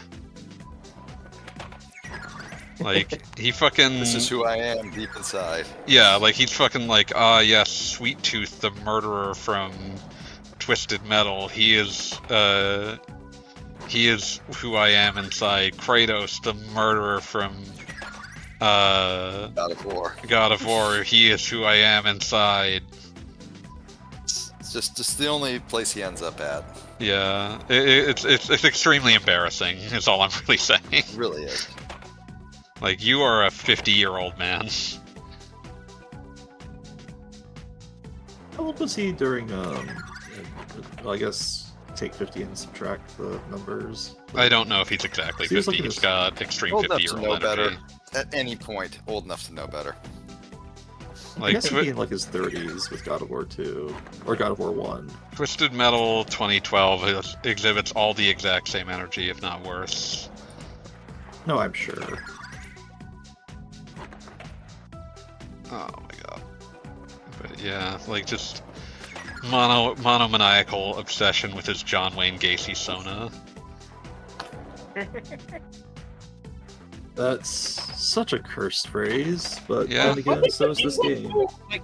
Like he fucking This is who I am deep inside. yeah, like he's fucking like, ah yes, Sweet Tooth, the murderer from Twisted Metal. He is who I am inside. Kratos, the murderer from God of War. God of War. He is who I am inside. It's just the only place he ends up at. Yeah, it's extremely embarrassing. Is all I'm really saying. It really is. Like you are a 50-year-old man. How old was he during, well, I guess, take 50 and subtract the numbers? I don't know if he's exactly He was 50. like in He's his- got extreme Old enough to 50-year-old know energy. better. At any point, old enough to know better. I Like guess he'd be in like his 30s with God of War 2, or God of War 1. Twisted Metal 2012 exhibits all the exact same energy, if not worse. No, I'm sure. Oh my god. But yeah, like just monomaniacal obsession with his John Wayne Gacy Sona. That's such a cursed phrase, but Yeah. then again, so is this game. Like,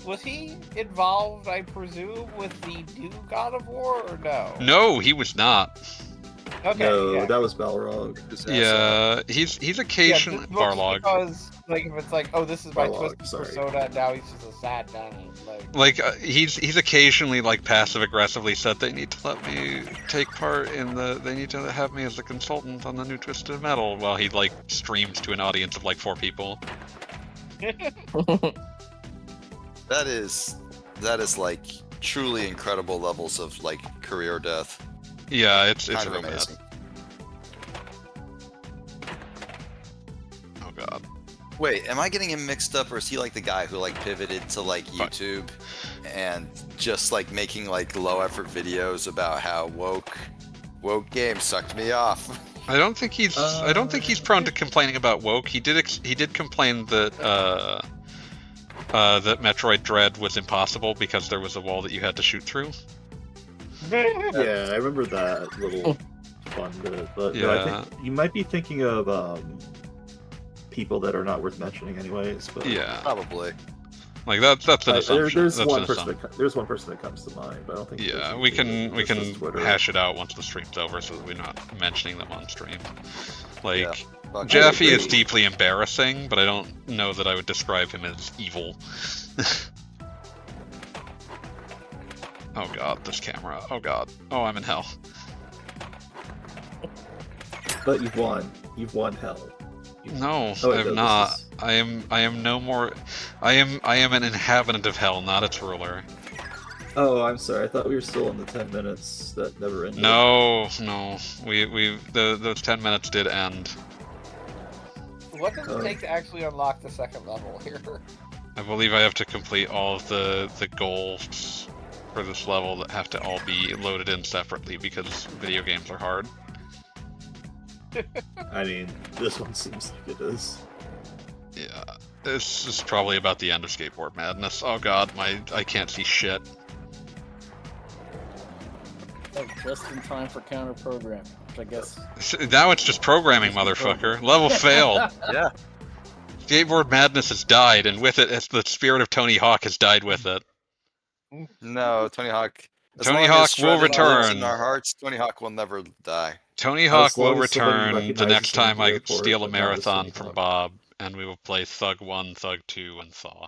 Was he involved, I presume, with the new God of War, or no? No, he was not. Okay, No, yeah. that was Balrog. Yeah, he's occasionally Barlog. Because, like, if it's like, oh, this is my Barlog, twisted sorry. persona, and now he's just a sad man. Like he's occasionally like passive aggressively said they need to let me take part in they need to have me as a consultant on the new Twisted Metal while he like streams to an audience of like 4 people. That is like truly incredible levels of like career death. Yeah, it's Kind of real bad. amazing. Oh god. Wait, am I getting him mixed up, or is he like the guy who like pivoted to like YouTube and just like making like low effort videos about how woke games sucked me off? I don't think he's prone to complaining about woke. He did complain that that Metroid Dread was impossible because there was a wall that you had to shoot through. Yeah, I remember that little fun bit. But no, I think you might be thinking of people that are not worth mentioning, anyways. But yeah, probably. Like that's an assumption. There's that's one person. There's one person that comes to mind, but I don't think. Yeah, we can hash it out once the stream's over, so that we're not mentioning them on stream. Like Jaffe is deeply embarrassing, but I don't know that I would describe him as evil. Oh god, this camera. Oh god. Oh, I'm in hell. But you've won. You've won hell. No, I have not. I am no more. I am an inhabitant of hell, not its ruler. Oh, I'm sorry. I thought we were still in the 10 minutes that never ended. No. Those 10 minutes did end. What does it take to actually unlock the second level here? I believe I have to complete all of the goals for this level that have to all be loaded in separately because video games are hard. I mean, this one seems like it is. Yeah, this is probably about the end of Skateboard Madness. Oh god, I can't see shit. Oh, just in time for counter programming, which I guess. Now it's just programming, motherfucker. Level failed. Yeah. Skateboard Madness has died, and with it, the spirit of Tony Hawk has died with it. No, Tony Hawk. Tony Hawk will return. In our hearts, Tony Hawk will never die. Tony Hawk will return the next time I steal a marathon from Bob, and we will play Thug 1, Thug 2, and Thaw.